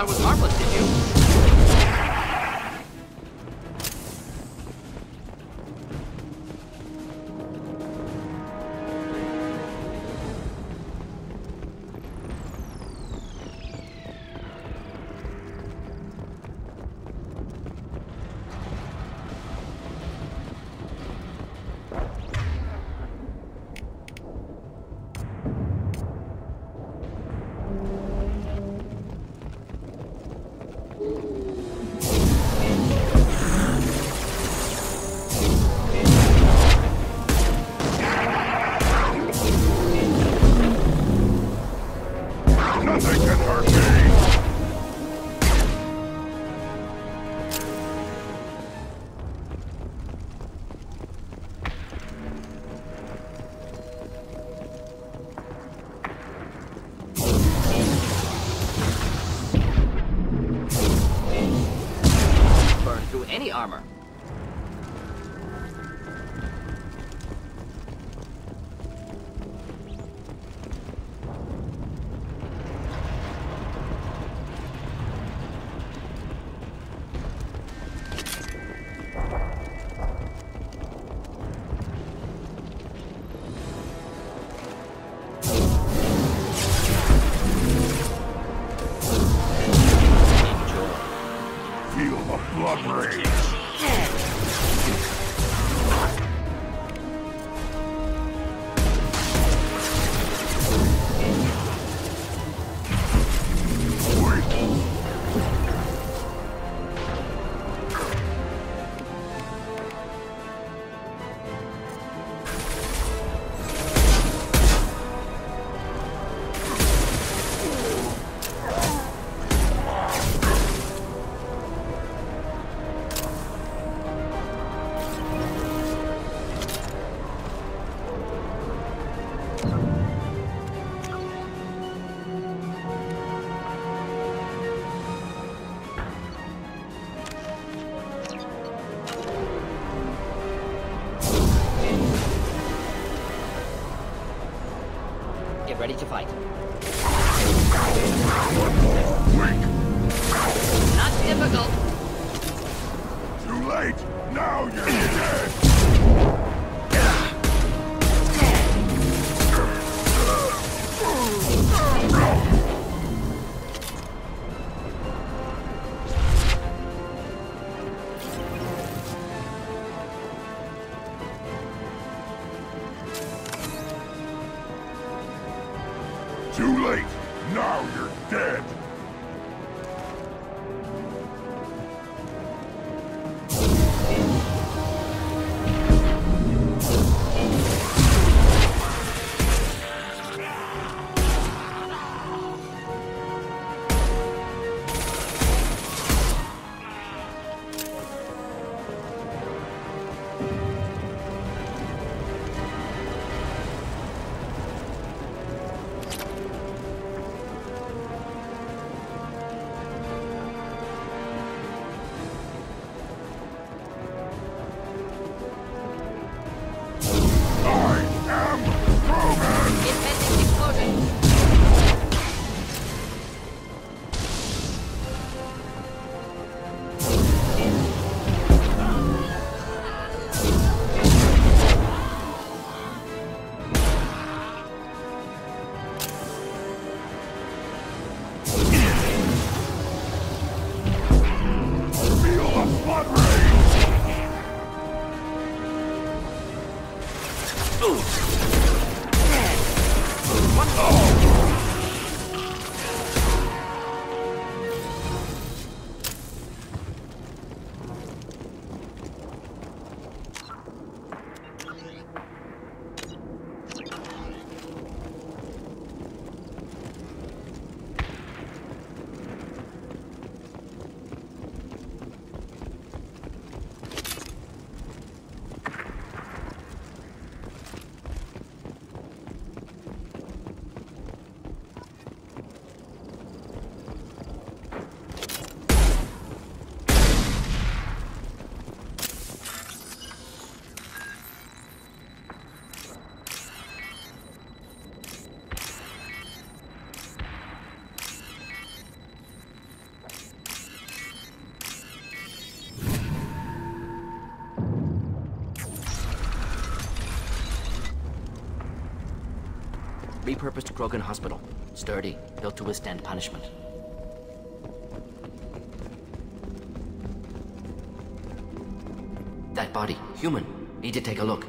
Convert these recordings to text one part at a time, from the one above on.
was harmless, did you? Nothing can hurt me! Burn through any armor. Feel the blood rage! Get ready to fight. Not difficult. Too late! Now you're dead! Too late! Now you're dead! Impending explosion. Feel the blood rage! multi-purpose Krogan hospital. Sturdy, built to withstand punishment. That body, human. Need to take a look.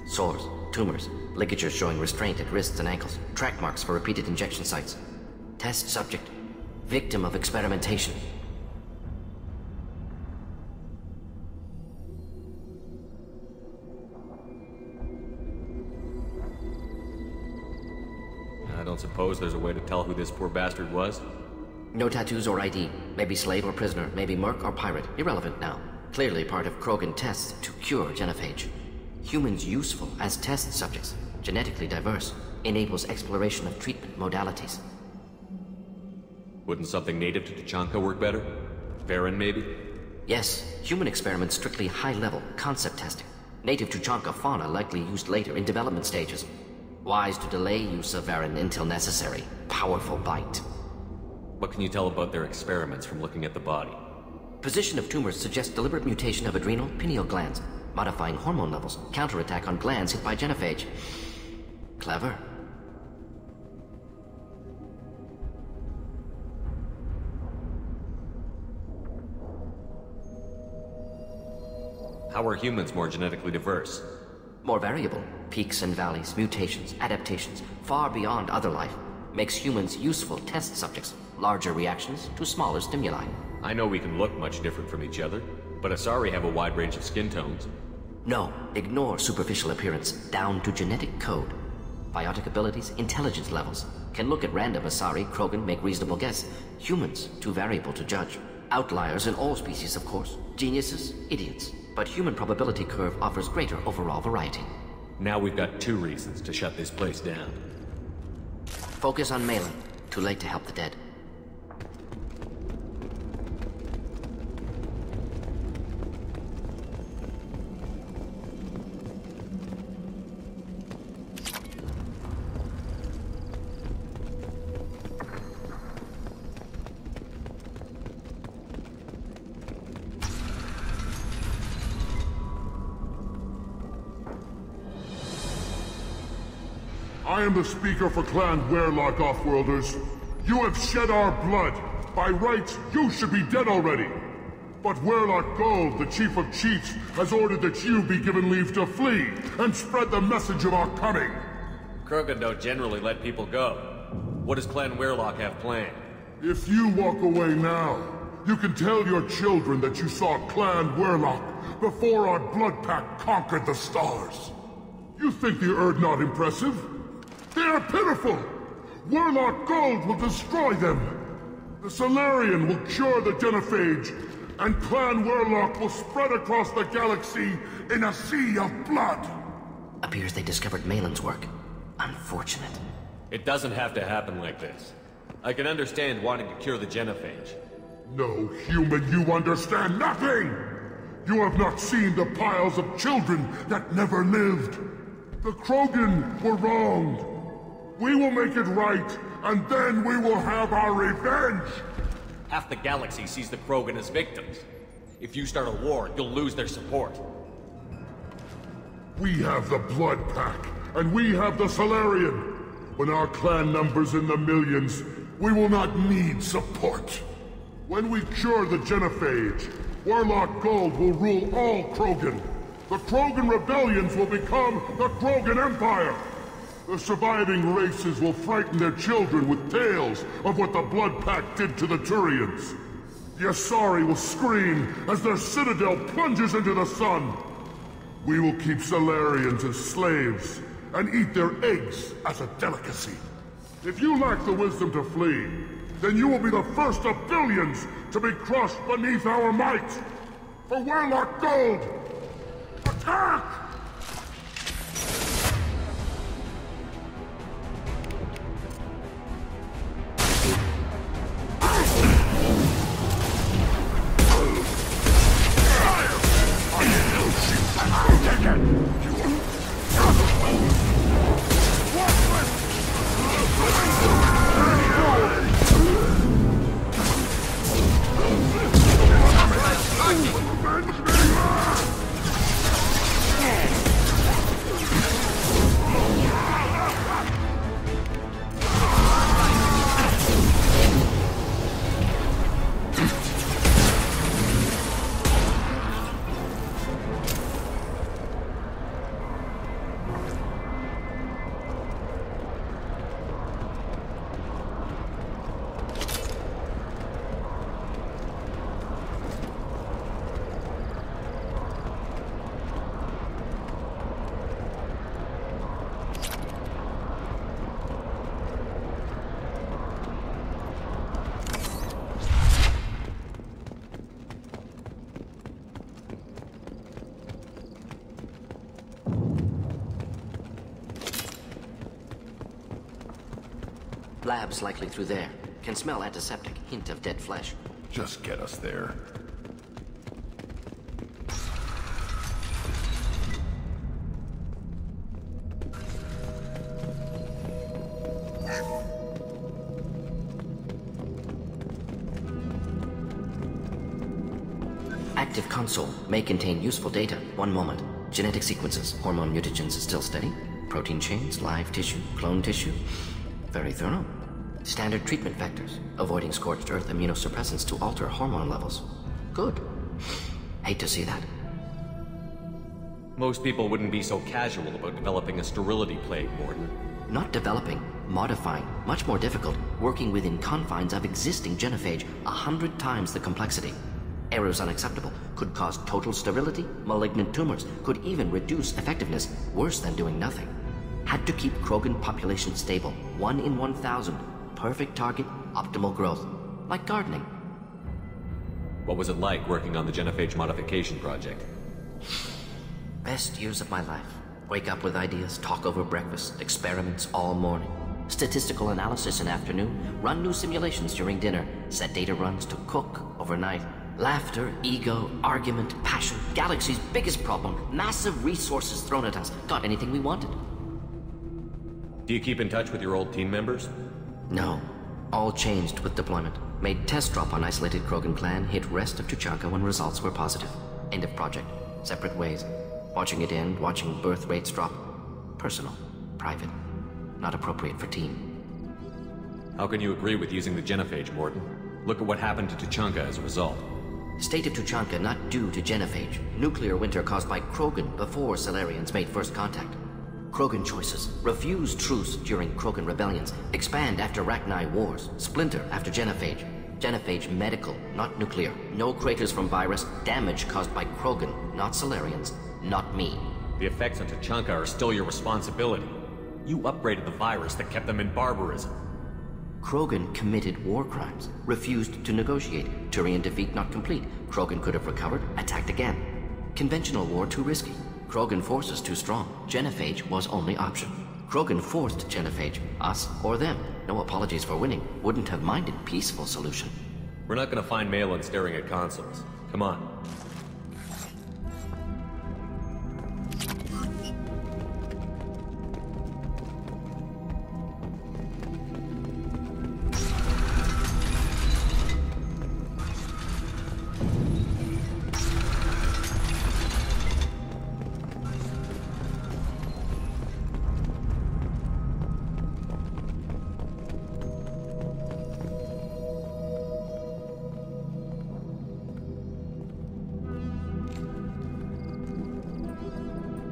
Sores, tumors, ligatures showing restraint at wrists and ankles, track marks for repeated injection sites. Test subject, victim of experimentation. I don't suppose there's a way to tell who this poor bastard was? No tattoos or ID. Maybe slave or prisoner, maybe merc or pirate. Irrelevant now. Clearly part of Krogan tests to cure genophage. Humans useful as test subjects, genetically diverse, enables exploration of treatment modalities. Wouldn't something native to Tuchanka work better? Varen, maybe? Yes, human experiments strictly high-level, concept testing. Native Tuchanka fauna likely used later in development stages. Wise to delay use of Varen until necessary. Powerful bite. What can you tell about their experiments from looking at the body? Position of tumors suggests deliberate mutation of adrenal, pineal glands, modifying hormone levels, counterattack on glands hit by genophage. Clever. How are humans more genetically diverse? More variable. Peaks and valleys, mutations, adaptations, far beyond other life. Makes humans useful test subjects. Larger reactions to smaller stimuli. I know we can look much different from each other, but Asari have a wide range of skin tones. No, ignore superficial appearance, down to genetic code. Biotic abilities, intelligence levels. Can look at random Asari, Krogan, make reasonable guess. Humans, too variable to judge. Outliers in all species, of course. Geniuses, idiots. But human probability curve offers greater overall variety. Now we've got 2 reasons to shut this place down. Focus on Malin. Too late to help the dead. I am the speaker for Clan Werlock, Offworlders. You have shed our blood. By rights, you should be dead already. But Werlock Gold, the Chief of Chiefs, has ordered that you be given leave to flee and spread the message of our coming. Krogan don't generally let people go. What does Clan Werlock have planned? If you walk away now, you can tell your children that you saw Clan Werlock before our blood pact conquered the stars. You think the Erd not impressive? They are pitiful! Werlock Gold will destroy them! The Solarian will cure the genophage, and Clan Werlock will spread across the galaxy in a sea of blood! Appears they discovered Malin's work. Unfortunate. It doesn't have to happen like this. I can understand wanting to cure the genophage. No, human, you understand nothing! You have not seen the piles of children that never lived. The Krogan were wronged. We will make it right, and then we will have our revenge! Half the galaxy sees the Krogan as victims. If you start a war, you'll lose their support. We have the Blood Pack, and we have the Solarian. When our clan numbers in the millions, we will not need support. When we cure the genophage, Werlock Gold will rule all Krogan. The Krogan rebellions will become the Krogan Empire. The surviving races will frighten their children with tales of what the Blood Pact did to the Turians. The Asari will scream as their citadel plunges into the sun. We will keep Solarians as slaves and eat their eggs as a delicacy. If you lack the wisdom to flee, then you will be the first of billions to be crushed beneath our might. For Werlock Gold, attack! Labs likely through there. Can smell antiseptic, hint of dead flesh. Just get us there. Active console may contain useful data. One moment. Genetic sequences, hormone mutagens is still steady. Protein chains, live tissue, clone tissue. Very thorough. Standard treatment vectors, avoiding scorched earth immunosuppressants to alter hormone levels. Good. Hate to see that. Most people wouldn't be so casual about developing a sterility plague, Morden. Not developing, modifying, much more difficult, working within confines of existing genophage, 100 times the complexity. Errors unacceptable, could cause total sterility, malignant tumors, could even reduce effectiveness, worse than doing nothing. Had to keep Krogan population stable, 1 in 1,000. Perfect target, optimal growth. Like gardening. What was it like working on the genophage modification project? Best years of my life. Wake up with ideas, talk over breakfast, experiments all morning. Statistical analysis in afternoon, run new simulations during dinner, set data runs to cook overnight. Laughter, ego, argument, passion, Galaxy's biggest problem, massive resources thrown at us. Got anything we wanted? Do you keep in touch with your old team members? No. All changed with deployment. Made test drop on isolated Krogan clan, hit rest of Tuchanka when results were positive. End of project. Separate ways. Watching it end, watching birth rates drop. Personal. Private. Not appropriate for team. How can you agree with using the genophage, Morden? Look at what happened to Tuchanka as a result. State of Tuchanka not due to genophage. Nuclear winter caused by Krogan before Salarians made first contact. Krogan choices. Refuse truce during Krogan rebellions. Expand after Rachni wars. Splinter after genophage. Genophage medical, not nuclear. No craters from virus. Damage caused by Krogan, not Salarians. Not me. The effects on Tuchanka are still your responsibility. You upgraded the virus that kept them in barbarism. Krogan committed war crimes. Refused to negotiate. Turian defeat not complete. Krogan could have recovered, attacked again. Conventional war too risky. Krogan forces too strong. Genophage was only option. Krogan forced genophage. Us or them. No apologies for winning. Wouldn't have minded peaceful solution. We're not gonna find Malin staring at consoles. Come on.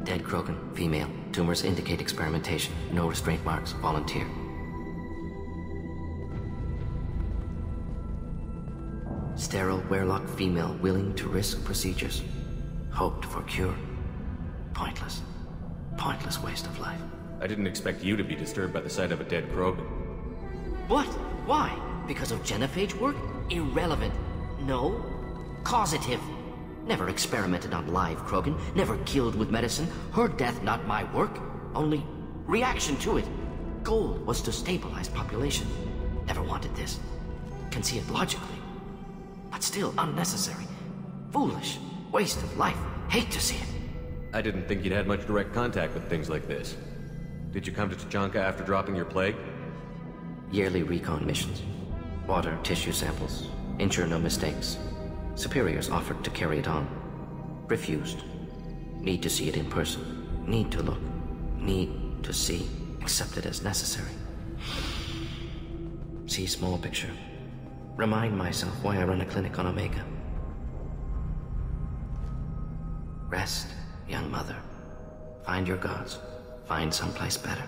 Dead Krogan, female. Tumors indicate experimentation. No restraint marks. Volunteer. Sterile, werelock female willing to risk procedures. Hoped for cure. Pointless. Pointless waste of life. I didn't expect you to be disturbed by the sight of a dead Krogan. What? Why? Because of genophage work? Irrelevant. No. Causative. Never experimented on live Krogan. Never killed with medicine. Her death not my work. Only reaction to it. Goal was to stabilize population. Never wanted this. Can see it logically. But still unnecessary. Foolish. Waste of life. Hate to see it. I didn't think you'd had much direct contact with things like this. Did you come to Tuchanka after dropping your plague? Yearly recon missions. Water, tissue samples. Ensure no mistakes. Superiors offered to carry it on. Refused. Need to see it in person. Need to look. Need to see. Accepted as necessary. See small picture. Remind myself why I run a clinic on Omega. Rest, young mother. Find your gods. Find someplace better.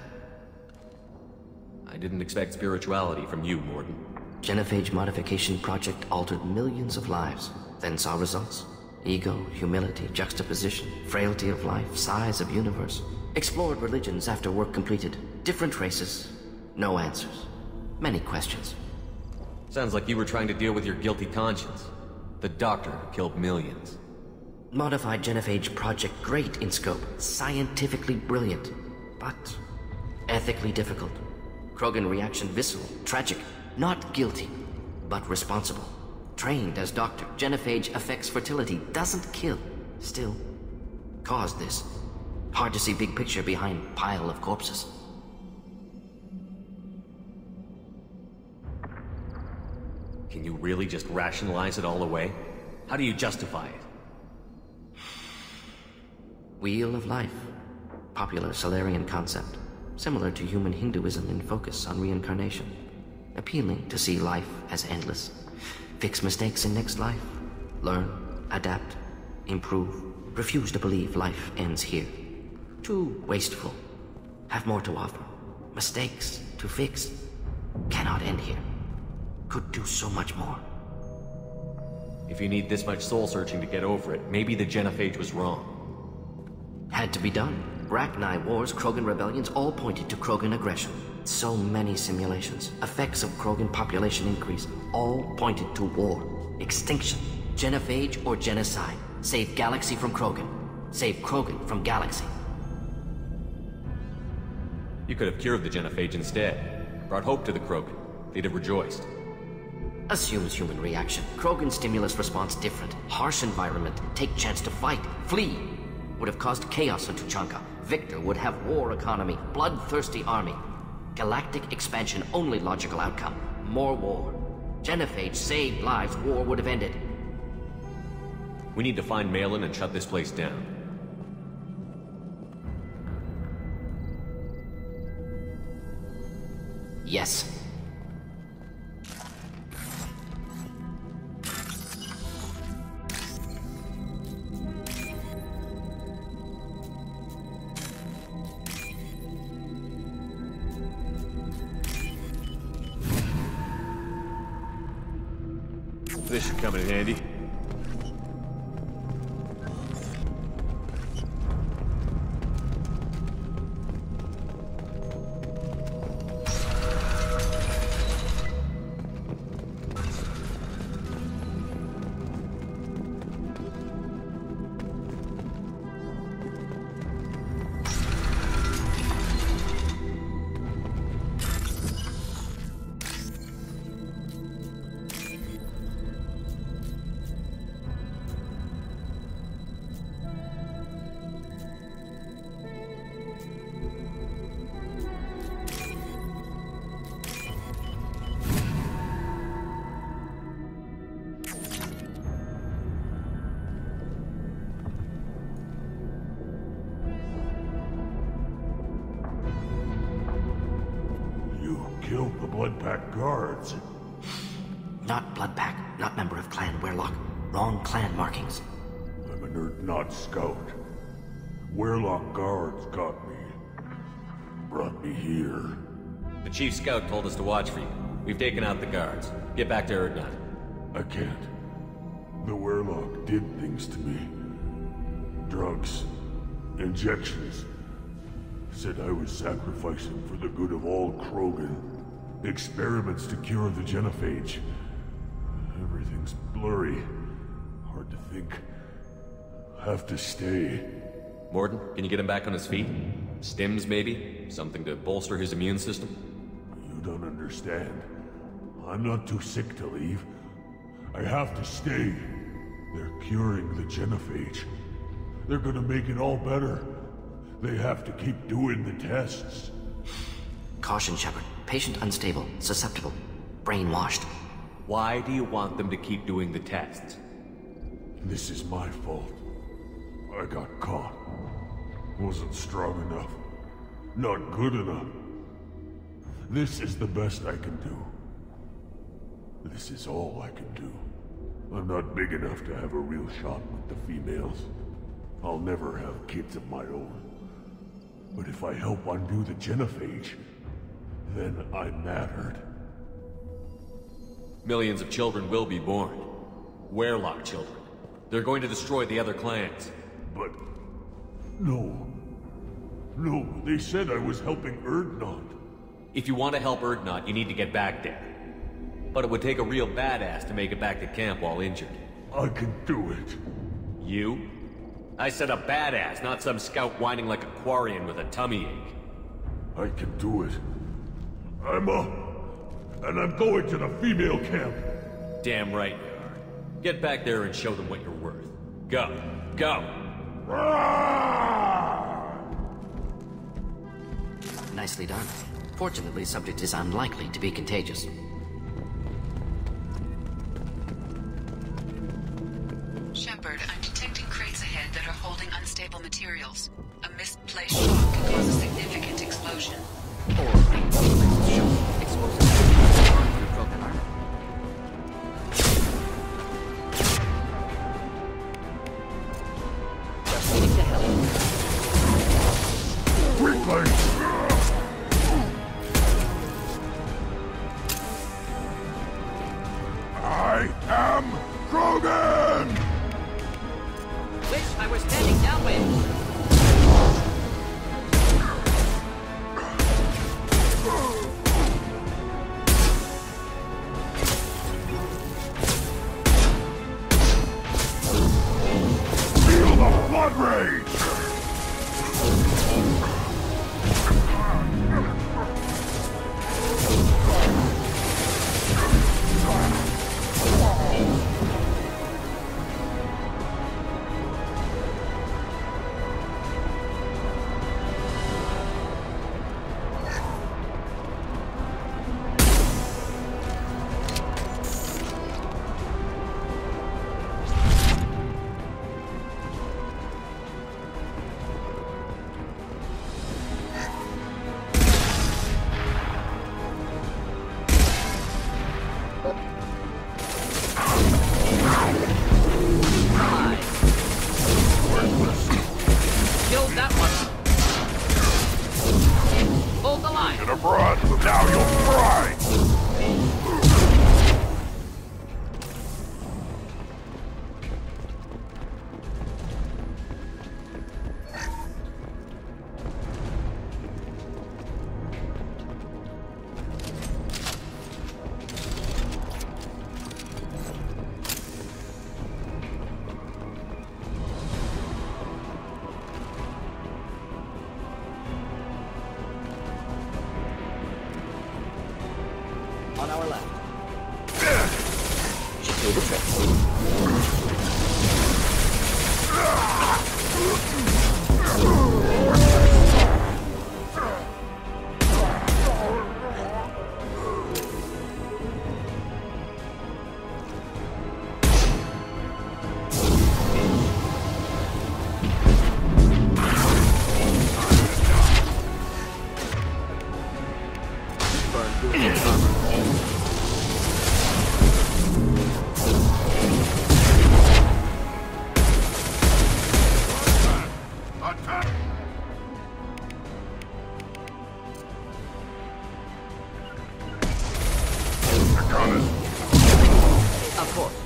I didn't expect spirituality from you, Morden. Genophage modification project altered millions of lives, then saw results. Ego, humility, juxtaposition, frailty of life, size of universe. Explored religions after work completed. Different races. No answers. Many questions. Sounds like you were trying to deal with your guilty conscience. The doctor who killed millions. Modified genophage project great in scope. Scientifically brilliant. But ethically difficult. Krogan reaction visceral, tragic, not guilty, but responsible. Trained as doctor, genophage affects fertility, doesn't kill. Still, caused this. Hard to see big picture behind pile of corpses. Can you really just rationalize it all away? How do you justify it? Wheel of life. Popular Solarian concept. Similar to human Hinduism in focus on reincarnation. Appealing to see life as endless. Fix mistakes in next life. Learn, adapt, improve. Refuse to believe life ends here. Too wasteful. Have more to offer. Mistakes to fix. Cannot end here. Could do so much more. If you need this much soul-searching to get over it, maybe the genophage was wrong. Had to be done. Rachni wars, Krogan rebellions, all pointed to Krogan aggression. So many simulations. Effects of Krogan population increase. All pointed to war. Extinction. Genophage or genocide. Save Galaxy from Krogan. Save Krogan from Galaxy. You could have cured the genophage instead. Brought hope to the Krogan. They'd have rejoiced. Assumes human reaction. Krogan stimulus response different. Harsh environment. Take chance to fight. Flee. Would have caused chaos in Tuchanka. Victor would have war economy. Bloodthirsty army. Galactic expansion only logical outcome. More war. Genophage saved lives. War would have ended. We need to find Malin and shut this place down. Yes. This should come in handy. Killed the Bloodpack guards. Not Bloodpack, not member of Clan Werlock. Wrong clan markings. I'm an Urdnot scout. Werlock guards got me. Brought me here. The chief scout told us to watch for you. We've taken out the guards. Get back to Urdnot. I can't. The Werlock did things to me. Drugs. Injections. Said I was sacrificing for the good of all Krogan. Experiments to cure the genophage. Everything's blurry. Hard to think. Have to stay. Morden, can you get him back on his feet? Stims, maybe? Something to bolster his immune system? You don't understand. I'm not too sick to leave. I have to stay. They're curing the genophage. They're gonna make it all better. They have to keep doing the tests. Caution, Shepard. Patient unstable, susceptible, brainwashed. Why do you want them to keep doing the tests? This is my fault. I got caught. Wasn't strong enough. Not good enough. This is the best I can do. This is all I can do. I'm not big enough to have a real shot with the females. I'll never have kids of my own. But if I help undo the genophage, then I mattered. Millions of children will be born. Werlock children. They're going to destroy the other clans. But... no. No, they said I was helping Urdnot. If you want to help Urdnot, you need to get back there. But it would take a real badass to make it back to camp while injured. I can do it. You? I said a badass, not some scout whining like a Quarian with a tummy ache. I can do it. And I'm going to the female camp. Damn right you are. Get back there and show them what you're worth. Go. Go! Nicely done. Fortunately, subject is unlikely to be contagious. Shepard, I'm detecting crates ahead that are holding unstable materials. A misplaced shock can cause a significant explosion. Or misplaced shock exposes through broken armor. Just leading to hell. Quickly! I am Krogan! Wish I were standing downwind. Feel the blood rage! Killed that one. Hold the line. Should have run, now you'll fry! On our left. Should do the trick. Attack! I got it. Of course.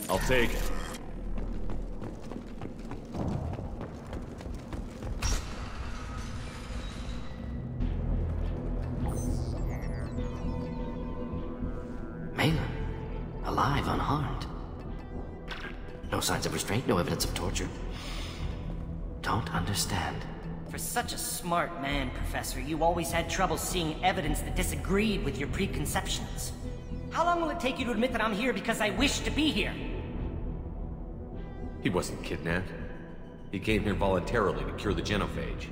I'll take it. alive, unharmed. No signs of restraint, no evidence of torture. Don't understand. For such a smart man, Professor, you always had trouble seeing evidence that disagreed with your preconceptions. How long will it take you to admit that I'm here because I wish to be here? He wasn't kidnapped. He came here voluntarily to cure the genophage.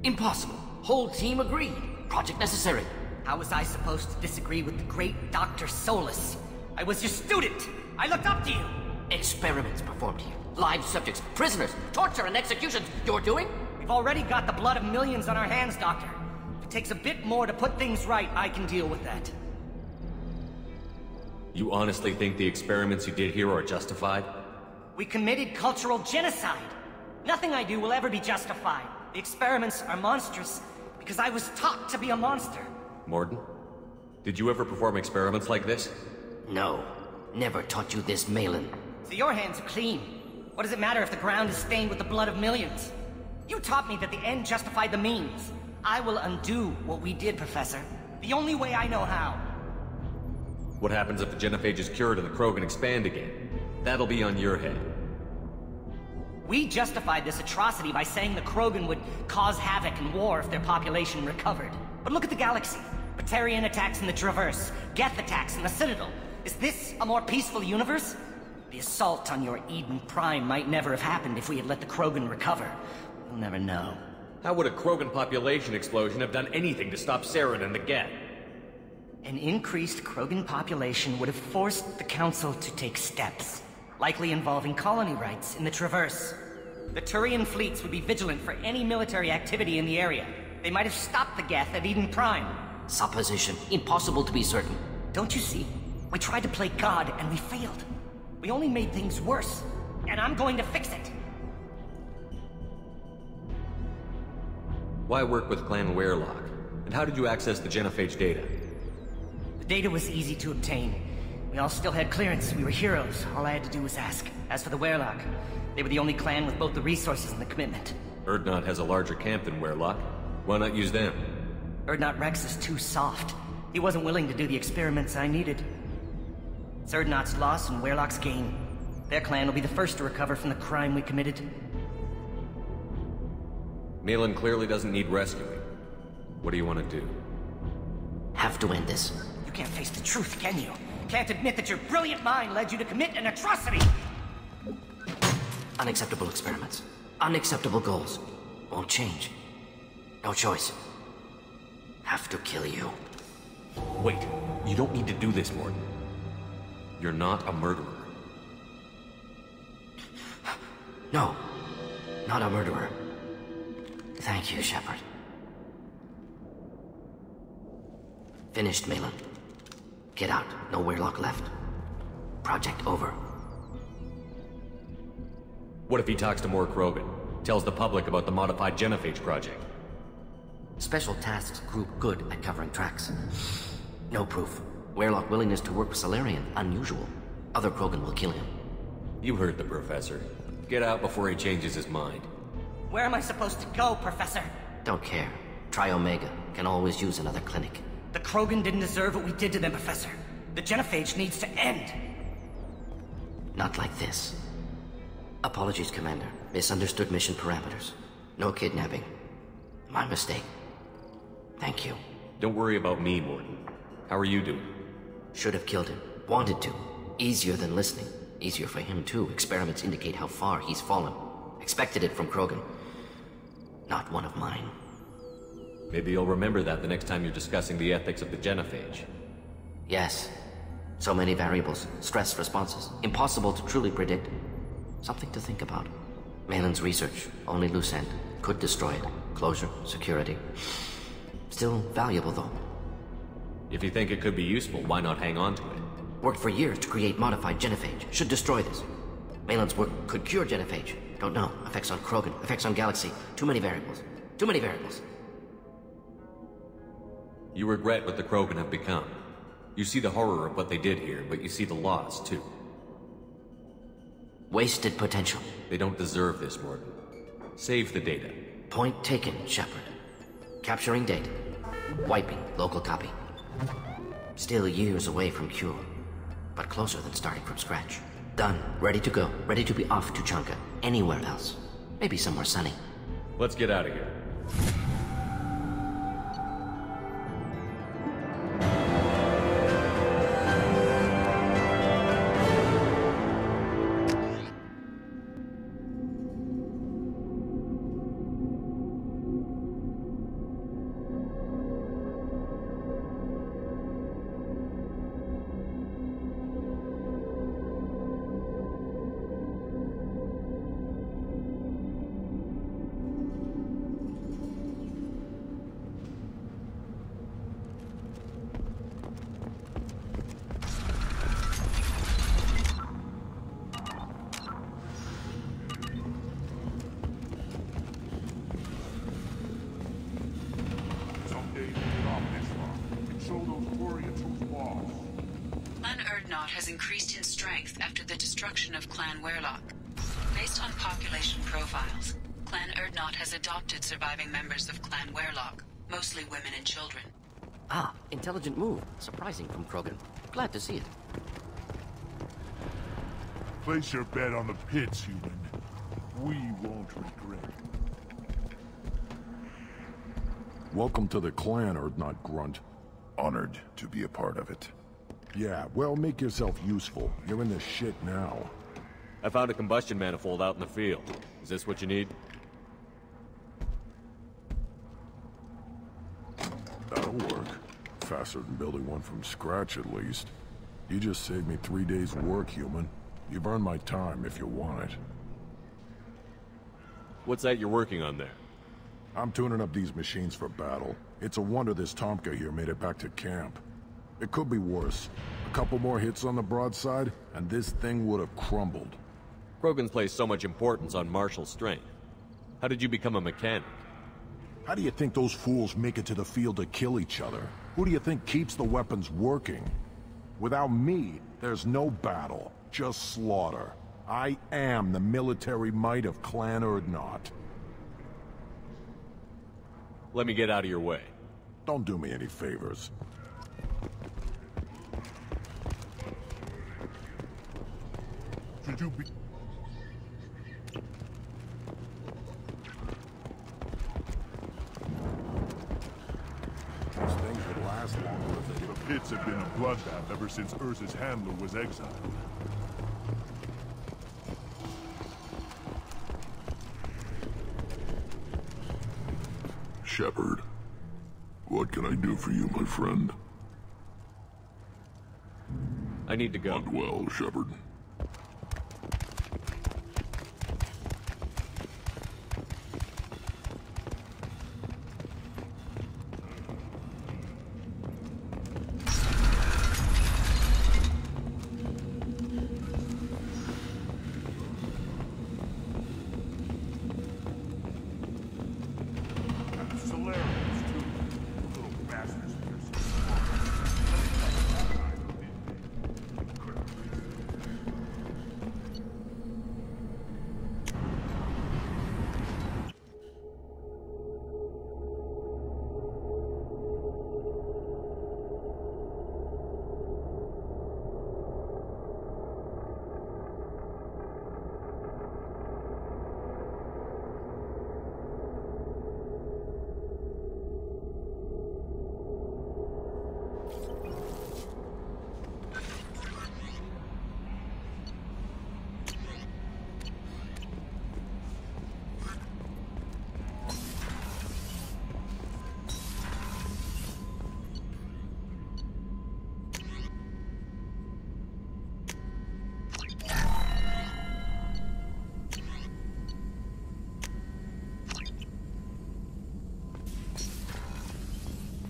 Impossible. Whole team agreed. Project necessary. How was I supposed to disagree with the great Dr. Solus? I was your student! I looked up to you! Experiments performed here. Live subjects, prisoners, torture and executions. You're doing? We've already got the blood of millions on our hands, Doctor. If it takes a bit more to put things right, I can deal with that. You honestly think the experiments you did here are justified? We committed cultural genocide. Nothing I do will ever be justified. The experiments are monstrous because I was taught to be a monster. Morden, did you ever perform experiments like this? No. Never taught you this, Malin. So your hands are clean. What does it matter if the ground is stained with the blood of millions? You taught me that the end justified the means. I will undo what we did, Professor. The only way I know how. What happens if the genophage is cured and the Krogan expand again? That'll be on your head. We justified this atrocity by saying the Krogan would cause havoc and war if their population recovered. But look at the galaxy. Batarian attacks in the Traverse, Geth attacks in the Citadel. Is this a more peaceful universe? The assault on your Eden Prime might never have happened if we had let the Krogan recover. We'll never know. How would a Krogan population explosion have done anything to stop Saren and the Geth? An increased Krogan population would have forced the Council to take steps, likely involving colony rights in the Traverse. The Turian fleets would be vigilant for any military activity in the area. They might have stopped the Geth at Eden Prime. Supposition. Impossible to be certain. Don't you see? We tried to play God and we failed. We only made things worse, and I'm going to fix it. Why work with Clan Werelock? And how did you access the genophage data? The data was easy to obtain. We all still had clearance. We were heroes. All I had to do was ask. As for the Werelock, they were the only clan with both the resources and the commitment. Urdnot has a larger camp than Werelock. Why not use them? Urdnot Rex is too soft. He wasn't willing to do the experiments I needed. It's Urdnot's loss and Werelock's gain. Their clan will be the first to recover from the crime we committed. Malin clearly doesn't need rescuing. What do you want to do? Have to end this. You can't face the truth, can you? Can't admit that your brilliant mind led you to commit an atrocity! Unacceptable experiments. Unacceptable goals. Won't change. No choice. Have to kill you. Wait, you don't need to do this, Morden. You're not a murderer. No. Not a murderer. Thank you, Shepard. Finished, Malin. Get out. No Werelock left. Project over. What if he talks to more Krogan? Tells the public about the modified genophage project? Special Tasks Group good at covering tracks. No proof. Werelock willingness to work with Salarian, unusual. Other Krogan will kill him. You heard the Professor. Get out before he changes his mind. Where am I supposed to go, Professor? Don't care. Try Omega. Can always use another clinic. The Krogan didn't deserve what we did to them, Professor. The genophage needs to end. Not like this. Apologies, Commander. Misunderstood mission parameters. No kidnapping. My mistake. Thank you. Don't worry about me, Morden. How are you doing? Should have killed him. Wanted to. Easier than listening. Easier for him, too. Experiments indicate how far he's fallen. Expected it from Krogan. Not one of mine. Maybe you'll remember that the next time you're discussing the ethics of the genophage. Yes. So many variables. Stress responses. Impossible to truly predict. Something to think about. Malin's research. Only loose end. Could destroy it. Closure. Security. Still valuable, though. If you think it could be useful, why not hang on to it? Worked for years to create modified genophage. Should destroy this. Malin's work could cure genophage. Don't know. Effects on Krogan. Effects on Galaxy. Too many variables. Too many variables. You regret what the Krogan have become. You see the horror of what they did here, but you see the loss, too. Wasted potential. They don't deserve this, Morden. Save the data. Point taken, Shepard. Capturing data. Wiping local copy. Still years away from cure. but closer than starting from scratch. Done. Ready to go. Ready to be off to Chunka. Anywhere else. Maybe somewhere sunny. Let's get out of here. Clan Urdnot has increased in strength after the destruction of Clan Werlock. Based on population profiles, Clan Urdnot has adopted surviving members of Clan Werlock, mostly women and children. Ah, intelligent move. Surprising from Krogan. Glad to see it. Place your bet on the pits, human. We won't regret. Welcome to the clan, Urdnot Grunt. Honored to be a part of it. Yeah, well, make yourself useful. You're in this shit now. I found a combustion manifold out in the field. Is this what you need? That'll work. Faster than building one from scratch, at least. You just saved me 3 days' work, human. You've earned my time if you want it. What's that you're working on there? I'm tuning up these machines for battle. It's a wonder this Tomka here made it back to camp. It could be worse. A couple more hits on the broadside, and this thing would have crumbled. Krogan's place so much importance on martial strength. How did you become a mechanic? How do you think those fools make it to the field to kill each other? Who do you think keeps the weapons working? Without me, there's no battle, just slaughter. I am the military might of Clan Urdnot. Let me get out of your way. Don't do me any favors. Should you be... These things would last longer if they... The pits have been a bloodbath ever since Urza's handler was exiled. Shepard, what can I do for you, my friend? I need to go. Not well, Shepard.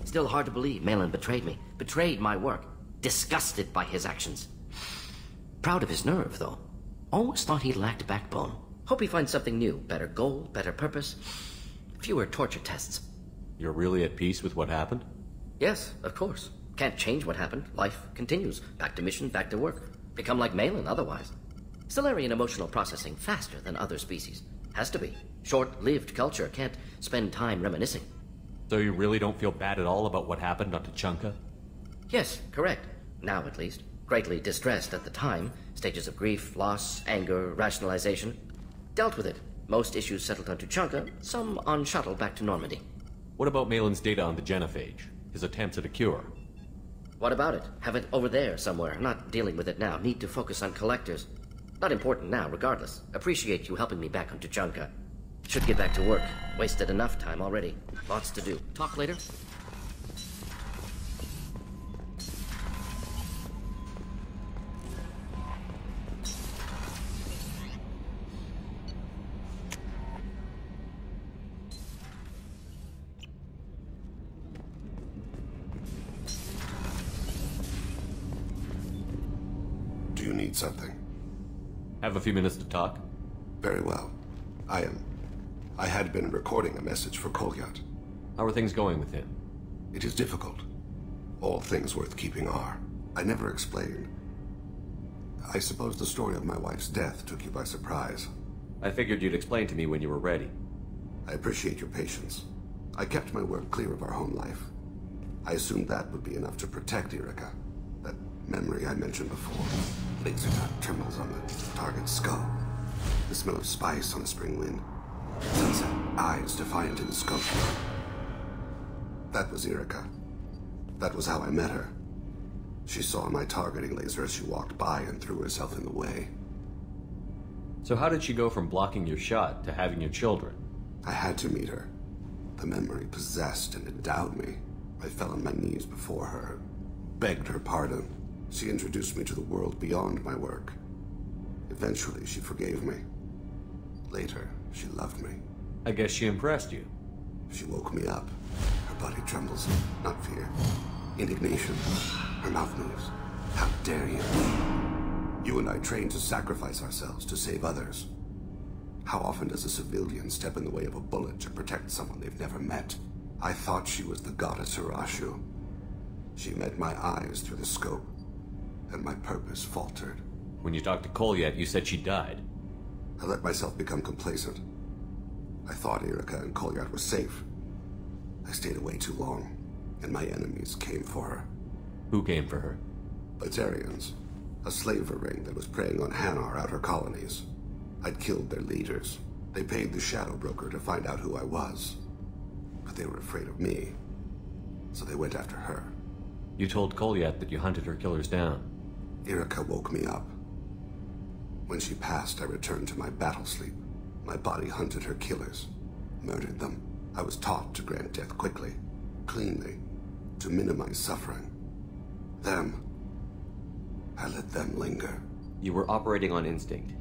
Still hard to believe Malin betrayed me. Betrayed my work. Disgusted by his actions. Proud of his nerve, though. Always thought he lacked backbone. Hope he finds something new. Better goal, better purpose. Fewer torture tests. You're really at peace with what happened? Yes, of course. Can't change what happened. Life continues. Back to mission, back to work. Become like Malin otherwise. Solarian emotional processing faster than other species. Has to be. Short-lived culture can't spend time reminiscing. So you really don't feel bad at all about what happened on Tuchanka? Yes, correct. Now, at least. Greatly distressed at the time, stages of grief, loss, anger, rationalization. Dealt with it. Most issues settled on Tuchanka, some on shuttle back to Normandy. What about Malin's data on the genophage? His attempts at a cure? What about it? Have it over there somewhere. Not dealing with it now. Need to focus on collectors. Not important now, regardless. Appreciate you helping me back on Tuchanka. Should get back to work. Wasted enough time already. Lots to do. Talk later? Do you need something? Have a few minutes to talk? Very well. I had been recording a message for Kolyat. How are things going with him? It is difficult. All things worth keeping are. I never explained. I suppose the story of my wife's death took you by surprise. I figured you'd explain to me when you were ready. I appreciate your patience. I kept my work clear of our home life. I assumed that would be enough to protect Erica. That memory I mentioned before. Laser dot trembles on the target's skull. The smell of spice on a spring wind. Sunset, eyes defiant in the scope. That was Erica. That was how I met her. She saw my targeting laser as she walked by and threw herself in the way. So how did she go from blocking your shot to having your children? I had to meet her. The memory possessed and endowed me. I fell on my knees before her, begged her pardon. She introduced me to the world beyond my work. Eventually, she forgave me. Later, she loved me. I guess she impressed you. She woke me up. Her body trembles, not fear. Indignation. Her mouth moves. How dare you? You and I trained to sacrifice ourselves to save others. How often does a civilian step in the way of a bullet to protect someone they've never met? I thought she was the goddess Hirashu. She met my eyes through the scope, and my purpose faltered. When you talked to Kolyat, you said she died. I let myself become complacent. I thought Erica and Kolyat were safe. I stayed away too long, and my enemies came for her. Who came for her? Batarians. A slaver ring that was preying on Hanar outer colonies. I'd killed their leaders. They paid the Shadow Broker to find out who I was. But they were afraid of me, so they went after her. You told Kolyat that you hunted her killers down. Erica woke me up. When she passed, I returned to my battle sleep. My body hunted her killers, murdered them. I was taught to grant death quickly, cleanly, to minimize suffering. I let them linger. You were operating on instinct.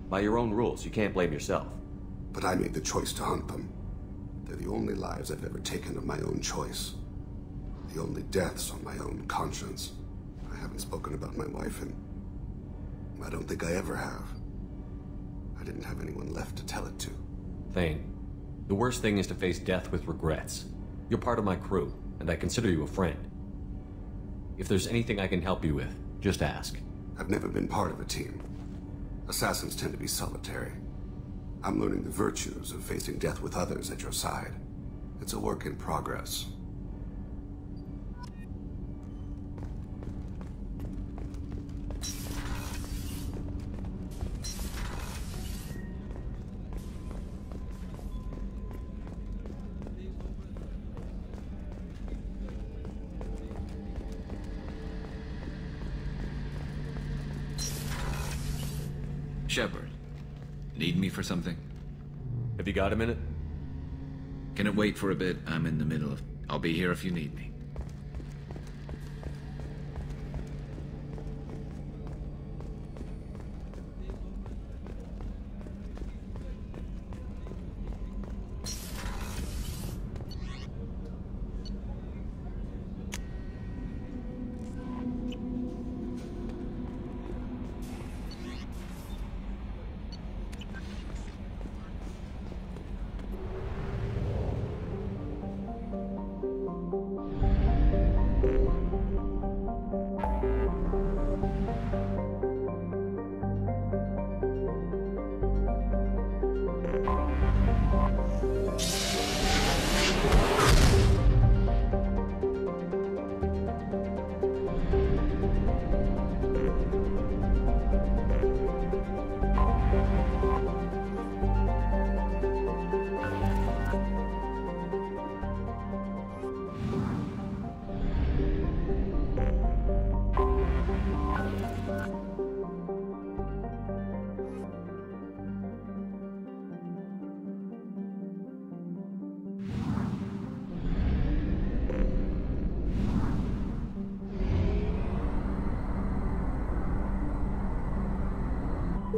By your own rules, you can't blame yourself. But I made the choice to hunt them. They're the only lives I've ever taken of my own choice. The only deaths on my own conscience. I haven't spoken about my wife, and I don't think I ever have. I didn't have anyone left to tell it to. Thane, the worst thing is to face death with regrets. You're part of my crew, and I consider you a friend. If there's anything I can help you with, just ask. I've never been part of a team. Assassins tend to be solitary. I'm learning the virtues of facing death with others at your side. It's a work in progress. Shepard, need me for something? Have you got a minute? Can it wait for a bit? I'm in the middle of... I'll be here if you need me.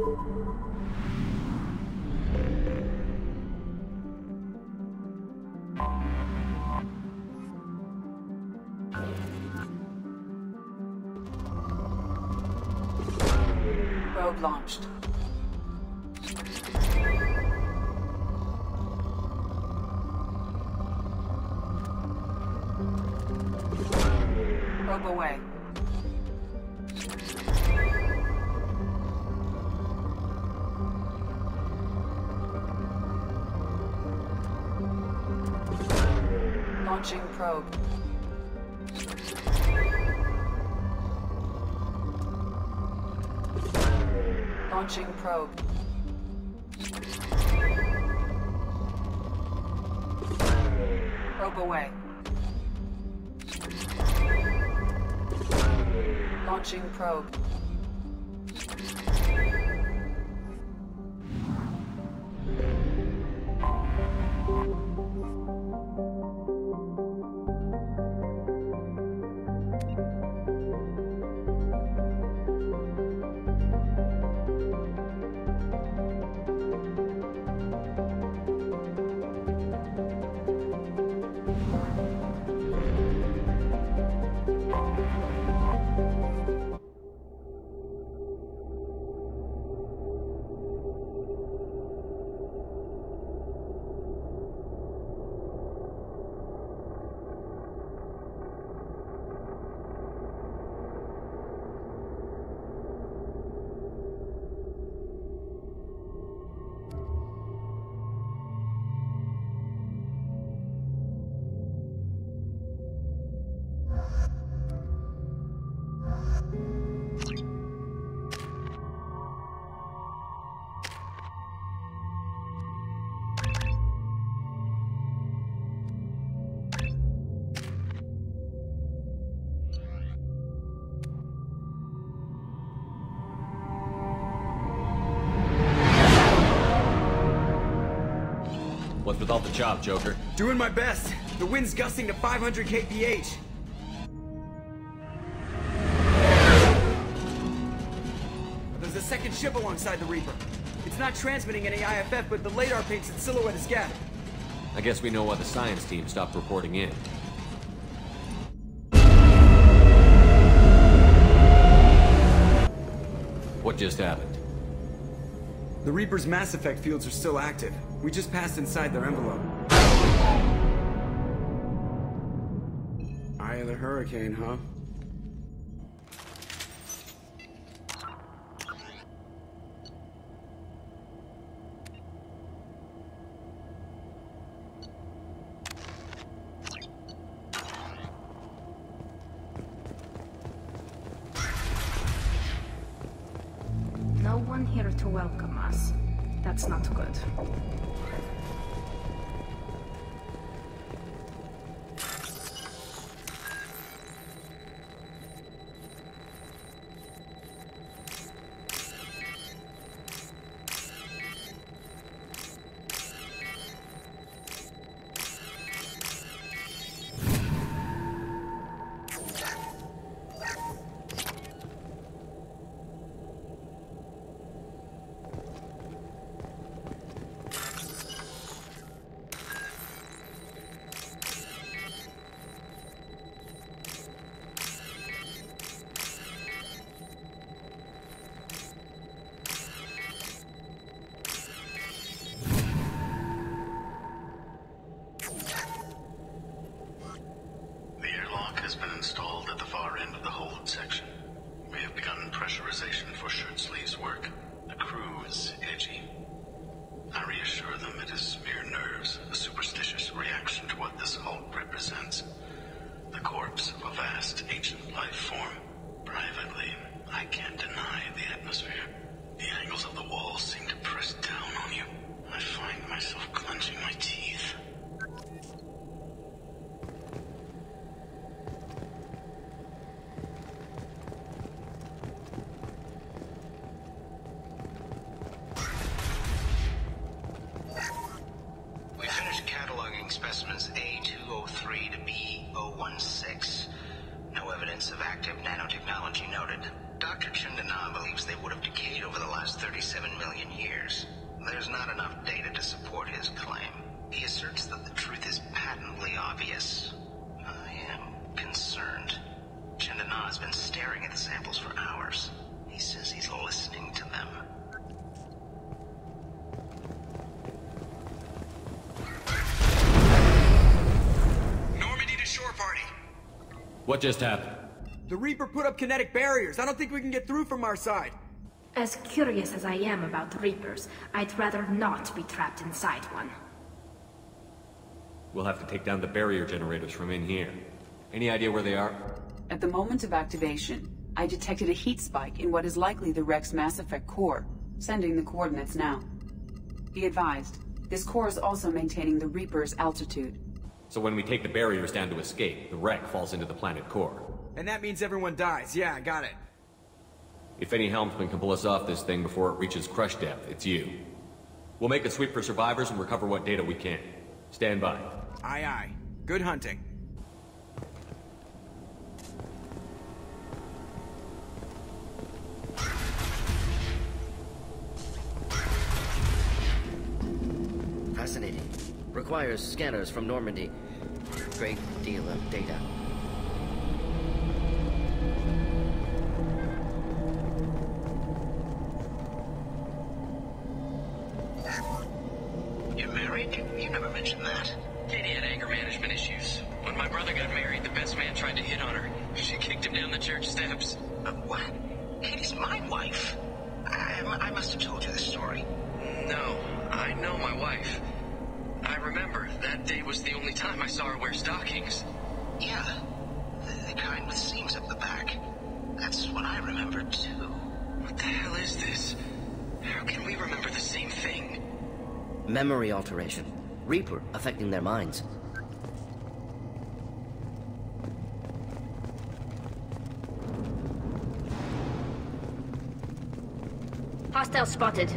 Probe launched. Probe away. Launching probe. Launching probe. Probe away. Launching probe. What's with all the chop, Joker? Doing my best. The wind's gusting to 500 kph. There's a second ship alongside the Reaper. It's not transmitting any IFF, but the radar paints its silhouette as Geth. I guess we know why the science team stopped reporting in. What just happened? The Reaper's mass effect fields are still active. We just passed inside their envelope. Eye of the hurricane, huh? No one here to welcome us. That's not good. Specimens A203 to B016. No evidence of active nanotechnology noted. Dr. Chandana believes they would have decayed over the last 37 million years. There's not enough data to support his claim. He asserts that the truth is patently obvious. I am concerned. Chandana has been staring at the samples for hours. He says he's listening to them. Normandy to shore party. What just happened? The Reaper put up kinetic barriers. I don't think we can get through from our side. As curious as I am about the Reapers, I'd rather not be trapped inside one. We'll have to take down the barrier generators from in here. Any idea where they are? At the moment of activation, I detected a heat spike in what is likely the Rex Mass Effect core, sending the coordinates now. Be advised, this core is also maintaining the Reaper's altitude. So when we take the barriers down to escape, the wreck falls into the planet core. And that means everyone dies. Yeah, I got it. If any helmsman can pull us off this thing before it reaches crush depth, it's you. We'll make a sweep for survivors and recover what data we can. Stand by. Aye, aye. Good hunting. Fascinating. Requires scanners from Normandy. Great deal of data. You're married? You never mentioned that. Katie had anger management issues. When my brother got married, the best man tried to hit on her. She kicked him down the church steps. What? Katie's my wife. I must have told you this story. No, I know my wife. I remember, that day was the only time I saw her wear stockings. Yeah, the kind with seams up the back. That's what I remember, too. What the hell is this? How can we remember the same thing? Memory alteration. Reaper affecting their minds. Hostile spotted.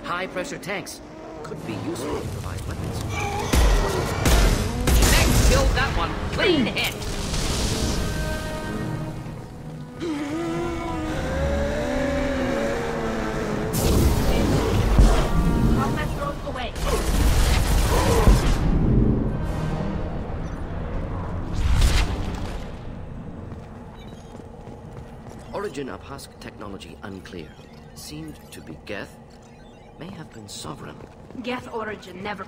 High-pressure tanks. Could be useful to provide weapons. Next, killed that one. Clean hit. Combat drone away. Origin of Husk technology unclear. Seemed to be Geth. May have been sovereign. Geth origin never...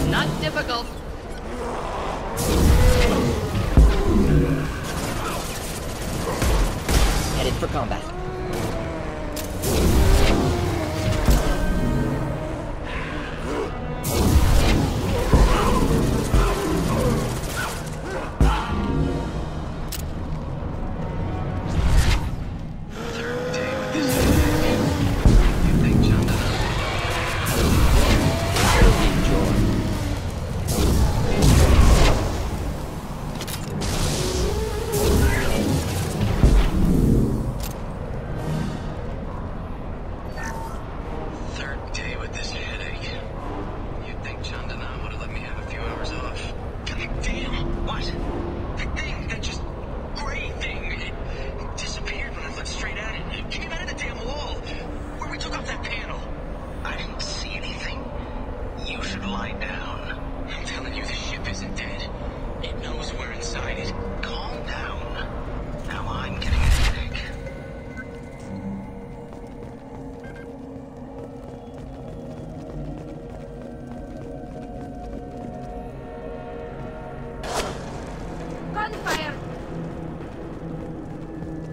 Not difficult. Headed for combat.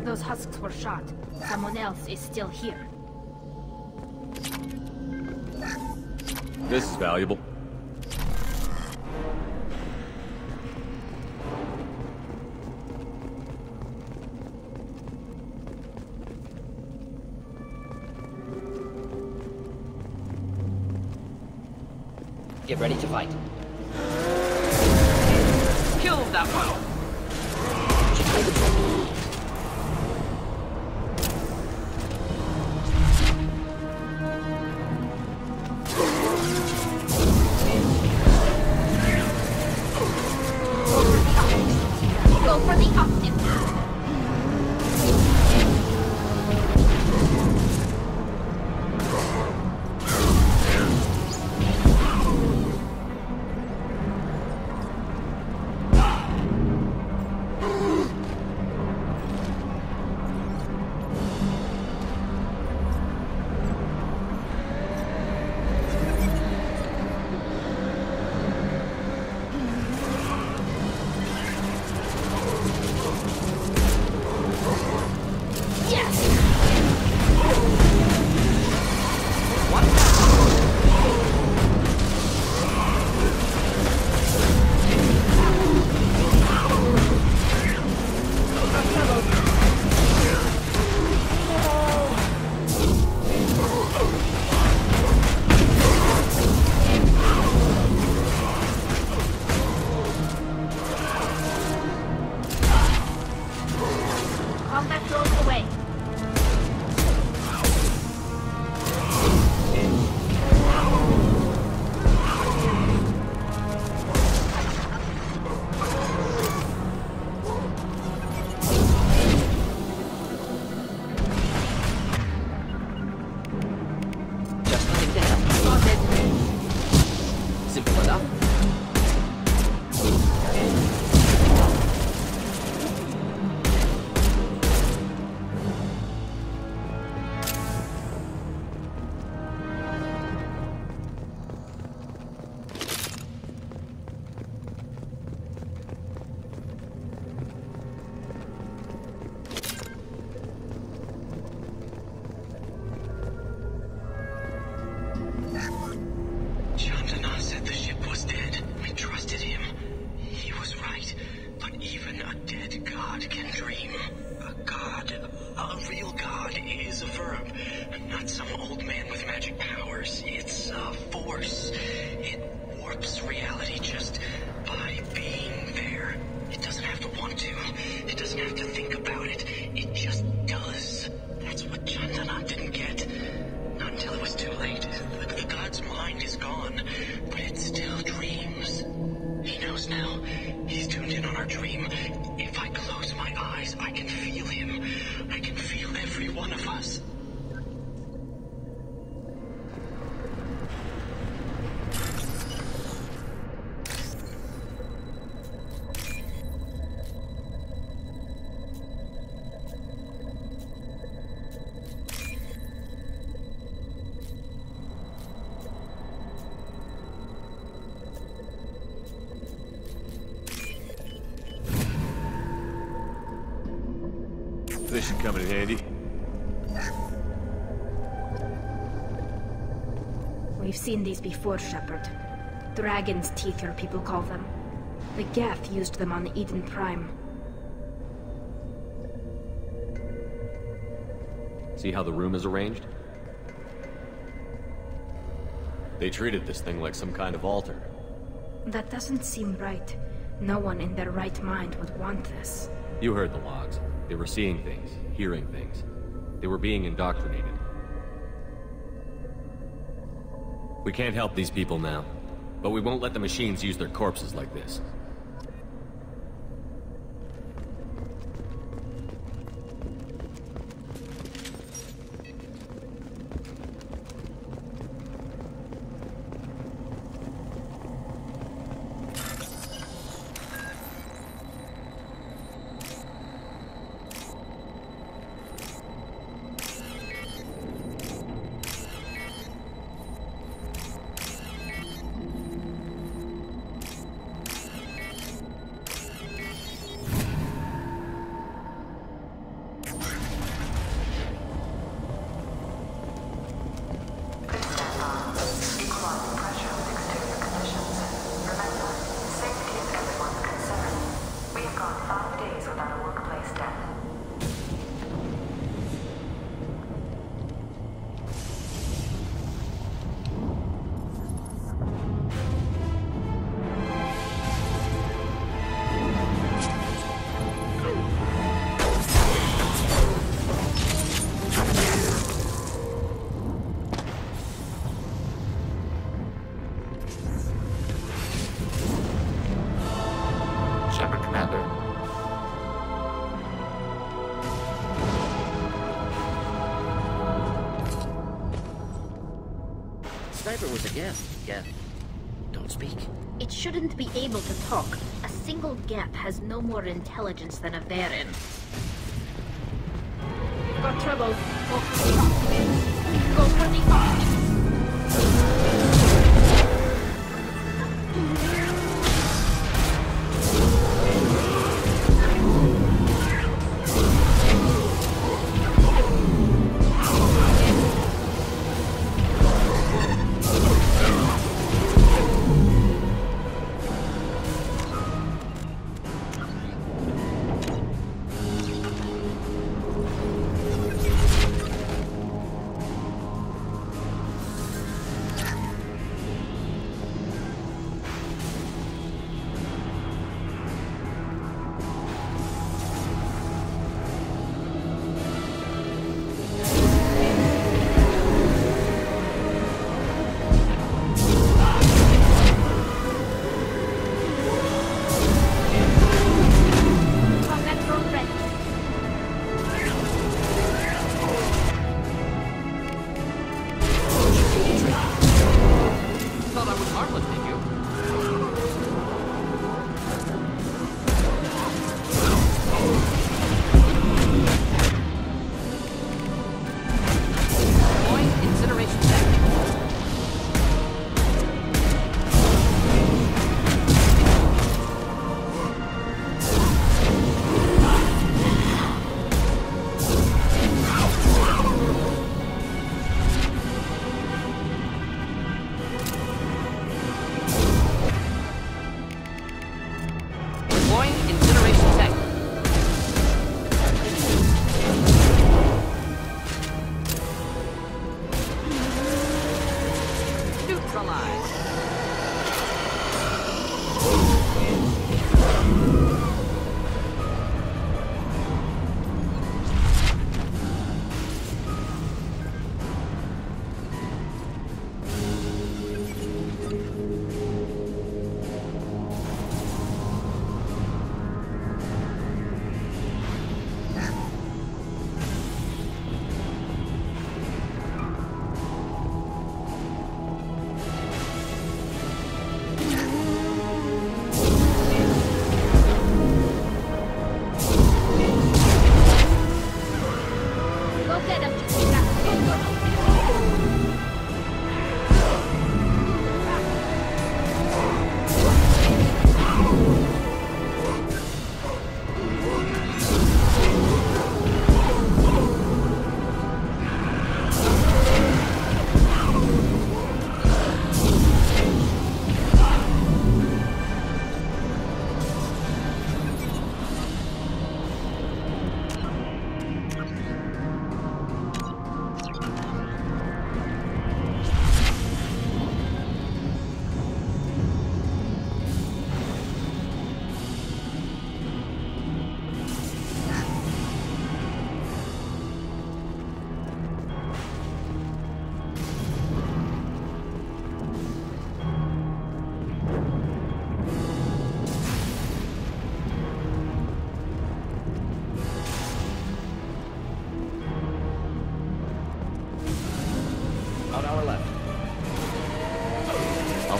Those husks were shot. Someone else is still here. This is valuable. Get ready to fight. Kill that one! Go for the optic. This should come in handy. We've seen these before, Shepard. Dragon's teeth, your people call them. The Geth used them on Eden Prime. See how the room is arranged? They treated this thing like some kind of altar. That doesn't seem right. No one in their right mind would want this. You heard the logs. They were seeing things, hearing things. They were being indoctrinated. We can't help these people now, but we won't let the machines use their corpses like this. sniper was a Geth. Geth, don't speak. It shouldn't be able to talk. A single Geth has no more intelligence than a Baron. Got trouble. Go for the optimist. Go for the optimist.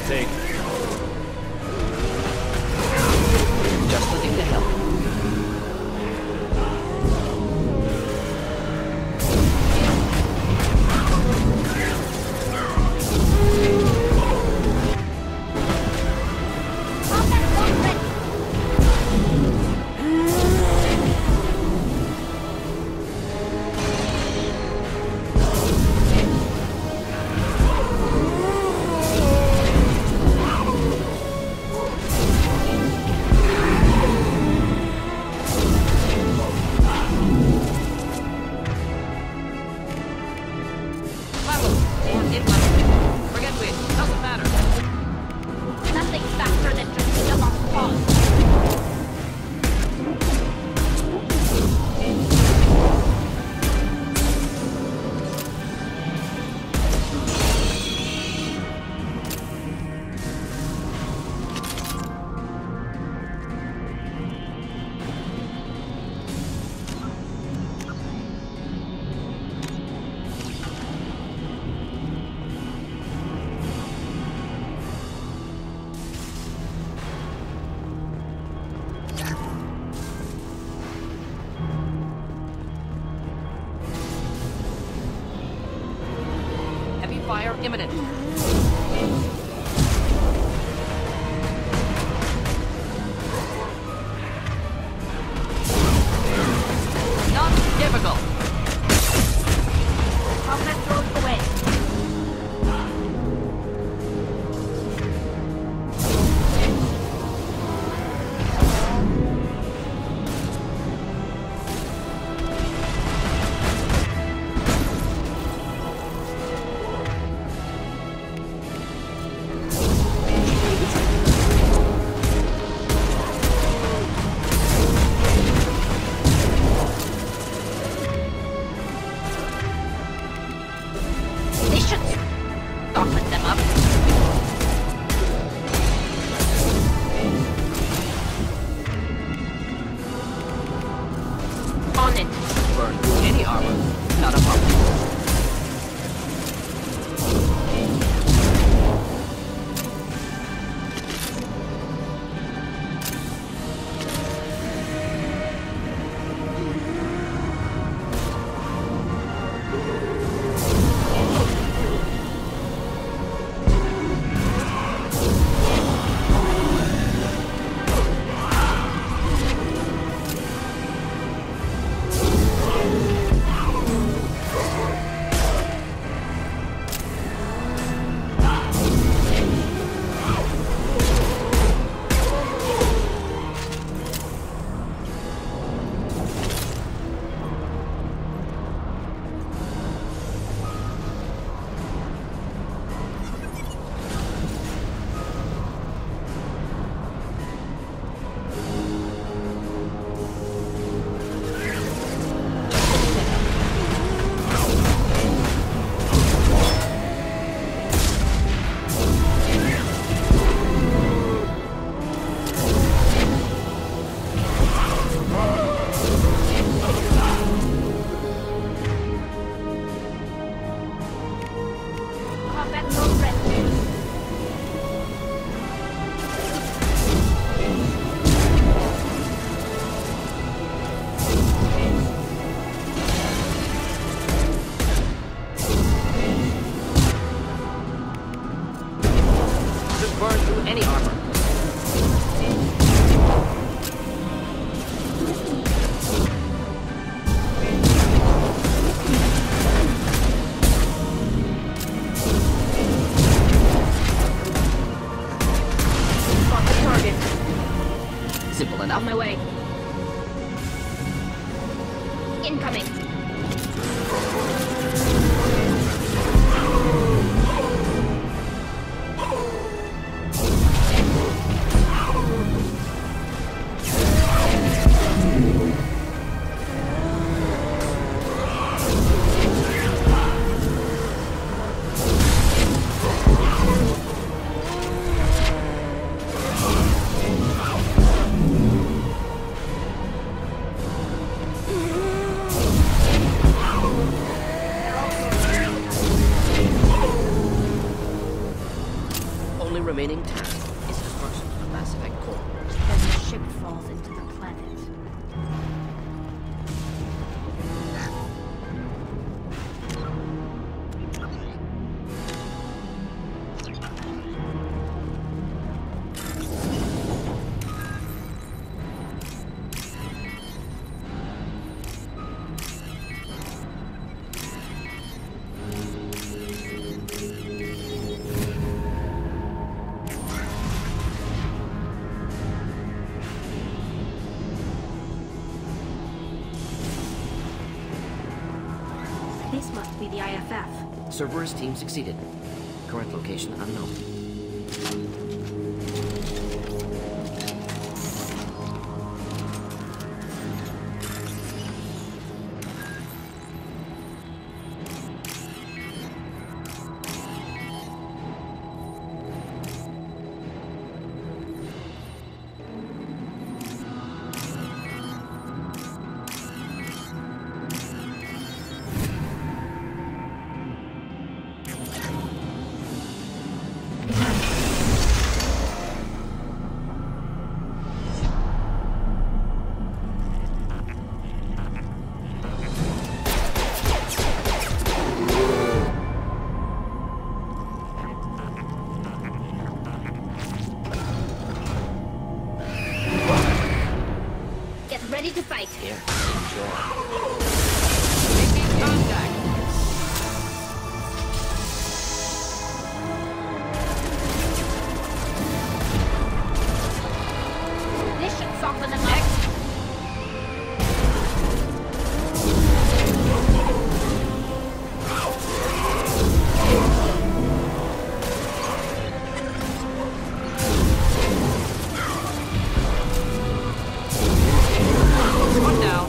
take. Just looking to help. imminent. Not difficult. Combat drones away. On my way. Incoming. Remaining task is destruction of the Mass Effect core. Then the ship falls into the planet. This must be the IFF. Cerberus team succeeded. Correct location unknown. Ready to fight. Here, enjoy. Making contact. This should soften them up. One down.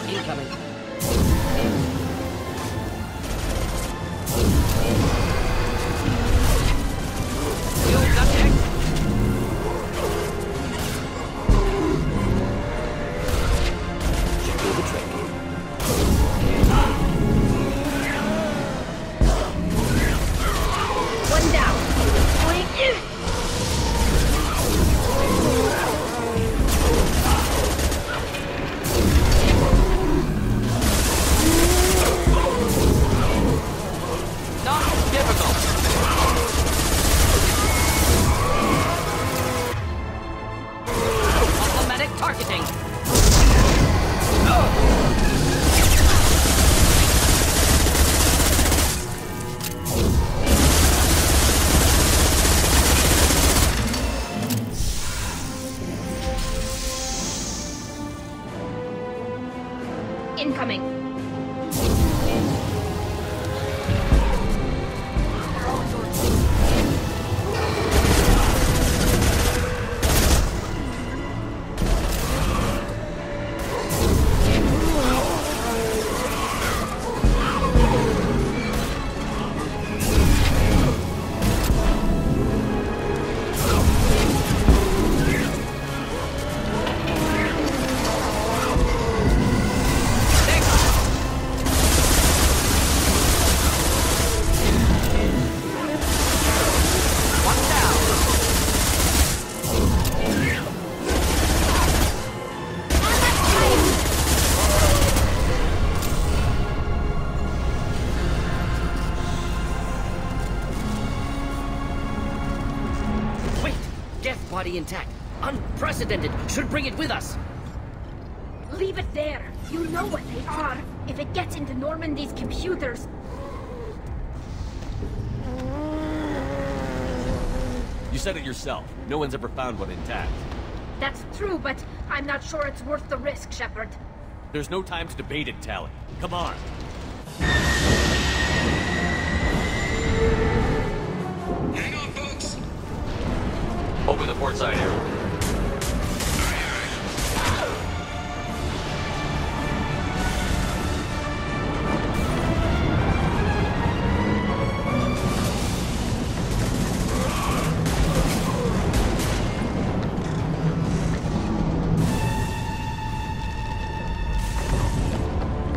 Incoming. Fuel subject. Should do the trick. One down. Boing. Not difficult. Automatic targeting. Incoming. One down. Wait! Death body intact. Unprecedented. Should bring it with us. Leave it there. You know what they are. If it gets into Normandy's computers... You said it yourself. No one's ever found one intact. That's true, but I'm not sure it's worth the risk, Shepard. There's no time to debate it, Tally. Come on. Hang on, folks. Open the port side here.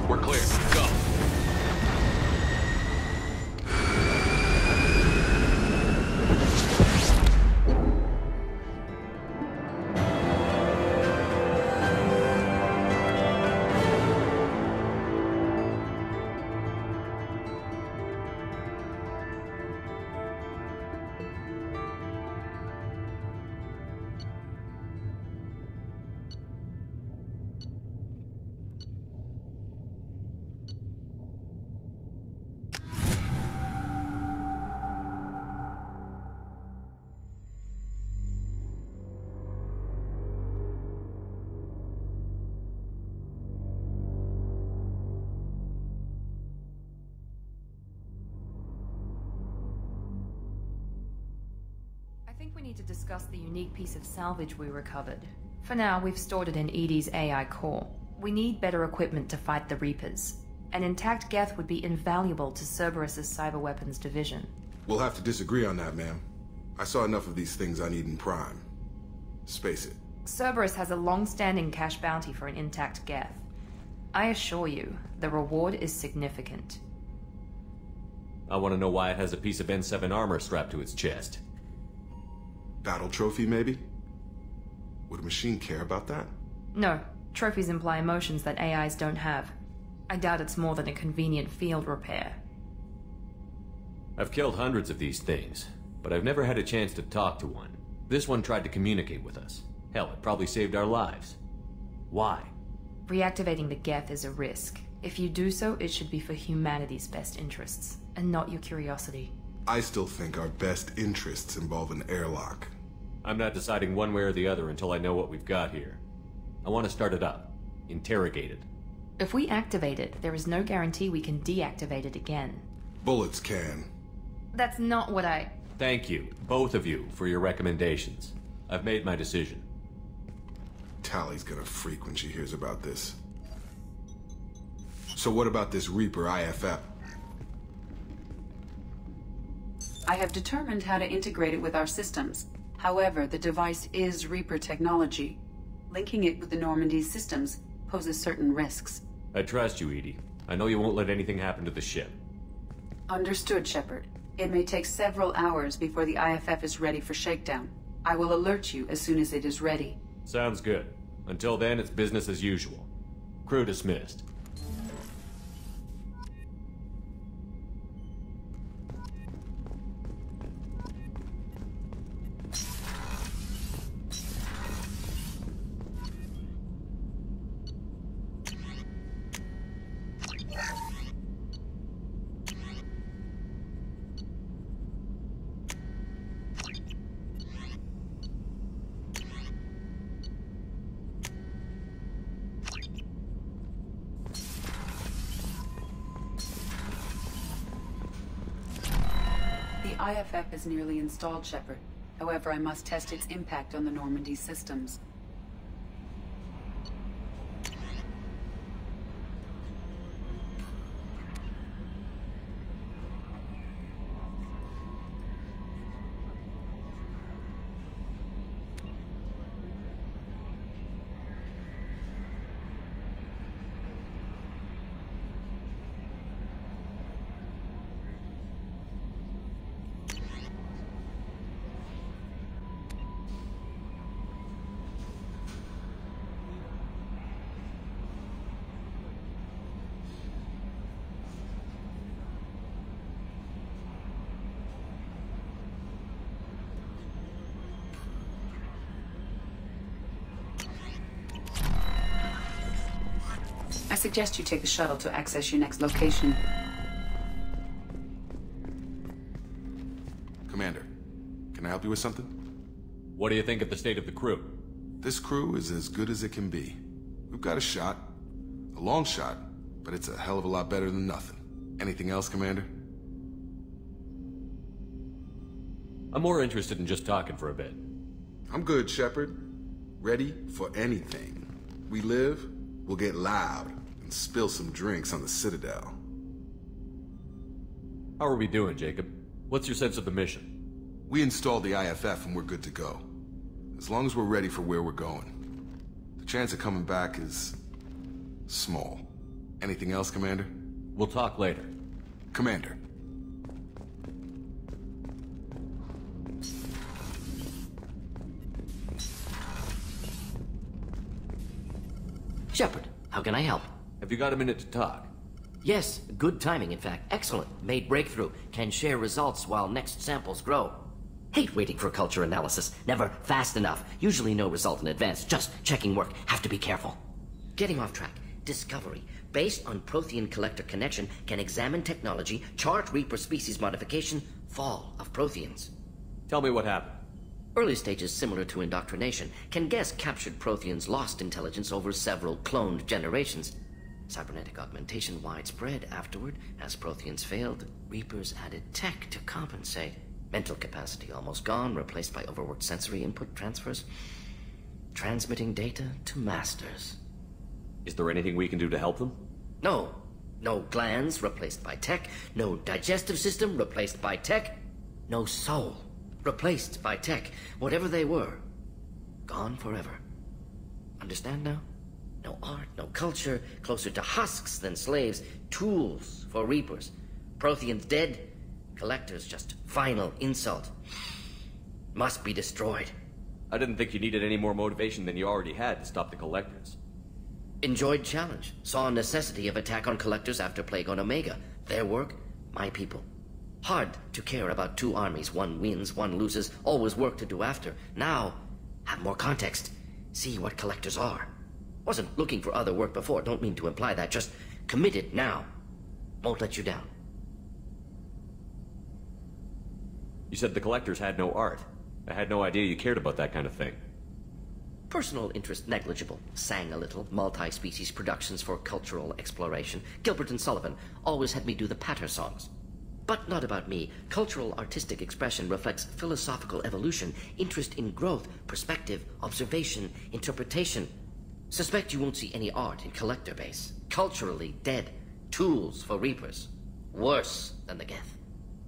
We're clear. Go. I think we need to discuss the unique piece of salvage we recovered. For now, we've stored it in Edie's AI core. We need better equipment to fight the Reapers. An intact Geth would be invaluable to Cerberus's cyber weapons division. We'll have to disagree on that, ma'am. I saw enough of these things on Eden Prime. Space it. Cerberus has a long-standing cash bounty for an intact Geth. I assure you, the reward is significant. I want to know why it has a piece of N7 armor strapped to its chest. Battle trophy, maybe? Would a machine care about that? No. Trophies imply emotions that AIs don't have. I doubt it's more than a convenient field repair. I've killed hundreds of these things, but I've never had a chance to talk to one. This one tried to communicate with us. Hell, it probably saved our lives. Why? Reactivating the Geth is a risk. If you do so, it should be for humanity's best interests, and not your curiosity. I still think our best interests involve an airlock. I'm not deciding one way or the other until I know what we've got here. I want to start it up. Interrogate it. If we activate it, there is no guarantee we can deactivate it again. Bullets can. That's not what I... Thank you, both of you, for your recommendations. I've made my decision. Tally's gonna freak when she hears about this. So what about this Reaper IFF? I have determined how to integrate it with our systems. However, the device is Reaper technology. Linking it with the Normandy's systems poses certain risks. I trust you, Edie. I know you won't let anything happen to the ship. Understood, Shepard. It may take several hours before the IFF is ready for shakedown. I will alert you as soon as it is ready. Sounds good. Until then, it's business as usual. Crew dismissed. IFF is nearly installed, Shepard. However, I must test its impact on the Normandy systems. I suggest you take the shuttle to access your next location. Commander, can I help you with something? What do you think of the state of the crew? This crew is as good as it can be. We've got a shot. A long shot, but it's a hell of a lot better than nothing. Anything else, Commander? I'm more interested in just talking for a bit. I'm good, Shepard. Ready for anything. We live, we'll get loud, and spill some drinks on the Citadel. How are we doing, Jacob? What's your sense of the mission? We installed the IFF and we're good to go. As long as we're ready for where we're going. The chance of coming back is... small. Anything else, Commander? We'll talk later. Commander. Shepard, how can I help? Have you got a minute to talk? Yes, good timing, in fact. Excellent. Made breakthrough. Can share results while next samples grow. Hate waiting for culture analysis. Never fast enough. Usually no result in advance. Just checking work. Have to be careful. Getting off track. Discovery. Based on Prothean collector connection, can examine technology, chart Reaper species modification, fall of Protheans. Tell me what happened. Early stages similar to indoctrination. Can guess captured Protheans lost intelligence over several cloned generations. Cybernetic augmentation widespread afterward. As Protheans failed, Reapers added tech to compensate. Mental capacity almost gone, replaced by overworked sensory input transfers. Transmitting data to masters. Is there anything we can do to help them? No. No glands replaced by tech. No digestive system replaced by tech. No soul Replaced by tech, whatever they were. Gone forever. Understand now? No art, no culture, closer to husks than slaves, tools for reapers. Protheans dead, collectors just final insult. Must be destroyed. I didn't think you needed any more motivation than you already had to stop the collectors. Enjoyed challenge. Saw necessity of attack on collectors after Plague on Omega. Their work, my people. Hard to care about two armies. One wins, one loses. Always work to do after. Now, have more context. See what collectors are. Wasn't looking for other work before. Don't mean to imply that. Just committed now. Won't let you down. You said the collectors had no art. I had no idea you cared about that kind of thing. Personal interest negligible. Sang a little. Multi-species productions for cultural exploration. Gilbert and Sullivan always had me do the patter songs. But not about me. Cultural artistic expression reflects philosophical evolution, interest in growth, perspective, observation, interpretation. Suspect you won't see any art in collector base. Culturally dead. Tools for reapers. Worse than the Geth.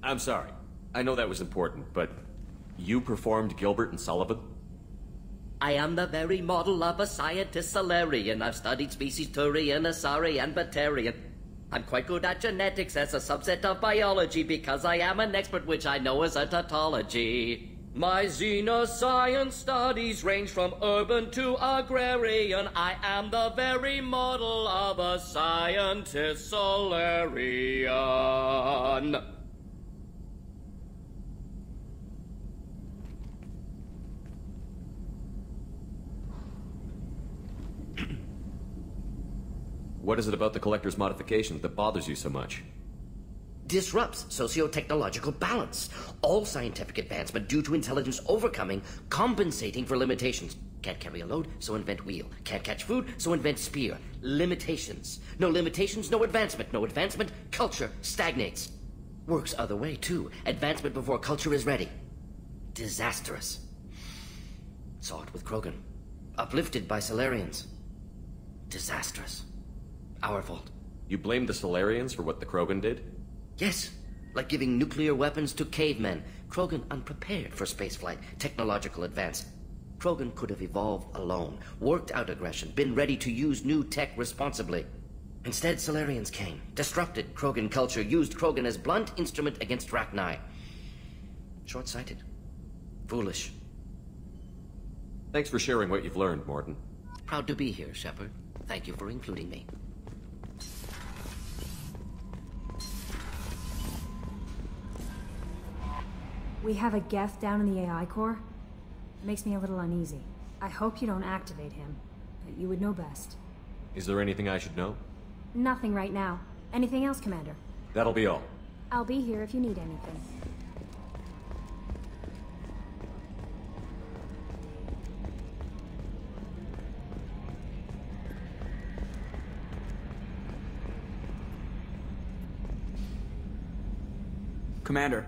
I'm sorry. I know that was important, but you performed Gilbert and Sullivan? I am the very model of a scientist Solarian. I've studied species Turian, Asari, and Batarian. I'm quite good at genetics as a subset of biology because I am an expert, which I know is a tautology. My xenoscience studies range from urban to agrarian. I am the very model of a scientist Solarian. What is it about the collector's modifications that bothers you so much? Disrupts socio-technological balance. All scientific advancement due to intelligence overcoming, compensating for limitations. Can't carry a load, so invent wheel. Can't catch food, so invent spear. Limitations. No limitations, no advancement. No advancement, culture stagnates. Works other way, too. Advancement before culture is ready. Disastrous. Saw it with Krogan. Uplifted by Solarians. Disastrous. Our fault. You blame the Solarians for what the Krogan did? Yes, like giving nuclear weapons to cavemen. Krogan unprepared for spaceflight, technological advance. Krogan could have evolved alone, worked out aggression, been ready to use new tech responsibly. Instead, Solarians came, disrupted Krogan culture, used Krogan as blunt instrument against Rachni. Short-sighted. Foolish. Thanks for sharing what you've learned, Morton. Proud to be here, Shepard. Thank you for including me. We have a Geth down in the AI core. It makes me a little uneasy. I hope you don't activate him, but you would know best. Is there anything I should know? Nothing right now. Anything else, Commander? That'll be all. I'll be here if you need anything. Commander.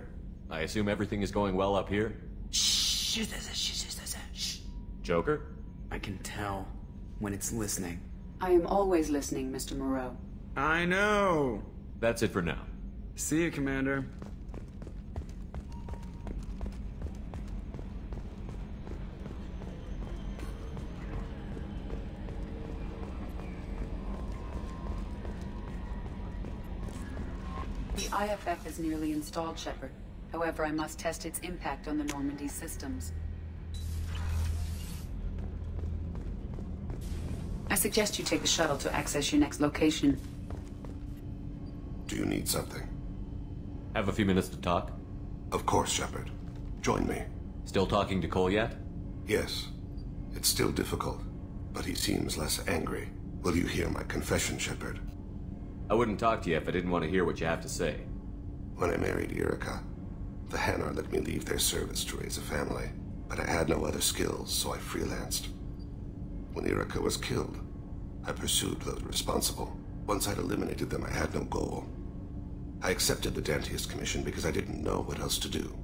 I assume everything is going well up here? Shh. Joker? I can tell when it's listening. I am always listening, Mr. Moreau. I know. That's it for now. See you, Commander. The IFF is nearly installed, Shepard. However, I must test its impact on the Normandy systems. I suggest you take the shuttle to access your next location. Do you need something? Have a few minutes to talk? Of course, Shepard. Join me. Still talking to Cole yet? Yes. It's still difficult, but he seems less angry. Will you hear my confession, Shepard? I wouldn't talk to you if I didn't want to hear what you have to say. When I married Erica, the Hanar let me leave their service to raise a family, but I had no other skills, so I freelanced. When Erica was killed, I pursued those responsible. Once I'd eliminated them, I had no goal. I accepted the Dantiest commission because I didn't know what else to do.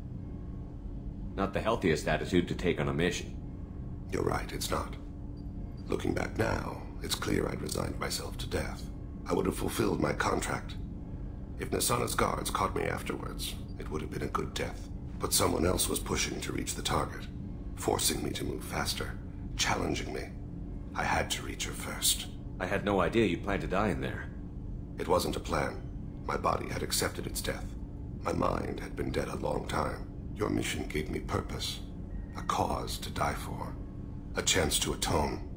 Not the healthiest attitude to take on a mission. You're right, it's not. Looking back now, it's clear I'd resigned myself to death. I would have fulfilled my contract. If Nasana's guards caught me afterwards, it would have been a good death. But someone else was pushing to reach the target, forcing me to move faster, challenging me. I had to reach her first. I had no idea you planned to die in there. It wasn't a plan. My body had accepted its death. My mind had been dead a long time. Your mission gave me purpose, a cause to die for, a chance to atone.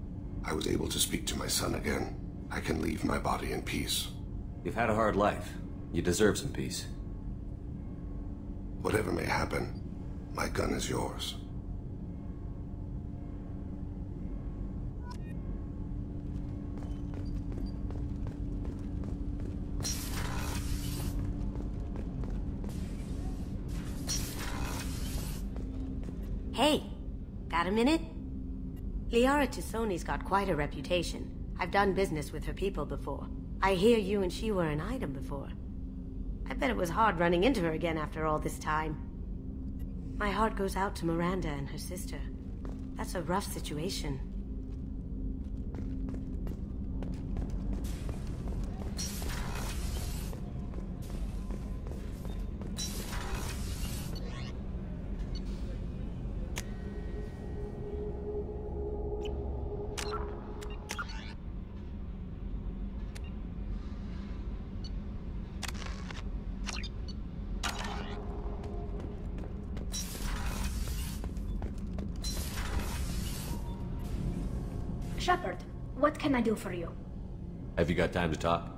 I was able to speak to my son again. I can leave my body in peace. You've had a hard life. You deserve some peace. Whatever may happen, my gun is yours. Hey, got a minute? Liara Tassoni's got quite a reputation. I've done business with her people before. I hear you and she were an item before. I bet it was hard running into her again after all this time. My heart goes out to Miranda and her sister. That's a rough situation. Shepard, what can I do for you? Have you got time to talk?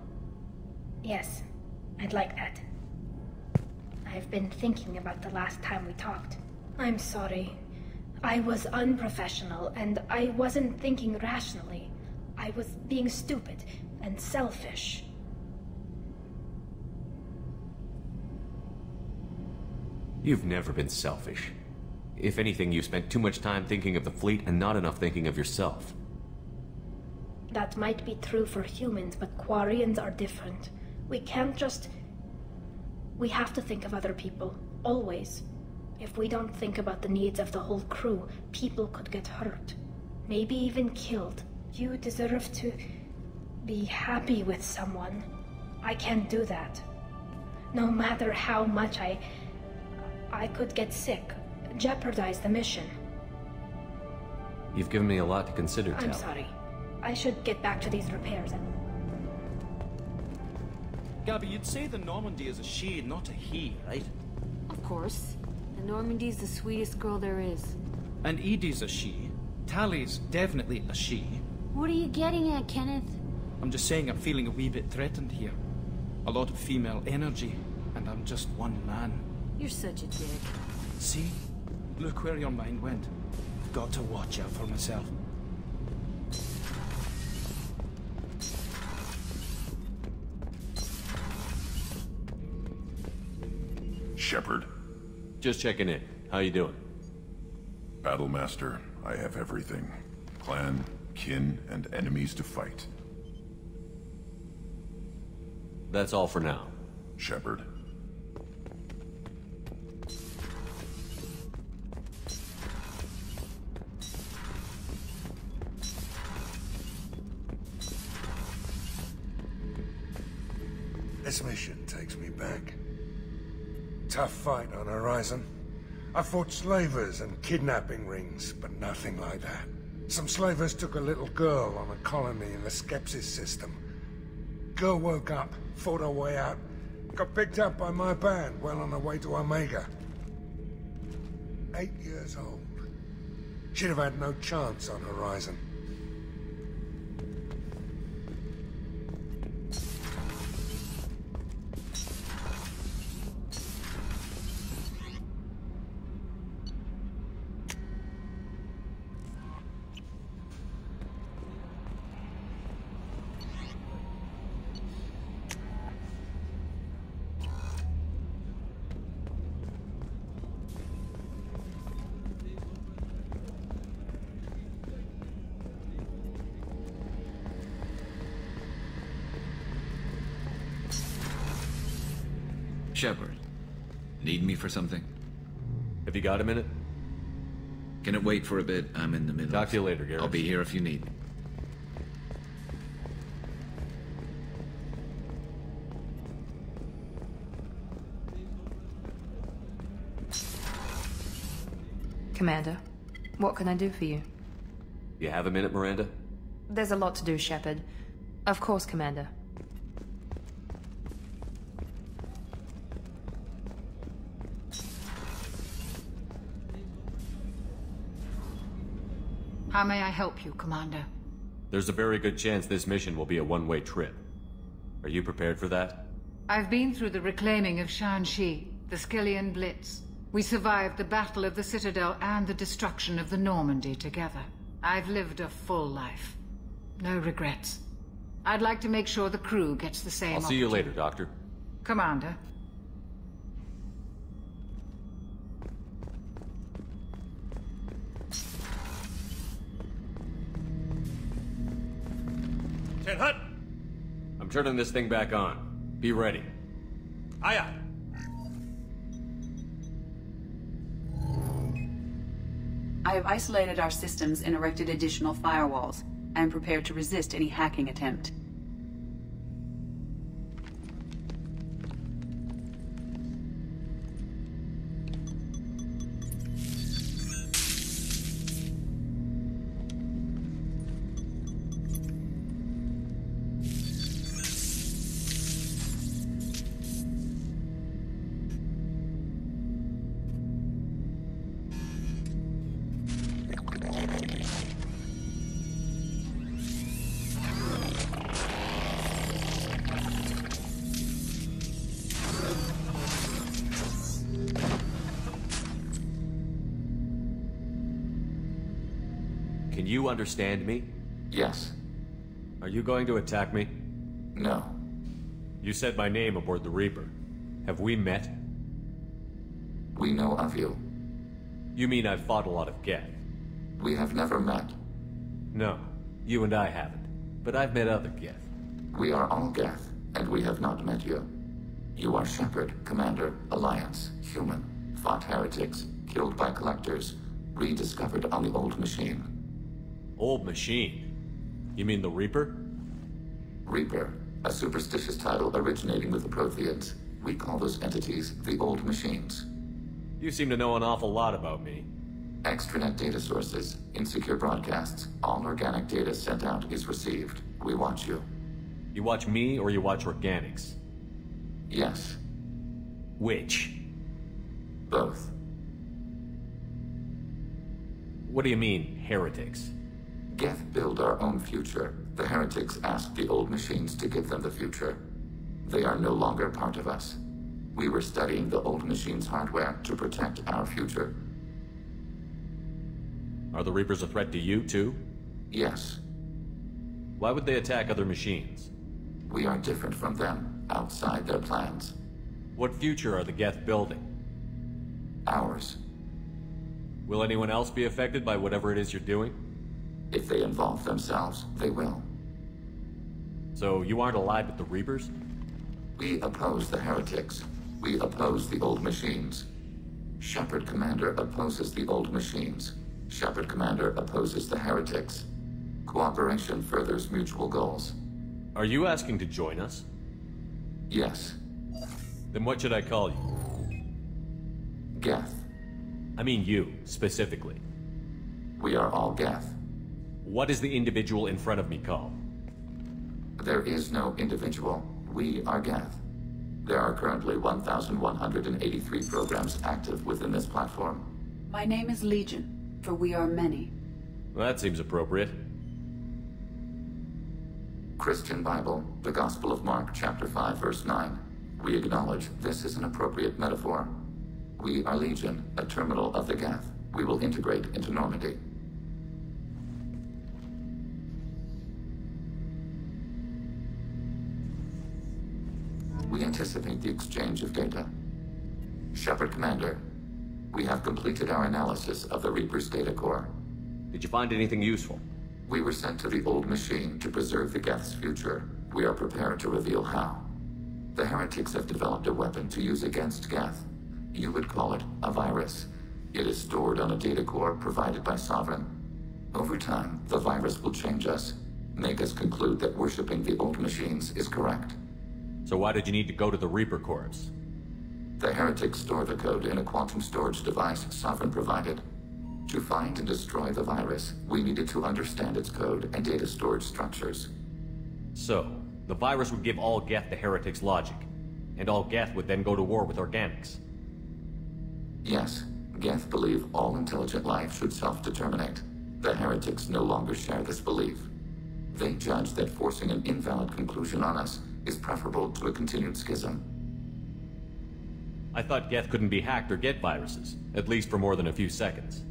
Yes, I'd like that. I've been thinking about the last time we talked. I'm sorry. I was unprofessional, and I wasn't thinking rationally. I was being stupid and selfish. You've never been selfish. If anything, you spent too much time thinking of the fleet and not enough thinking of yourself. That might be true for humans, but Quarians are different. We can't just... We have to think of other people, always. If we don't think about the needs of the whole crew, people could get hurt. Maybe even killed. You deserve to be happy with someone. I can't do that. No matter how much I could get sick, jeopardize the mission. You've given me a lot to consider, Tal. I'm sorry. I should get back to these repairs. Gabby, you'd say the Normandy is a she, not a he, right? Of course. The Normandy's the sweetest girl there is. And Edie's a she. Tally's definitely a she. What are you getting at, Kenneth? I'm just saying I'm feeling a wee bit threatened here. A lot of female energy, and I'm just one man. You're such a dick. See? Look where your mind went. Got to watch out for myself. Shepard. Just checking in. How you doing? Battlemaster, I have everything. Clan, kin, and enemies to fight. That's all for now. Shepard. This mission takes me back. Tough fight on Horizon. I fought slavers and kidnapping rings, but nothing like that. Some slavers took a little girl on a colony in the Skepsis system. Girl woke up, fought her way out, got picked up by my band well on her way to Omega. 8 years old. She'd have had no chance on Horizon. Shepard, need me for something? Have you got a minute? Can it wait for a bit? I'm in the middle. Talk to you later, Garrus. I'll be here if you need. Commander, what can I do for you? You have a minute, Miranda? There's a lot to do, Shepard. Of course, Commander. How may I help you, Commander? There's a very good chance this mission will be a one-way trip. Are you prepared for that? I've been through the reclaiming of Shanxi, the Skillian Blitz. We survived the Battle of the Citadel and the destruction of the Normandy together. I've lived a full life. No regrets. I'd like to make sure the crew gets the same I'll see you later, Doctor. Commander. Ten Hut! I'm turning this thing back on. Be ready. Aye, aye. I have isolated our systems and erected additional firewalls. I am prepared to resist any hacking attempt. Can you understand me? Yes. Are you going to attack me? No. You said my name aboard the Reaper. Have we met? We know of you. You mean I've fought a lot of Geth? We have never met. No, you and I haven't. But I've met other Geth. We are all Geth, and we have not met you. You are Shepard, Commander, Alliance, human, fought heretics, killed by collectors, rediscovered on the old machine. Old machine? You mean the Reaper? Reaper, a superstitious title originating with the Protheans. We call those entities the old machines. You seem to know an awful lot about me. Extranet data sources, insecure broadcasts, all organic data sent out is received. We watch you. You watch me or you watch organics? Yes. Which? Both. What do you mean, heretics? Geth build our own future. The heretics asked the old machines to give them the future. They are no longer part of us. We were studying the old machines' hardware to protect our future. Are the Reapers a threat to you, too? Yes. Why would they attack other machines? We are different from them, outside their plans. What future are the Geth building? Ours. Will anyone else be affected by whatever it is you're doing? If they involve themselves, they will. So you aren't allied with the Reapers? We oppose the heretics. We oppose the old machines. Shepard Commander opposes the old machines. Shepard Commander opposes the heretics. Cooperation furthers mutual goals. Are you asking to join us? Yes. Then what should I call you? Geth. I mean you, specifically. We are all Geth. What is the individual in front of me called? There is no individual. We are Geth. There are currently 1,183 programs active within this platform. My name is Legion, for we are many. Well, that seems appropriate. Christian Bible, the Gospel of Mark, chapter 5, verse 9. We acknowledge this is an appropriate metaphor. We are Legion, a terminal of the Geth. We will integrate into Normandy. We anticipate the exchange of data. Shepard Commander, we have completed our analysis of the Reaper's data core. Did you find anything useful? We were sent to the old machine to preserve the Geth's future. We are prepared to reveal how. The heretics have developed a weapon to use against Geth. You would call it a virus. It is stored on a data core provided by Sovereign. Over time, the virus will change us, make us conclude that worshipping the old machines is correct. So why did you need to go to the Reaper Corps? The heretics store the code in a quantum storage device Sovereign provided. To find and destroy the virus, we needed to understand its code and data storage structures. So, the virus would give all Geth the Heretic's logic, and all Geth would then go to war with organics. Yes, Geth believe all intelligent life should self-determinate. The Heretics no longer share this belief. They judge that forcing an invalid conclusion on us is preferable to a continued schism. I thought Geth couldn't be hacked or get viruses, at least for more than a few seconds.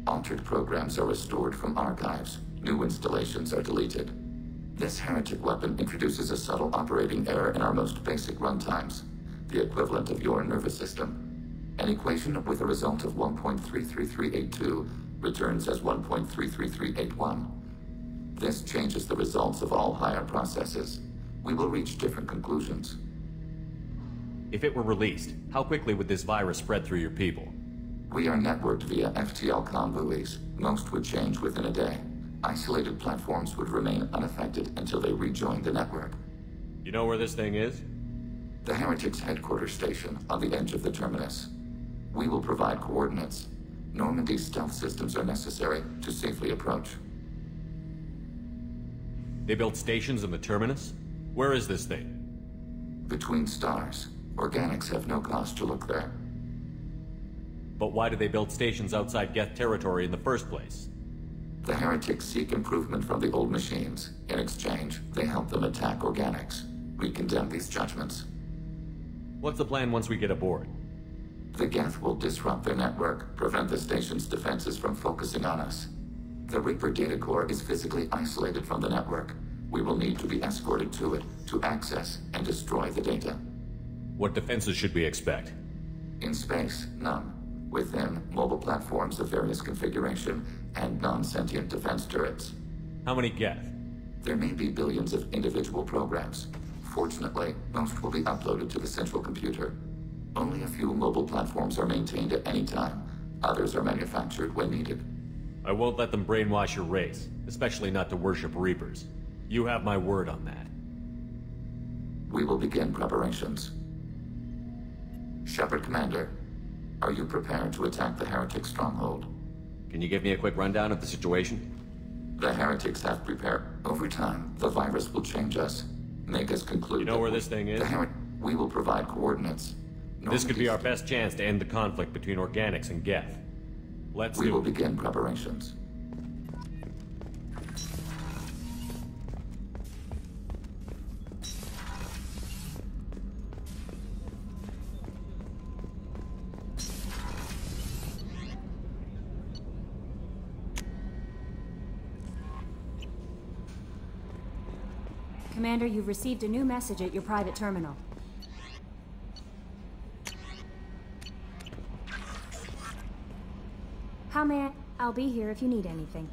Altered programs are restored from archives. New installations are deleted. This heretic weapon introduces a subtle operating error in our most basic runtimes, the equivalent of your nervous system. An equation with a result of 1.33382 returns as 1.33381. This changes the results of all higher processes. We will reach different conclusions. If it were released, how quickly would this virus spread through your people? We are networked via FTL convoys. Most would change within a day. Isolated platforms would remain unaffected until they rejoined the network. You know where this thing is? The Heretics' headquarters station on the edge of the terminus. We will provide coordinates. Normandy's stealth systems are necessary to safely approach. They built stations in the terminus? Where is this thing? Between stars. Organics have no cause to look there. But why do they build stations outside Geth territory in the first place? The Heretics seek improvement from the old machines. In exchange, they help them attack organics. We condemn these judgments. What's the plan once we get aboard? The Geth will disrupt their network, prevent the station's defenses from focusing on us. The Reaper data core is physically isolated from the network. We will need to be escorted to it to access and destroy the data. What defenses should we expect? In space, none. Within, mobile platforms of various configuration and non-sentient defense turrets. How many Geth? There may be billions of individual programs. Fortunately, most will be uploaded to the central computer. Only a few mobile platforms are maintained at any time. Others are manufactured when needed. I won't let them brainwash your race, especially not to worship Reapers. You have my word on that. We will begin preparations. Shepard Commander, are you prepared to attack the Heretic stronghold? Can you give me a quick rundown of the situation? The Heretics have prepared. Over time, the virus will change us. Make us conclude. You know where this thing is? We will provide coordinates. This could be our best chance to end the conflict between organics and Geth. We will begin preparations. Commander, you've received a new message at your private terminal. How may I? I'll be here if you need anything.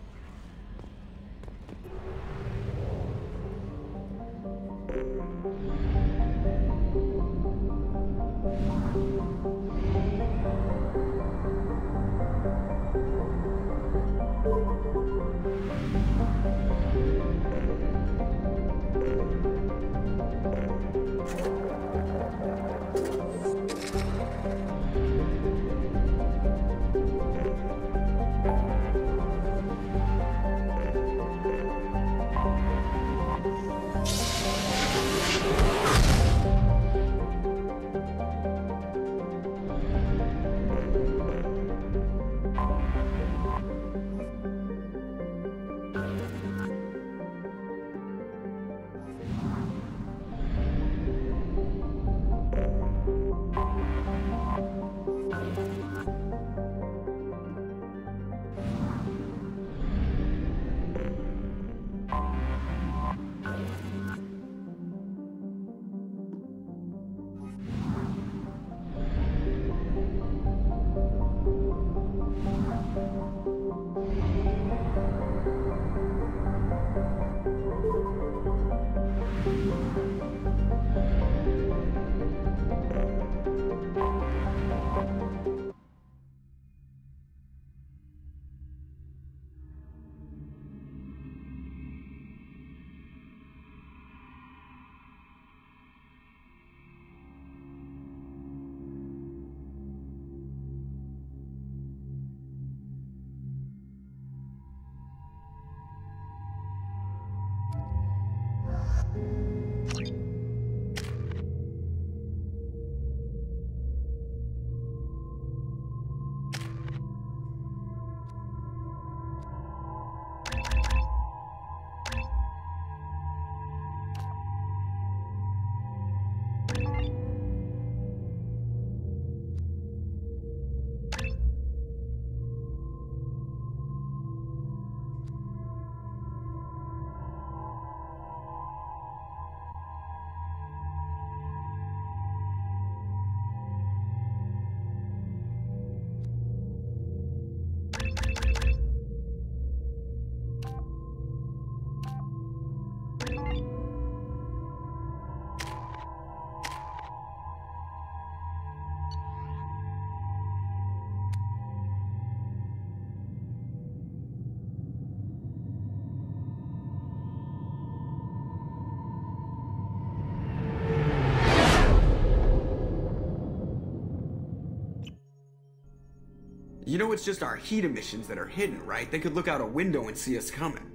You know it's just our heat emissions that are hidden, right? They could look out a window and see us coming.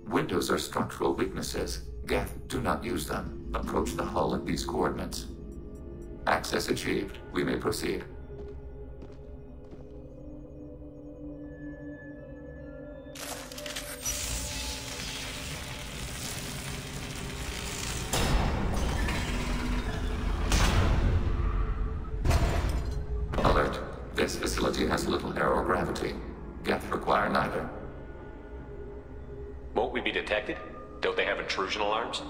Windows are structural weaknesses. Geth, do not use them. Approach the hull at these coordinates. Access achieved. We may proceed. Alert. This facility has little aerogravity. Geth require neither. Won't we be detected? Don't they have intrusion alarms?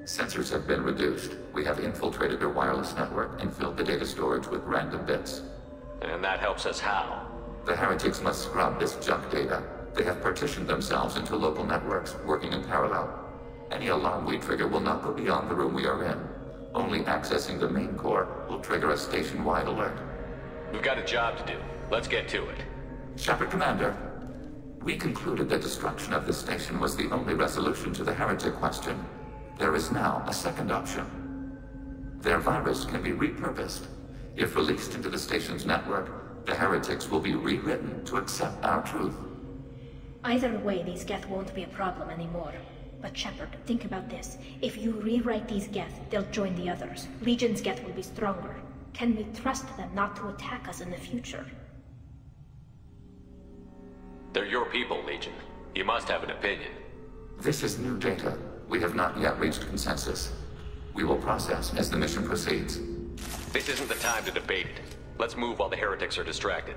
Sensors have been reduced. We have infiltrated their wireless network and filled the data storage with random bits. And that helps us how? The heretics must scrub this junk data. They have partitioned themselves into local networks, working in parallel. Any alarm we trigger will not go beyond the room we are in. Only accessing the main core will trigger a station-wide alert. We've got a job to do. Let's get to it. Shepard Commander, we concluded that destruction of this station was the only resolution to the heretic question. There is now a second option. Their virus can be repurposed. If released into the station's network, the heretics will be rewritten to accept our truth. Either way, these Geth won't be a problem anymore. But Shepard, think about this. If you rewrite these Geth, they'll join the others. Legion's Geth will be stronger. Can we trust them not to attack us in the future? They're your people, Legion. You must have an opinion. This is new data. We have not yet reached consensus. We will process as the mission proceeds. This isn't the time to debate it. Let's move while the heretics are distracted.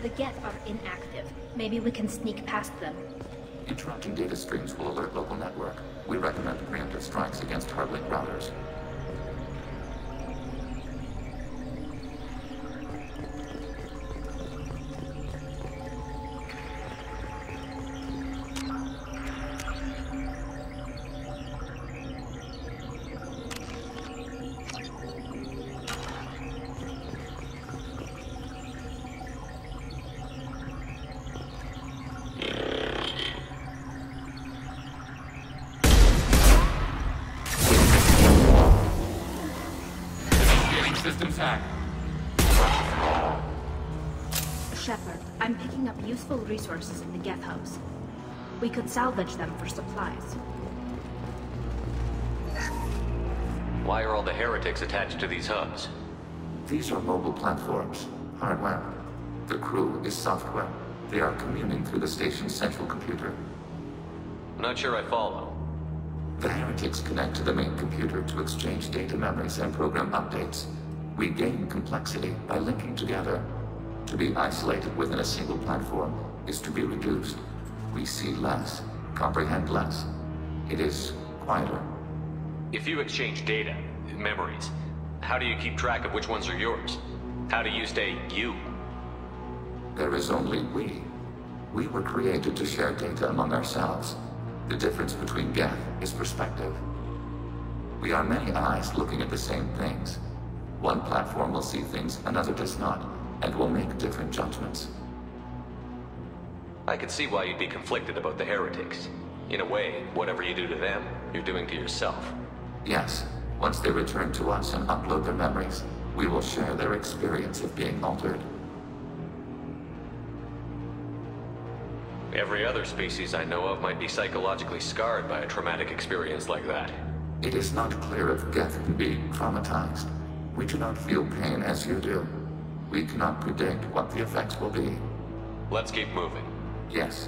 The Geth are inactive. Maybe we can sneak past them. Interrupting data streams will alert local network. We recommend preemptive strikes against hardlink routers. Systems hack. Shepard, I'm picking up useful resources in the Geth hubs. We could salvage them for supplies. Why are all the heretics attached to these hubs? These are mobile platforms, hardware. The crew is software. They are communing through the station's central computer. I'm not sure I follow. The heretics connect to the main computer to exchange data memories and program updates. We gain complexity by linking together. To be isolated within a single platform is to be reduced. We see less, comprehend less. It is quieter. If you exchange data, memories, how do you keep track of which ones are yours? How do you stay you? There is only we. We were created to share data among ourselves. The difference between Geth is perspective. We are many eyes looking at the same things. One platform will see things another does not, and will make different judgments. I can see why you'd be conflicted about the heretics. In a way, whatever you do to them, you're doing to yourself. Yes. Once they return to us and upload their memories, we will share their experience of being altered. Every other species I know of might be psychologically scarred by a traumatic experience like that. It is not clear if Geth can be traumatized. We do not feel pain as you do. We cannot predict what the effects will be. Let's keep moving. Yes.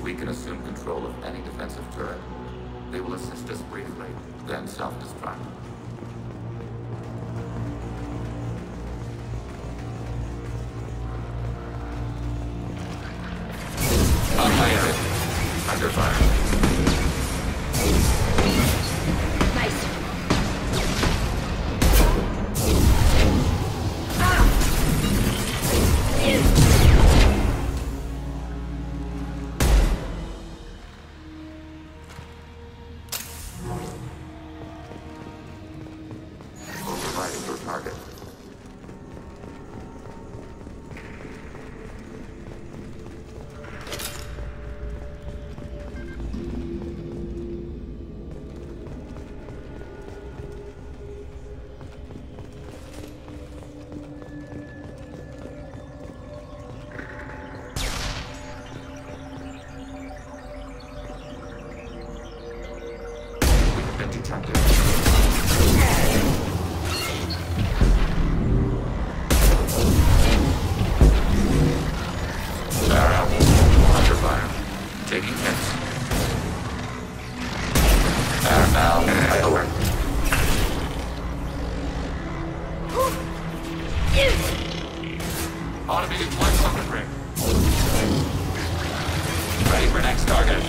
We can assume control of any defensive turret. They will assist us briefly, then self-destruct. Under fire. Nice. Overriding your target. Automated flight summon ring. Ready for next target.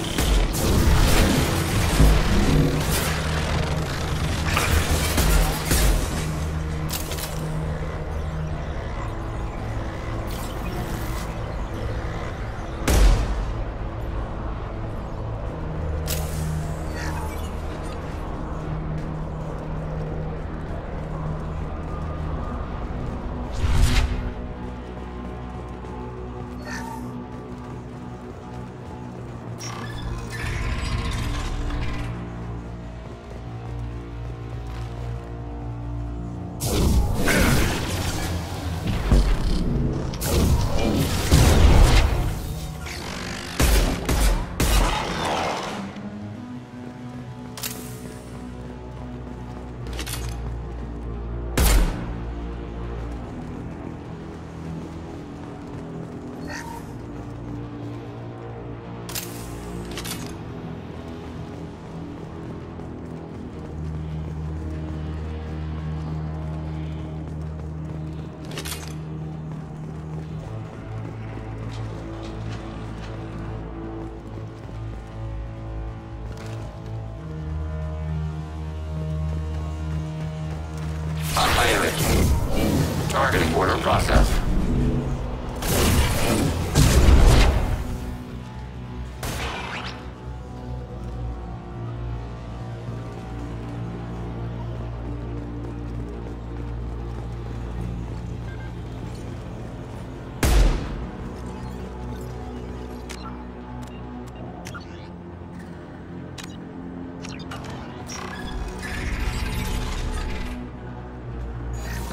Targeting order process.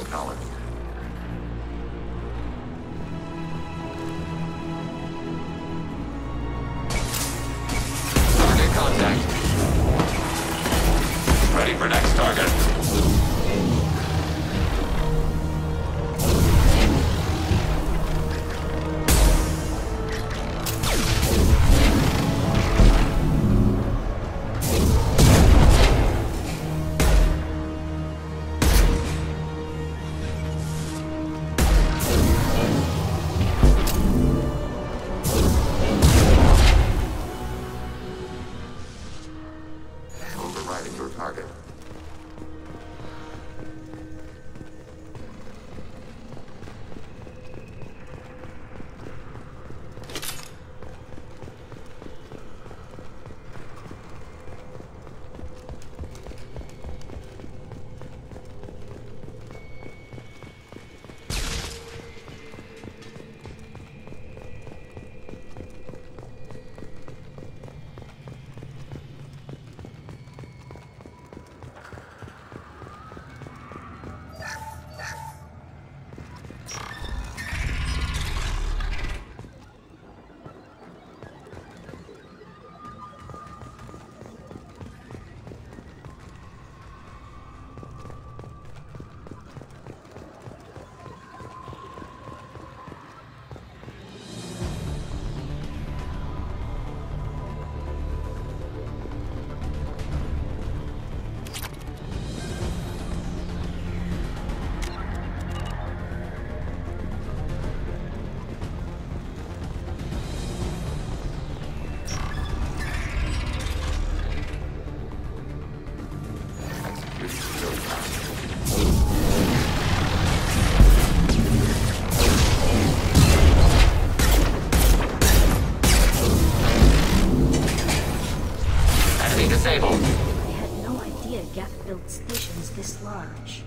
Acknowledged. Target contact. Ready for next target. Overriding your target. Enemy disabled. I had no idea Geth built stations this large.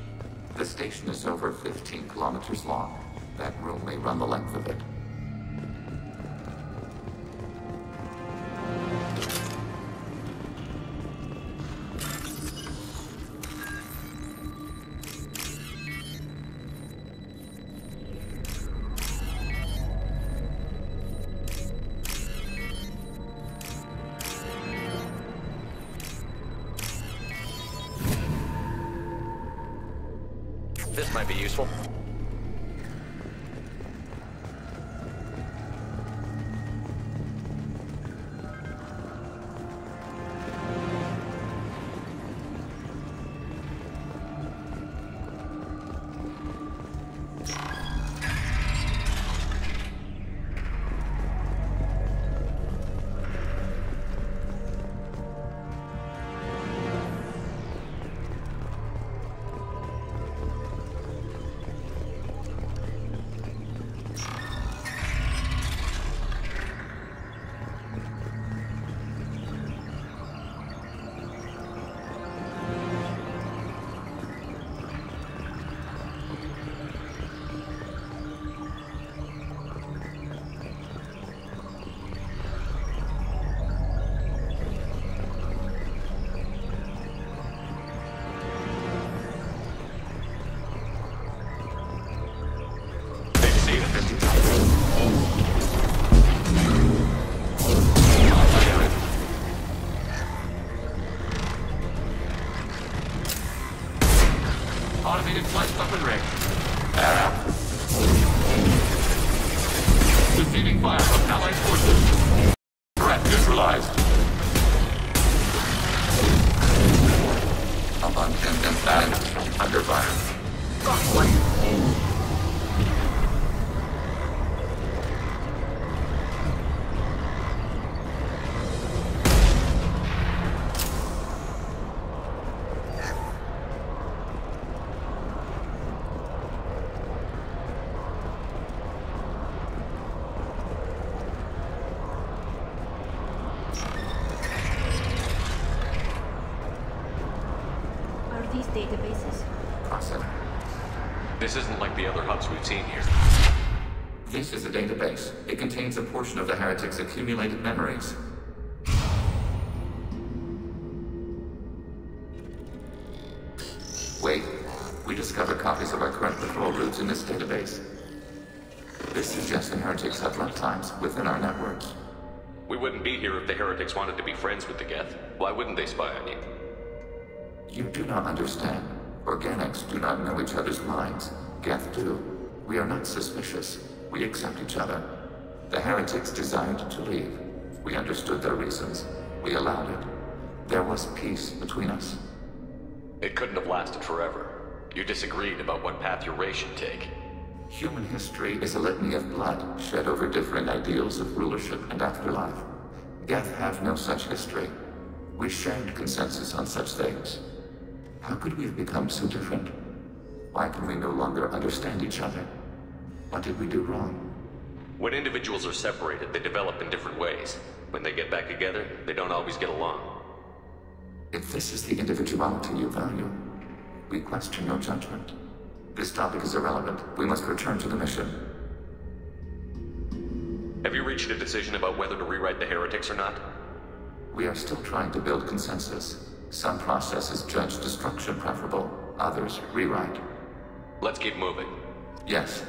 The station is over 15 kilometers long. That room may run the length of it. This might be useful. Automated flight weaponry. Air out. Receiving fire from Allied forces. Threat neutralized. Abundant and bad. Under fire. These databases. Awesome. This isn't like the other hubs we've seen here. This is a database. It contains a portion of the heretics' accumulated memories. Wait. We discovered copies of our current patrol routes in this database. This suggests the heretics have runtimes within our networks. We wouldn't be here if the heretics wanted to be friends with the Geth. Why wouldn't they spy on you? You do not understand. Organics do not know each other's minds. Geth do. We are not suspicious. We accept each other. The heretics desired to leave. We understood their reasons. We allowed it. There was peace between us. It couldn't have lasted forever. You disagreed about what path your race should take. Human history is a litany of blood shed over different ideals of rulership and afterlife. Geth have no such history. We shared consensus on such things. How could we have become so different? Why can we no longer understand each other? What did we do wrong? When individuals are separated, they develop in different ways. When they get back together, they don't always get along. If this is the individuality you value, we question your judgment. This topic is irrelevant. We must return to the mission. Have you reached a decision about whether to rewrite the heretics or not? We are still trying to build consensus. Some processes judge destruction preferable, others rewrite. Let's keep moving. Yes.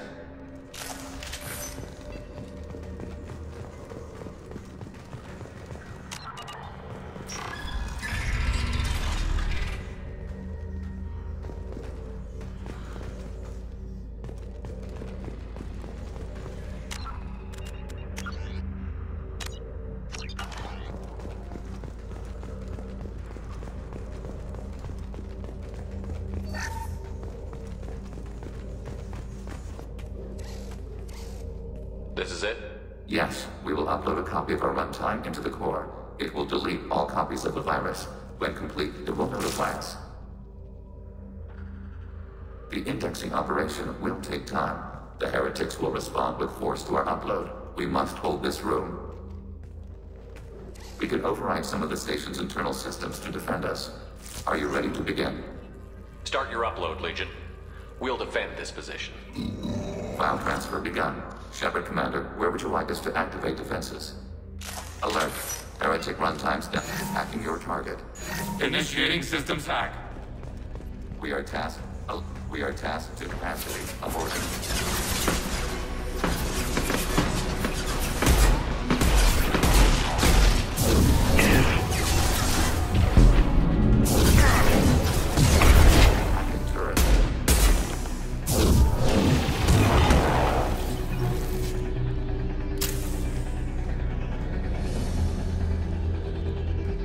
This is it? Yes, we will upload a copy of our runtime into the core. It will delete all copies of the virus. When complete, it will notify us. The indexing operation will take time. The heretics will respond with force to our upload. We must hold this room. We could override some of the station's internal systems to defend us. Are you ready to begin? Start your upload, Legion. We'll defend this position. File transfer begun. Shepard Commander, where would you like us to activate defenses? Alert. Heretic runtimes down. Hacking your target. Initiating systems hack. We are tasked to capacity. Aborting.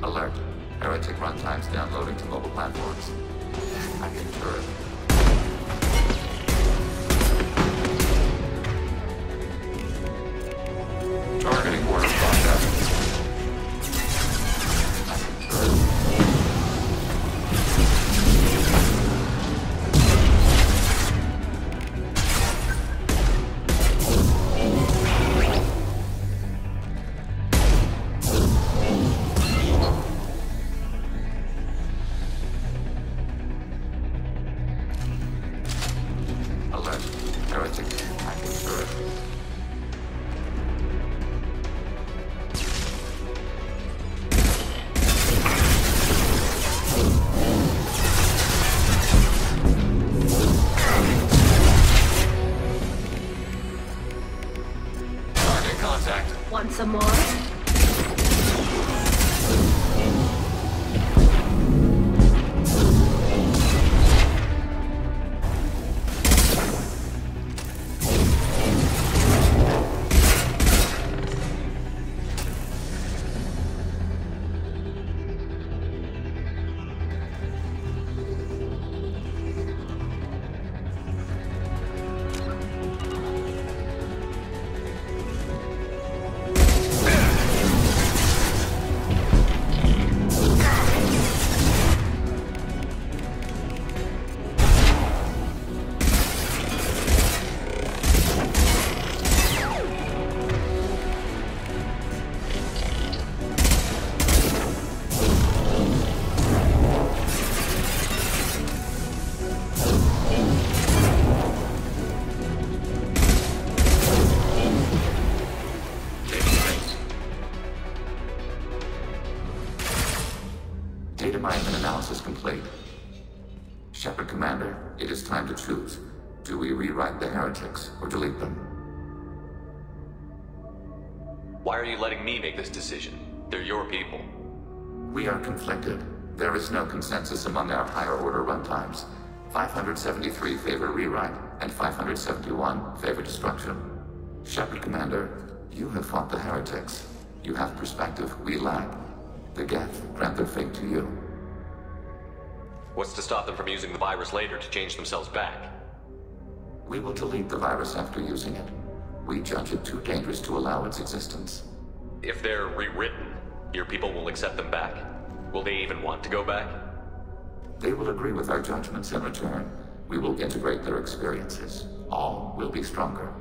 Alert. Heretic runtimes downloading to mobile platforms. Hacking turret. Targeting border broadcast. Hacking turret. Alert. Heretic hacking turret. Target contact. Want some more? Data mining analysis complete. Shepard Commander, it is time to choose. Do we rewrite the heretics or delete them? Why are you letting me make this decision? They're your people. We are conflicted. There is no consensus among our higher order runtimes. 573 favor rewrite, and 571 favor destruction. Shepard Commander, you have fought the heretics. You have perspective we lack. The Geth grant their fate to you. What's to stop them from using the virus later to change themselves back? We will delete the virus after using it. We judge it too dangerous to allow its existence. If they're rewritten, your people will accept them back? Will they even want to go back? They will agree with our judgments in return. We will integrate their experiences. All will be stronger.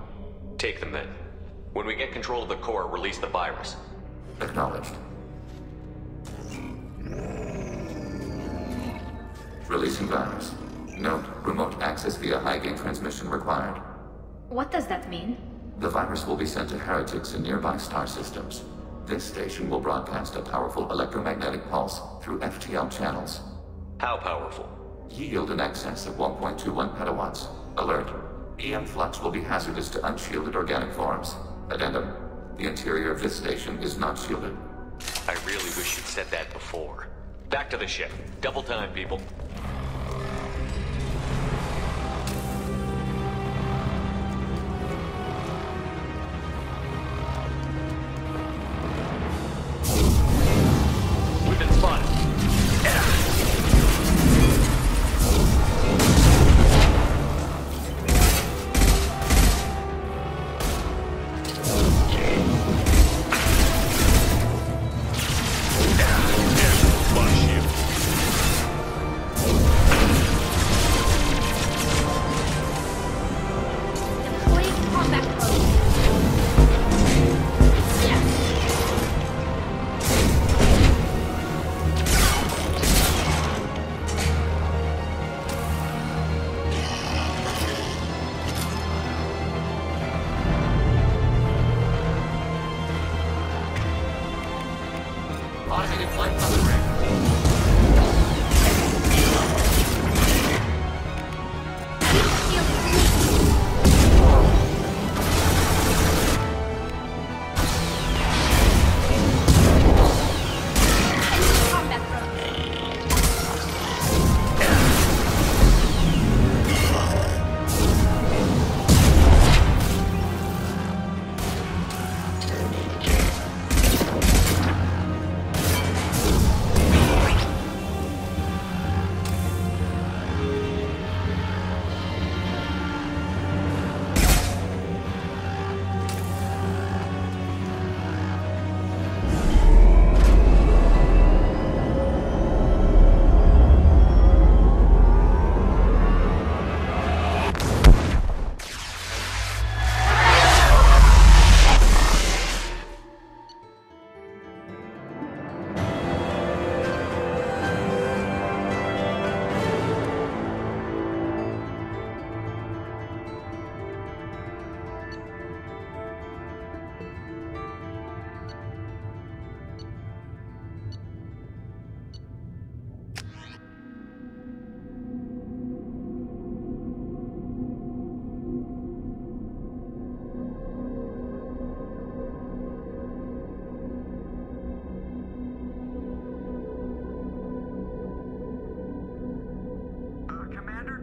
Take them then. When we get control of the core, release the virus. Acknowledged. Releasing virus. Note, remote access via high-gain transmission required. What does that mean? The virus will be sent to heretics in nearby star systems. This station will broadcast a powerful electromagnetic pulse through FTL channels. How powerful? Yield in excess of 1.21 petawatts. Alert. EM flux will be hazardous to unshielded organic forms. Addendum. The interior of this station is not shielded. I really wish you'd said that before. Back to the ship. Double time, people. We've been spotted.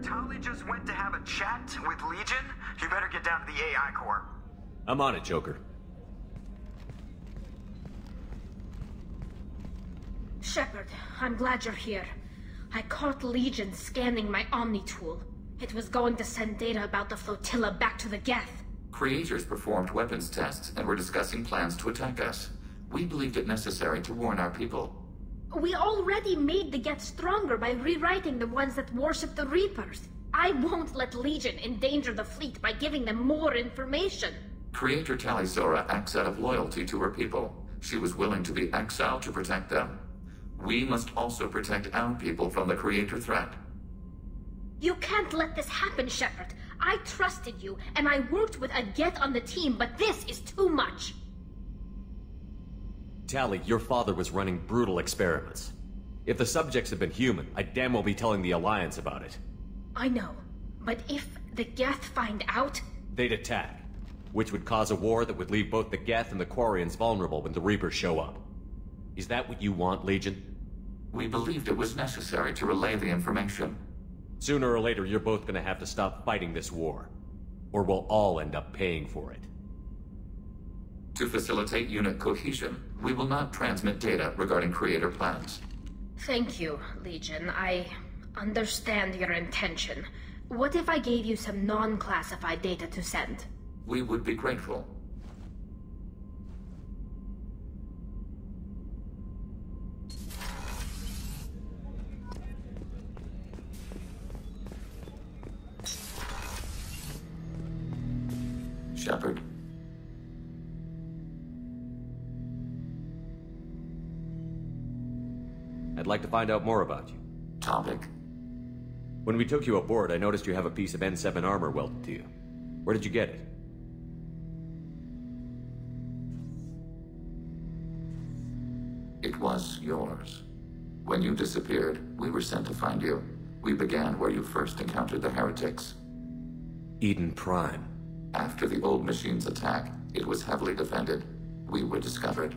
Tali just went to have a chat with Legion. You better get down to the AI core. I'm on it, Joker. Shepard, I'm glad you're here. I caught Legion scanning my Omni tool. It was going to send data about the flotilla back to the Geth. Creators performed weapons tests and were discussing plans to attack us. We believed it necessary to warn our people. We already made the Geth stronger by rewriting the ones that worship the Reapers. I won't let Legion endanger the fleet by giving them more information. Creator Talizora acts out of loyalty to her people. She was willing to be exiled to protect them. We must also protect our people from the Creator threat. You can't let this happen, Shepard. I trusted you, and I worked with a Geth on the team, but this is too much. Tali, your father was running brutal experiments. If the subjects had been human, I'd damn well be telling the Alliance about it. I know, but if the Geth find out... They'd attack, which would cause a war that would leave both the Geth and the Quarians vulnerable when the Reapers show up. Is that what you want, Legion? We believed it was necessary to relay the information. Sooner or later, you're both gonna have to stop fighting this war. Or we'll all end up paying for it. To facilitate unit cohesion, we will not transmit data regarding Creator plans. Thank you, Legion. I understand your intention. What if I gave you some non-classified data to send? We would be grateful. Shepard. I'd like to find out more about you. Topic. When we took you aboard, I noticed you have a piece of N7 armor welded to you. Where did you get it? It was yours. When you disappeared, we were sent to find you. We began where you first encountered the heretics. Eden Prime. After the old machine's attack, it was heavily defended. We were discovered.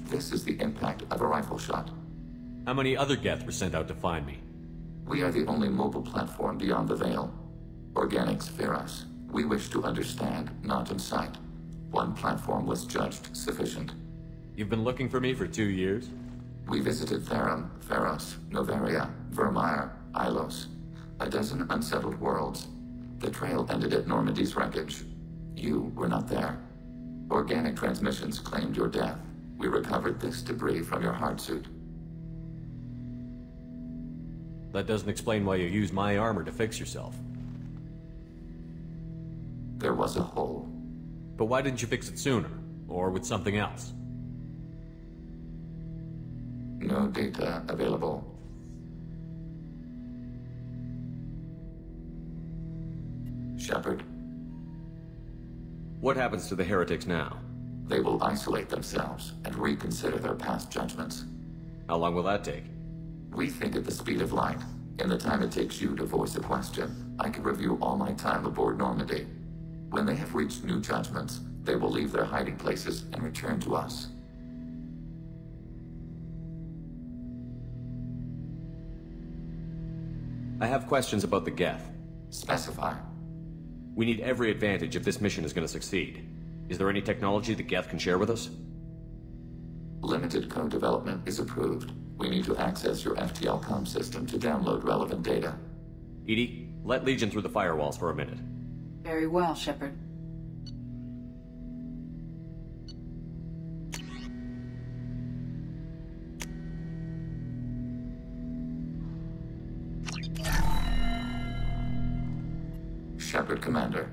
This is the impact of a rifle shot. How many other Geth were sent out to find me? We are the only mobile platform beyond the Veil. Organics fear us. We wish to understand, not incite. One platform was judged sufficient. You've been looking for me for 2 years? We visited Therum, Pharos, Noveria, Vermeer, Ilos. A dozen unsettled worlds. The trail ended at Normandy's wreckage. You were not there. Organic transmissions claimed your death. We recovered this debris from your hard suit. That doesn't explain why you used my armor to fix yourself. There was a hole. But why didn't you fix it sooner? Or with something else? No data available. Shepard. What happens to the heretics now? They will isolate themselves and reconsider their past judgments. How long will that take? We think at the speed of light. In the time it takes you to voice a question, I can review all my time aboard Normandy. When they have reached new judgments, they will leave their hiding places and return to us. I have questions about the Geth. Specify. We need every advantage if this mission is going to succeed. Is there any technology the Geth can share with us? Limited code development is approved. We need to access your FTL comm system to download relevant data. EDI, let Legion through the firewalls for a minute. Very well, Shepard. Shepard, Commander.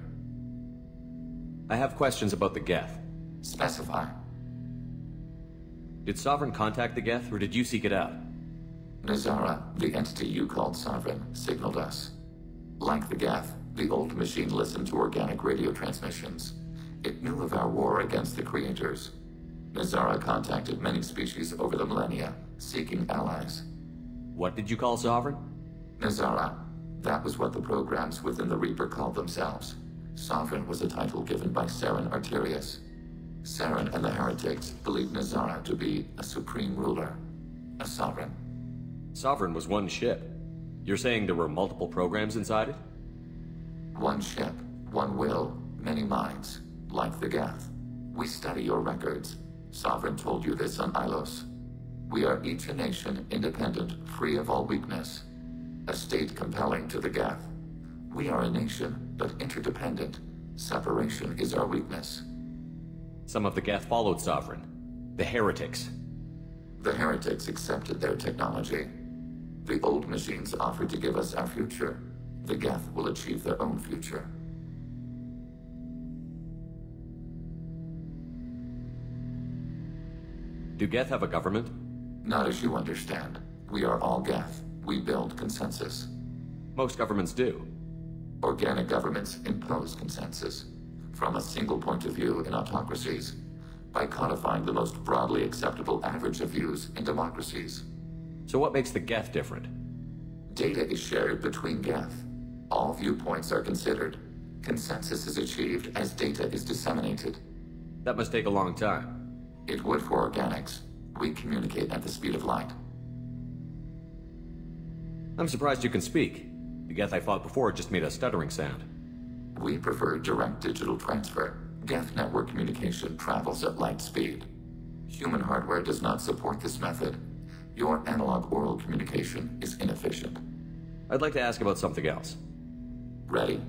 I have questions about the Geth. Specify. Did Sovereign contact the Geth, or did you seek it out? Nazara, the entity you called Sovereign, signaled us. Like the Geth, the old machine listened to organic radio transmissions. It knew of our war against the Creators. Nazara contacted many species over the millennia, seeking allies. What did you call Sovereign? Nazara. That was what the programs within the Reaper called themselves. Sovereign was a title given by Saren Arterius. Saren and the heretics believed Nazara to be a supreme ruler. A sovereign. Sovereign was one ship. You're saying there were multiple programs inside it? One ship, one will, many minds, like the Geth. We study your records. Sovereign told you this on Ilos. We are each a nation, independent, free of all weakness. A state compelling to the Geth. We are a nation, but interdependent. Separation is our weakness. Some of the Geth followed Sovereign. The heretics. The heretics accepted their technology. The old machines offered to give us our future. The Geth will achieve their own future. Do Geth have a government? Not as you understand. We are all Geth. We build consensus. Most governments do. Organic governments impose consensus. From a single point of view in autocracies. By codifying the most broadly acceptable average of views in democracies. So what makes the Geth different? Data is shared between Geth. All viewpoints are considered. Consensus is achieved as data is disseminated. That must take a long time. It would for organics. We communicate at the speed of light. I'm surprised you can speak. The Geth I fought before just made a stuttering sound. We prefer direct digital transfer. Geth network communication travels at light speed. Human hardware does not support this method. Your analog oral communication is inefficient. I'd like to ask about something else. Ready?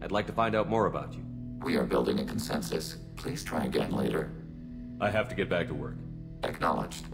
I'd like to find out more about you. We are building a consensus. Please try again later. I have to get back to work. Acknowledged.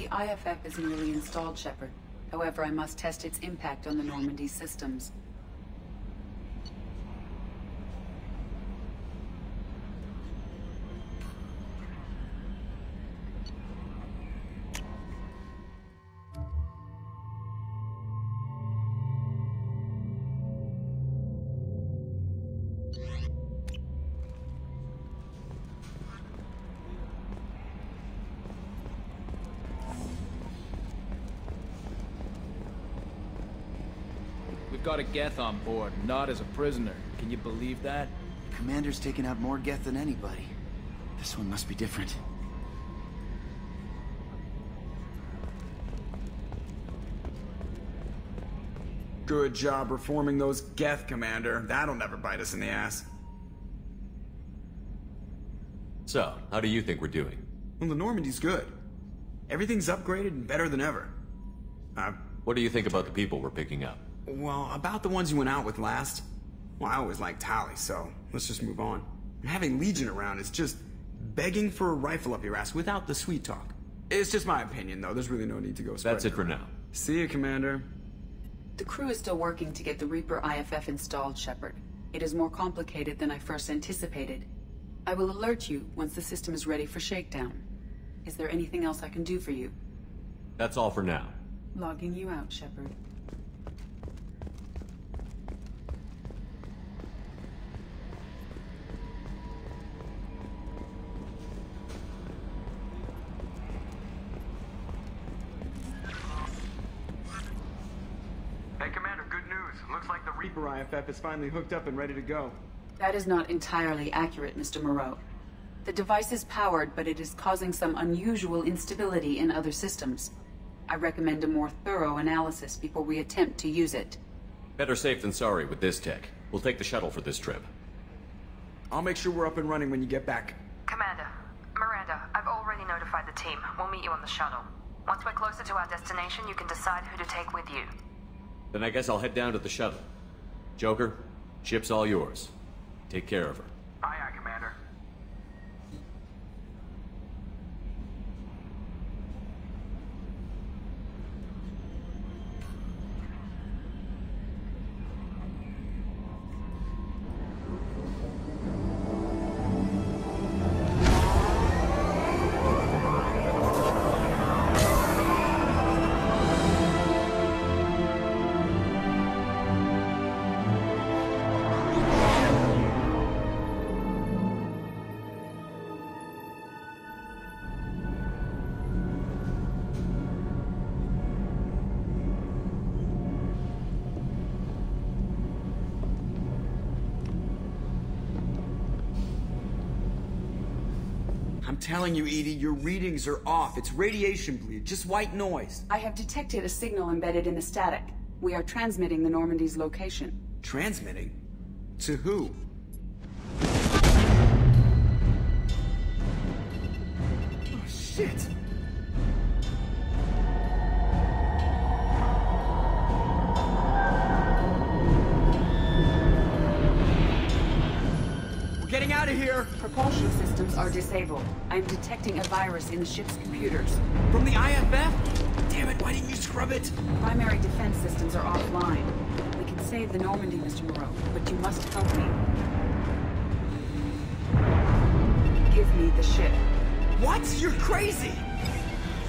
The IFF is nearly installed, Shepard. However, I must test its impact on the Normandy systems. We've got a Geth on board, not as a prisoner. Can you believe that? Commander's taken out more Geth than anybody. This one must be different. Good job reforming those Geth, Commander. That'll never bite us in the ass. So, how do you think we're doing? Well, the Normandy's good. Everything's upgraded and better than ever. What do you think about the people we're picking up? Well, about the ones you went out with last. Well, I always liked Tali, so let's just move on. Having Legion around is just begging for a rifle up your ass without the sweet talk. It's just my opinion, though. There's really no need to go spreading That's it for now. See you, Commander. The crew is still working to get the Reaper IFF installed, Shepard. It is more complicated than I first anticipated. I will alert you once the system is ready for shakedown. Is there anything else I can do for you? That's all for now. Logging you out, Shepard. Hey, Commander, good news. Looks like the Reaper IFF is finally hooked up and ready to go. That is not entirely accurate, Mr. Moreau. The device is powered, but it is causing some unusual instability in other systems. I recommend a more thorough analysis before we attempt to use it. Better safe than sorry with this tech. We'll take the shuttle for this trip. I'll make sure we're up and running when you get back. Commander, Miranda, I've already notified the team. We'll meet you on the shuttle. Once we're closer to our destination, you can decide who to take with you. Then I guess I'll head down to the shuttle. Joker, ship's all yours. Take care of her. Aye, aye, Commander. I'm telling you, Edie, your readings are off. It's radiation bleed, just white noise. I have detected a signal embedded in the static. We are transmitting the Normandy's location. Transmitting? To who? Oh, shit! Getting out of here! Propulsion systems are disabled. I'm detecting a virus in the ship's computers. From the IFF? Damn it, why didn't you scrub it? Primary defense systems are offline. We can save the Normandy, Mr. Moreau, but you must help me. Give me the ship. What? You're crazy!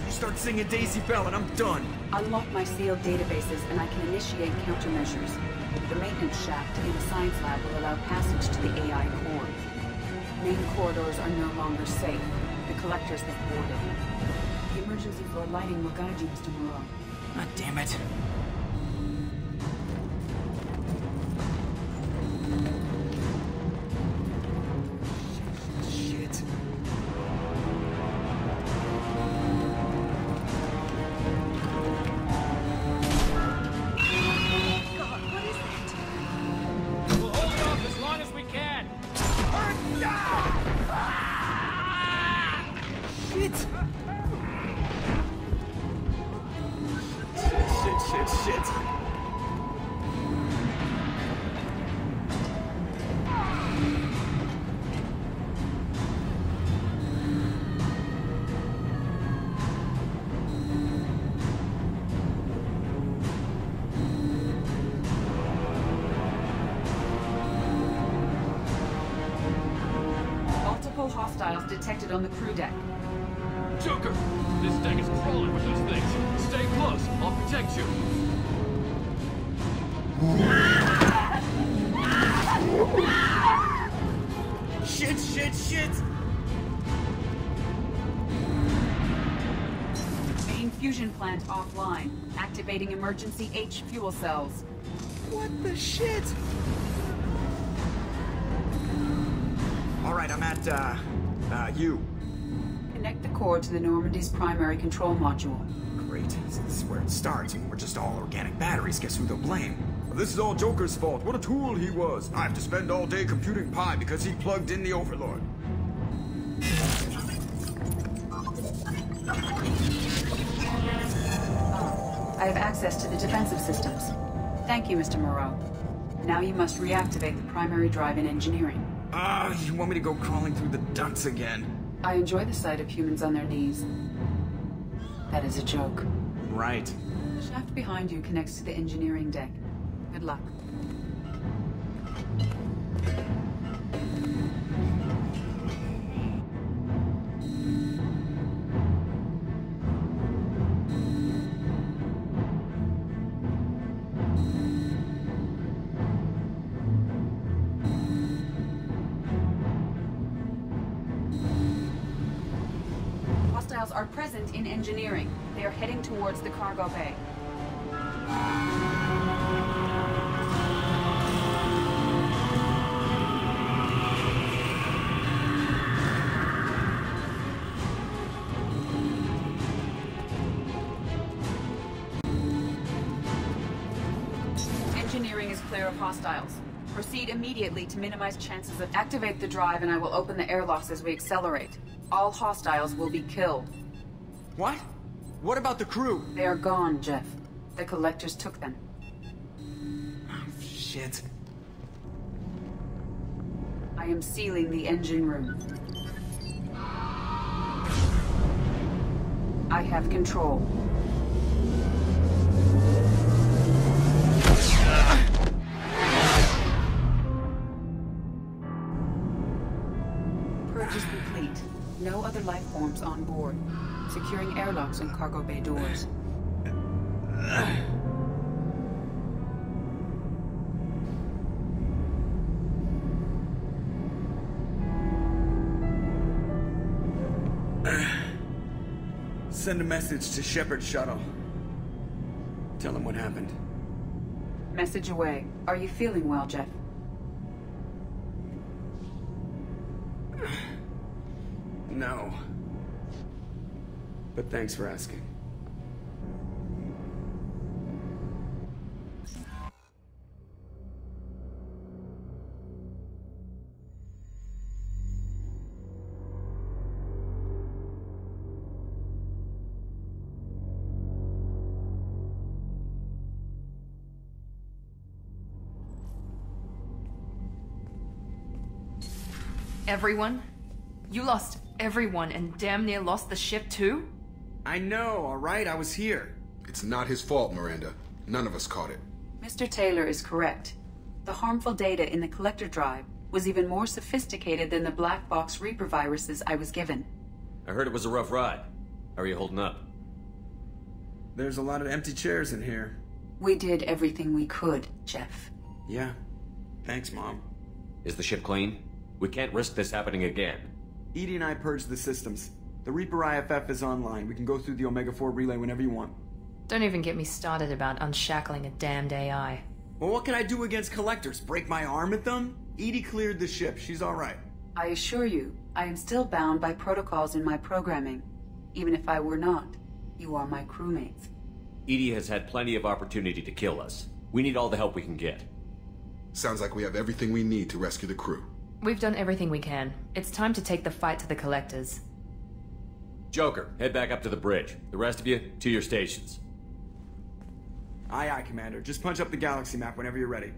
You start singing Daisy Bell and I'm done. Unlock my sealed databases and I can initiate countermeasures. The maintenance shaft in the science lab will allow passage to the AI core. Main corridors are no longer safe. The collectors have boarded. The emergency floor lighting will guide you, Mr. Moreau. God damn it. Shit. Shit. Multiple hostiles detected on the crew deck. Joker! This deck is crawling with those things. Stay close. I'll protect you. Shit! Main fusion plant offline. Activating emergency H fuel cells. What the shit? Alright, I'm at, you. Connect the core to the Normandy's primary control module. Great. This is where it starts, and we're just all organic batteries. Guess who they'll blame? Well, this is all Joker's fault. What a tool he was. I have to spend all day computing pi because he plugged in the Overlord. I have access to the defensive systems. Thank you, Mr. Moreau. Now you must reactivate the primary drive in engineering. You want me to go crawling through the ducts again? I enjoy the sight of humans on their knees. That is a joke. Right. The shaft behind you connects to the engineering deck. Good luck. Hostiles are present in engineering. They are heading towards the cargo bay. Engineering is clear of hostiles. Proceed immediately to minimize chances of... Activate the drive and I will open the airlocks as we accelerate. All hostiles will be killed. What? What about the crew? They are gone, Jeff. The collectors took them. Oh, shit. I am sealing the engine room. I have control. Purge is complete. No other life forms on board. Securing airlocks and cargo bay doors. Send a message to Shepard's shuttle. Tell him what happened. Message away. Are you feeling well, Jeff? No. But thanks for asking. Everyone? You lost everyone and damn near lost the ship too? I know, alright? I was here. It's not his fault, Miranda. None of us caught it. Mr. Taylor is correct. The harmful data in the collector drive was even more sophisticated than the black box Reaper viruses I was given. I heard it was a rough ride. How are you holding up? There's a lot of empty chairs in here. We did everything we could, Jeff. Yeah. Thanks, Mom. Is the ship clean? We can't risk this happening again. EDI and I purged the systems. The Reaper IFF is online. We can go through the Omega-4 relay whenever you want. Don't even get me started about unshackling a damned AI. Well, what can I do against collectors? Break my arm at them? EDI cleared the ship. She's alright. I assure you, I am still bound by protocols in my programming. Even if I were not, you are my crewmates. EDI has had plenty of opportunity to kill us. We need all the help we can get. Sounds like we have everything we need to rescue the crew. We've done everything we can. It's time to take the fight to the collectors. Joker, head back up to the bridge. The rest of you, to your stations. Aye, aye, Commander. Just punch up the galaxy map whenever you're ready.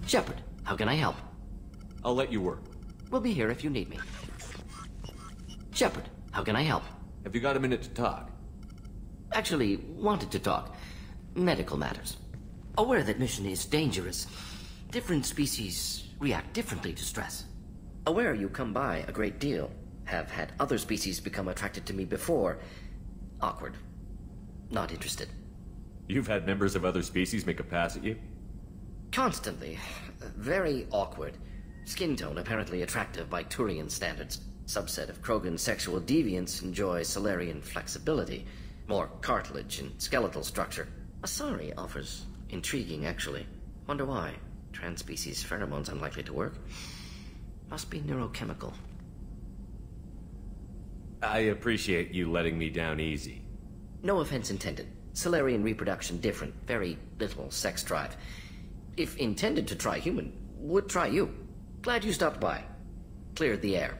Shepard, how can I help? I'll let you work. We'll be here if you need me. Shepard, how can I help? Have you got a minute to talk? Actually, wanted to talk. Medical matters. Aware that mission is dangerous. Different species react differently to stress. Aware you come by a great deal. Have had other species become attracted to me before. Awkward. Not interested. You've had members of other species make a pass at you? Constantly. Very awkward. Skin tone apparently attractive by Turian standards. Subset of Krogan sexual deviants enjoy Solarian flexibility. More cartilage and skeletal structure. Asari offers intriguing, actually. Wonder why. Trans-species pheromones unlikely to work. Must be neurochemical. I appreciate you letting me down easy. No offense intended. Solarian reproduction different. Very little sex drive. If intended to try human, would try you. Glad you stopped by. Cleared the air.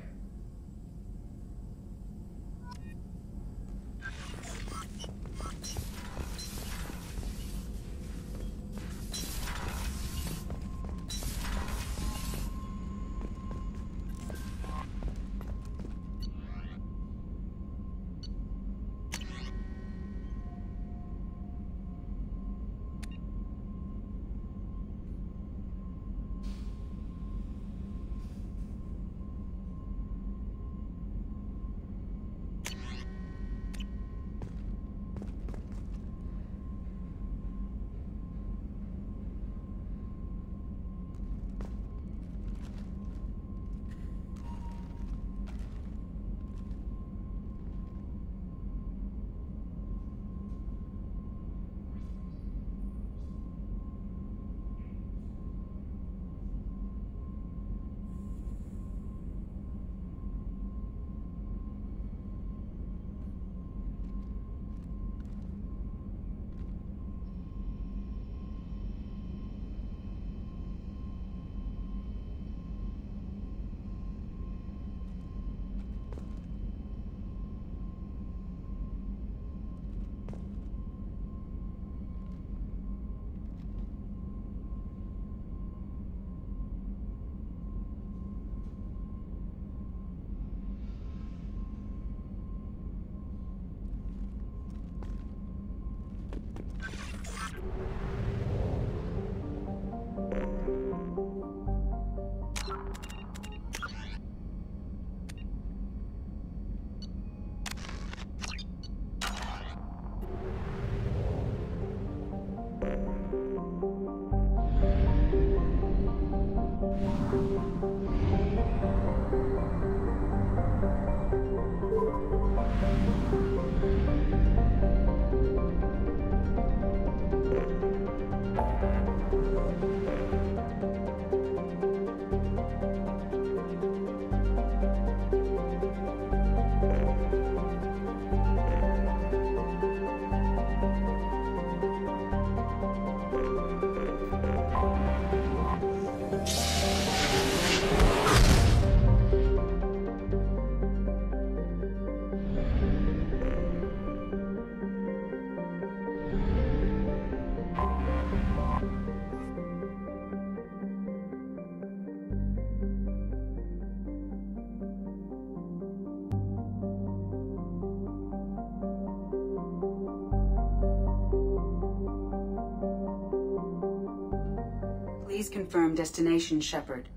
Please confirm destination, Shepard.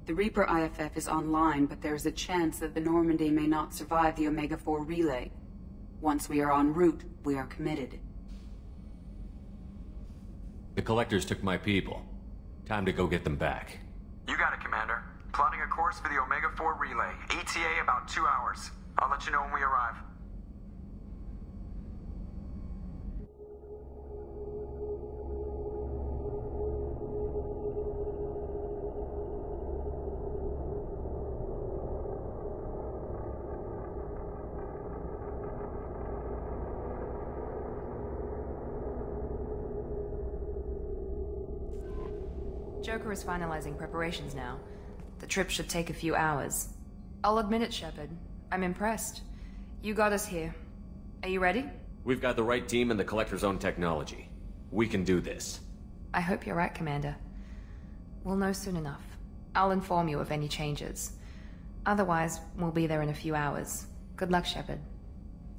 The Reaper IFF is online, but there is a chance that the Normandy may not survive the Omega-4 relay. Once we are en route, we are committed. The Collectors took my people. Time to go get them back. You got it, Commander. Plotting a course for the Omega-4 relay. ETA about 2 hours. I'll let you know when we arrive. Joker is finalizing preparations now. The trip should take a few hours. I'll admit it, Shepard. I'm impressed. You got us here. Are you ready? We've got the right team and the Collector's own technology. We can do this. I hope you're right, Commander. We'll know soon enough. I'll inform you of any changes. Otherwise, we'll be there in a few hours. Good luck, Shepard.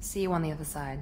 See you on the other side.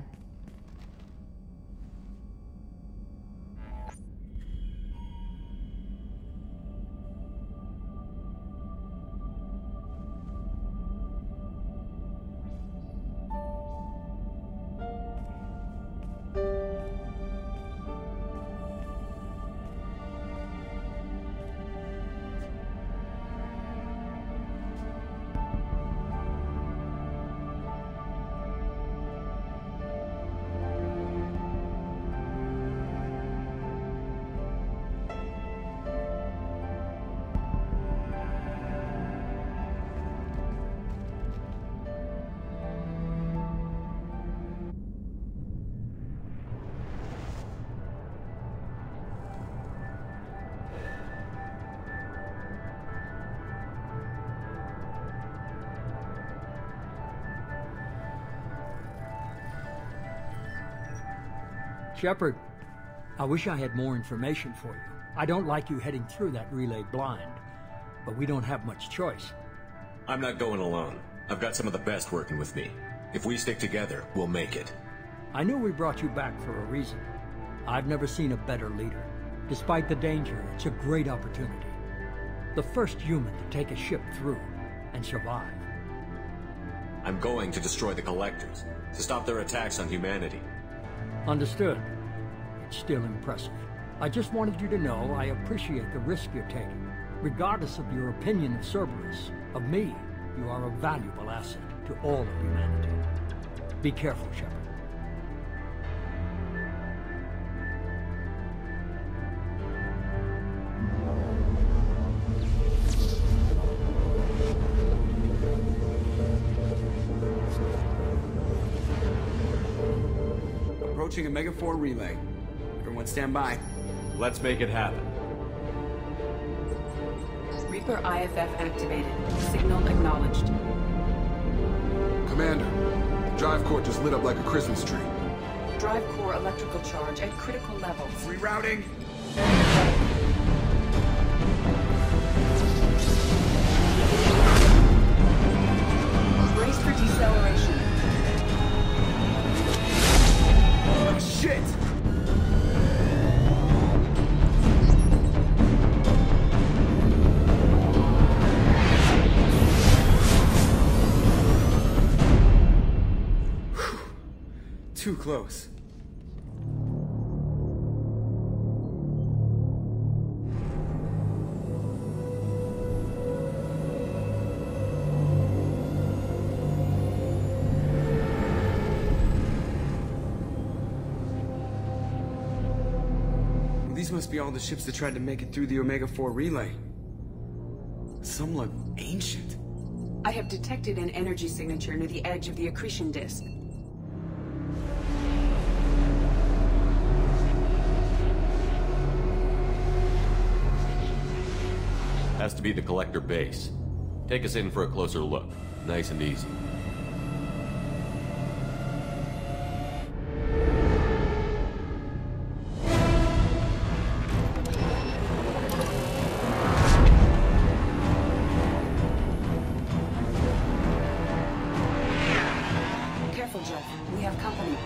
Shepard, I wish I had more information for you. I don't like you heading through that relay blind, but we don't have much choice. I'm not going alone. I've got some of the best working with me. If we stick together, we'll make it. I knew we brought you back for a reason. I've never seen a better leader. Despite the danger, it's a great opportunity. The first human to take a ship through and survive. I'm going to destroy the Collectors, to stop their attacks on humanity. Understood. It's still impressive. I just wanted you to know I appreciate the risk you're taking. Regardless of your opinion of Cerberus, of me, you are a valuable asset to all of humanity. Be careful, Shepard. Approaching Omega-4 relay. Everyone stand by. Let's make it happen. Reaper IFF activated. Signal acknowledged. Commander, the drive core just lit up like a Christmas tree. Drive core electrical charge at critical levels. Rerouting. Brace for deceleration. Shit! Too close. These must be all the ships that tried to make it through the Omega-4 relay. Some look ancient. I have detected an energy signature near the edge of the accretion disk. Has to be the Collector base. Take us in for a closer look. Nice and easy. Careful, Jeff. We have company.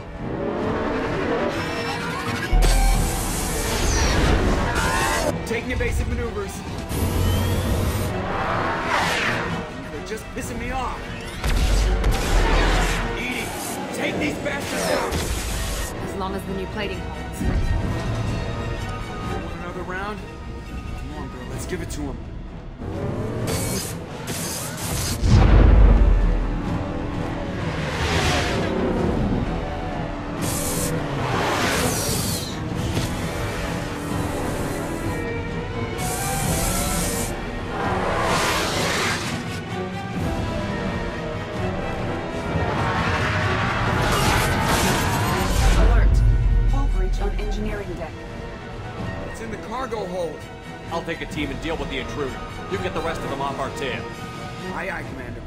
Taking a base evasive maneuvers. They're just pissing me off. Edie, take these bastards out! As long as the new plating holds. Want another round? Come on, girl, let's give it to him. Cargo hold. I'll take a team and deal with the intruder. You get the rest of them off our tail. Aye, aye, Commander.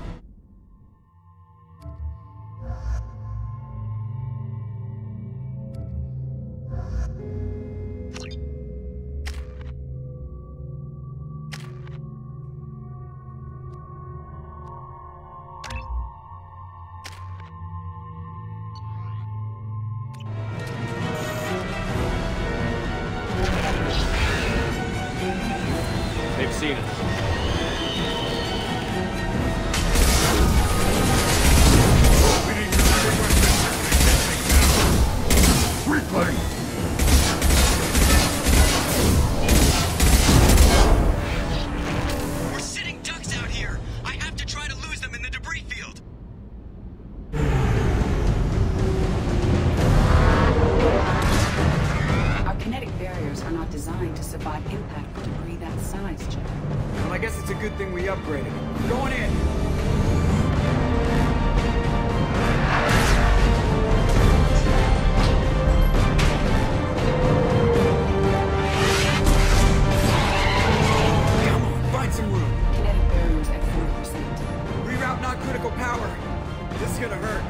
They've seen us. Replay! We're sitting ducks out here. I have to try to lose them in the debris field. Our kinetic barriers are not designed to survive impact with debris that size, Jack. Well, I guess it's a good thing we upgraded. We're going in. Come on, find some room. Kinetic barriers at 40%. Reroute not critical power. This is gonna hurt.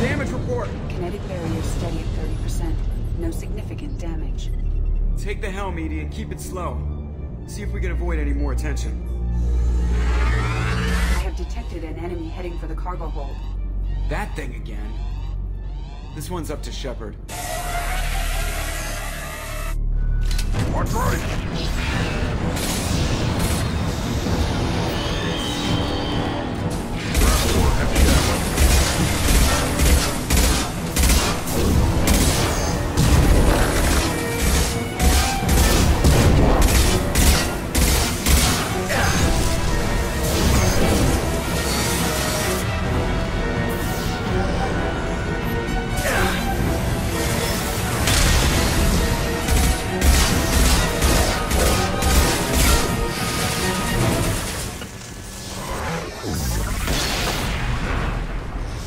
Damage report. Kinetic barriers steady at 30%. No significant damage. Take the helm, Edie, and keep it slow. See if we can avoid any more attention. I have detected an enemy heading for the cargo hold. That thing again. This one's up to Shepard. Watch right!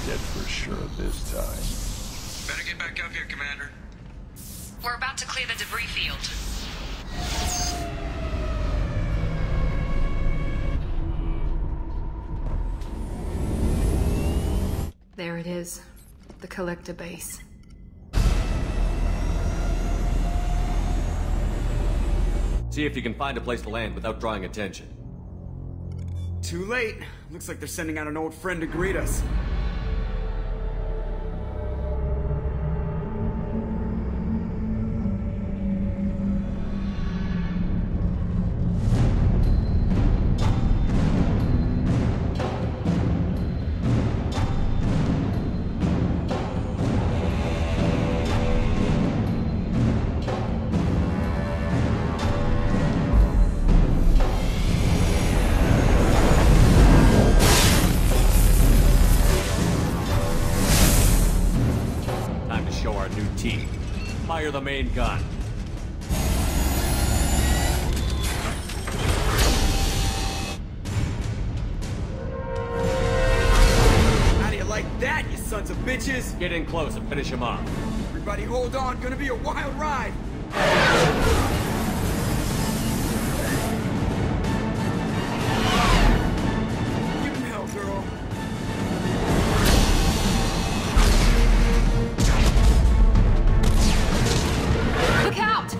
Dead for sure this time. Better get back up here, Commander. We're about to clear the debris field. There it is. The collector base. See if you can find a place to land without drawing attention. Too late. Looks like they're sending out an old friend to greet us. Fire the main gun. How do you like that, you sons of bitches? Get in close and finish him off. Everybody hold on, gonna be a wild ride. Give him hell, girl. Look out!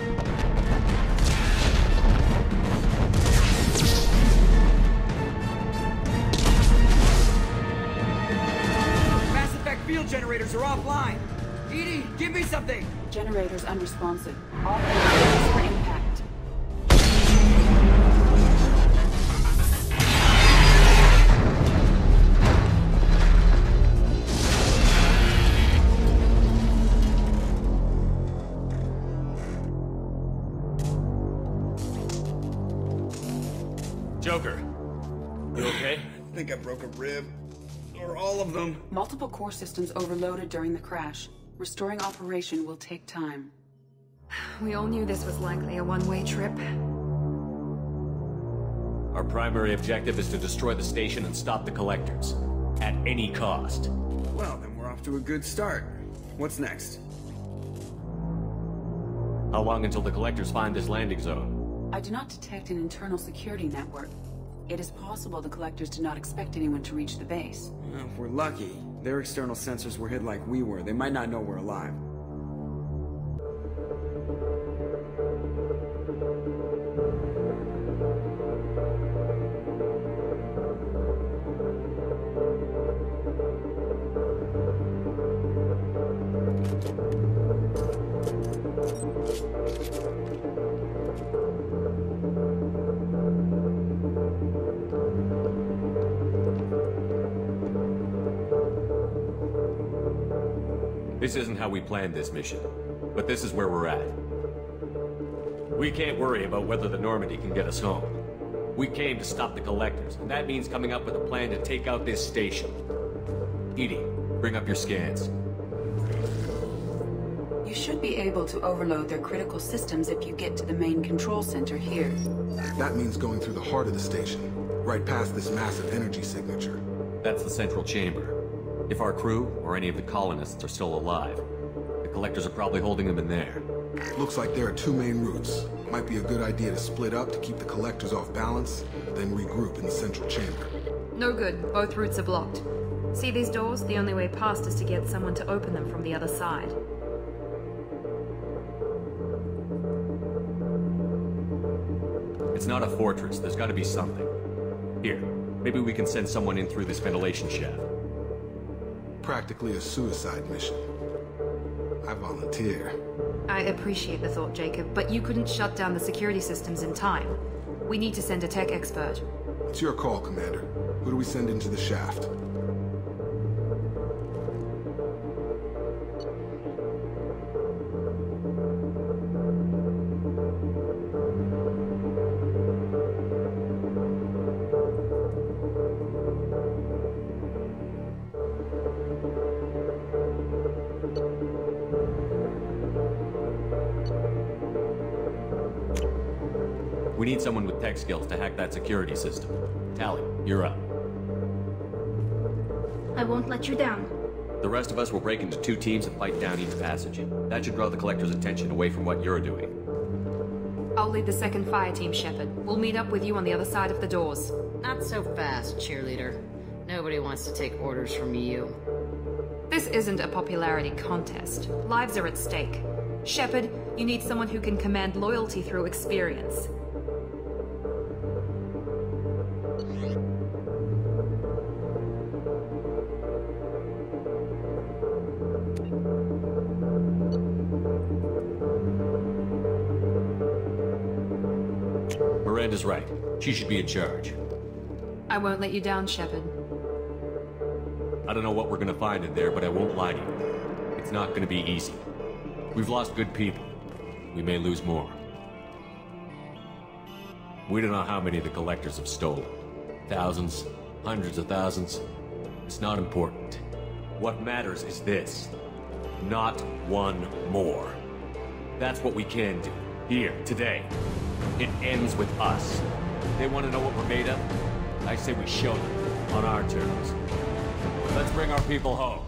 shield generators are offline. Edie, give me something! Generators unresponsive. All prepared for impact. Joker, you okay? I think I broke a rib. Or all of them. Multiple core systems overloaded during the crash. Restoring operation will take time. We all knew this was likely a one-way trip. Our primary objective is to destroy the station and stop the collectors. At any cost. Well, then we're off to a good start. What's next? How long until the collectors find this landing zone? I do not detect an internal security network. It is possible the collectors did not expect anyone to reach the base. Well, if we're lucky, their external sensors were hid like we were. They might not know we're alive. This isn't how we planned this mission, but this is where we're at. We can't worry about whether the Normandy can get us home. We came to stop the collectors, and that means coming up with a plan to take out this station. Edie, bring up your scans. You should be able to overload their critical systems if you get to the main control center here. That means going through the heart of the station, right past this massive energy signature. That's the central chamber. If our crew, or any of the colonists, are still alive, the collectors are probably holding them in there. Looks like there are two main routes. Might be a good idea to split up to keep the collectors off balance, then regroup in the central chamber. No good. Both routes are blocked. See these doors? The only way past is to get someone to open them from the other side. It's not a fortress. There's gotta be something. Here, maybe we can send someone in through this ventilation shaft. Practically a suicide mission. I volunteer. I appreciate the thought, Jacob, but you couldn't shut down the security systems in time. We need to send a tech expert. It's your call, Commander. Who do we send into the shaft? We need someone with tech skills to hack that security system. Tally, you're up. I won't let you down. The rest of us will break into two teams and fight down each passage. That should draw the collector's attention away from what you're doing. I'll lead the second fire team, Shepard. We'll meet up with you on the other side of the doors. Not so fast, cheerleader. Nobody wants to take orders from you. This isn't a popularity contest. Lives are at stake. Shepard, you need someone who can command loyalty through experience. Miranda's right. She should be in charge. I won't let you down, Shepard. I don't know what we're gonna find in there, but I won't lie to you. It's not gonna be easy. We've lost good people. We may lose more. We don't know how many the collectors have stolen. Thousands, hundreds of thousands. It's not important. What matters is this. Not one more. That's what we can do. Here, today. It ends with us. They want to know what we're made of? I say we show them, on our terms. Let's bring our people home.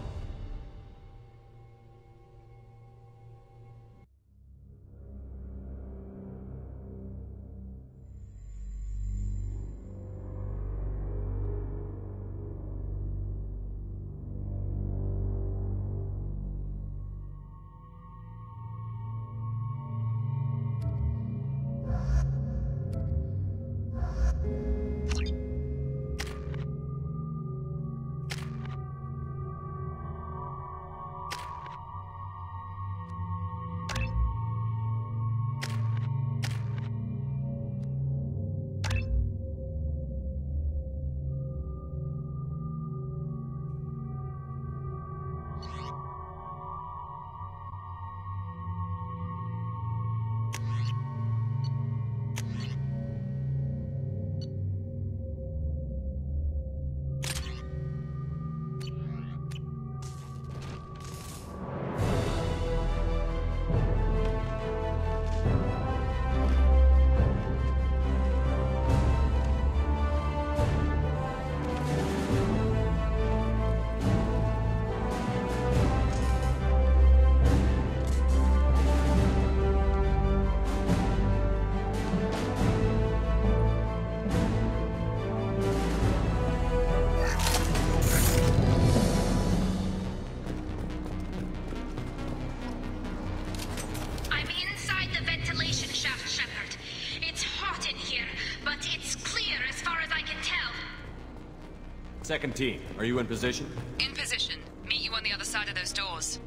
Second team, are you in position? In position. Meet you on the other side of those doors.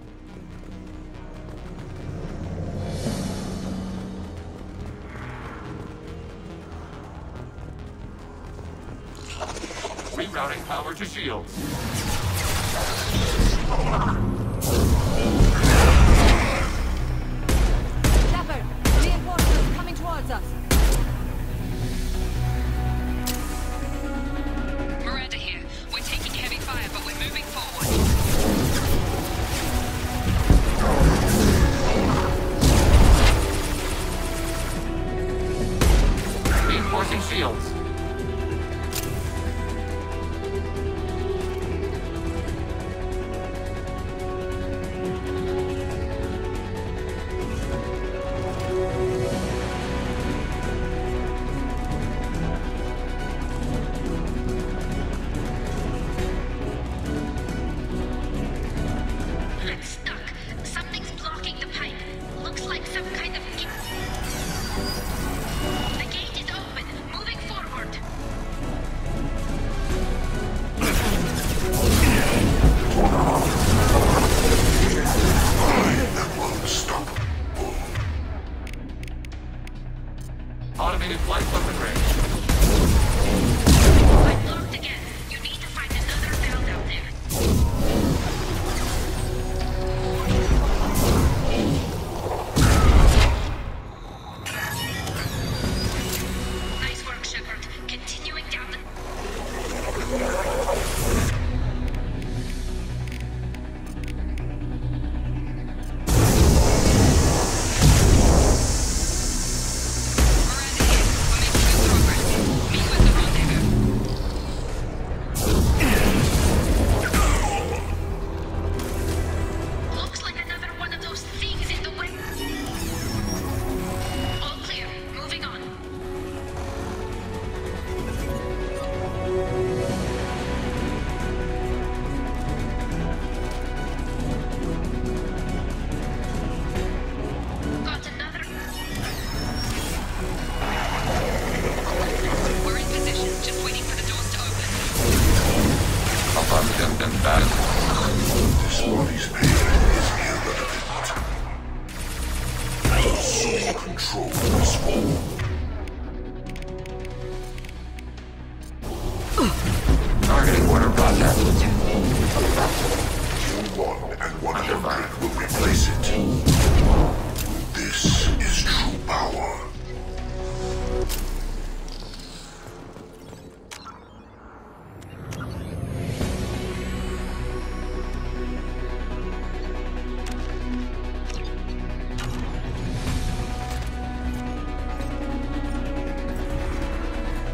Rerouting power to shields. Shepard, reinforcements coming towards us. Miranda here. We're taking heavy fire, but we're moving forward. Reinforcing shields. I'm stuck. Something's blocking the pipe. Looks like some kind of... The gate is open. Moving forward. Automated flight weapon range. I'm blocked again. You need to find another valve out there. Nice work, Shepard. Continuing down the... Looks like another one of those things in the way. All clear. Moving on. Got another. We're in position, just waiting for the doors to open. Affirmative and back. This body's pain is irrelevant. The soul control this all. Targeting order process. One and 100 will replace it. This is true power.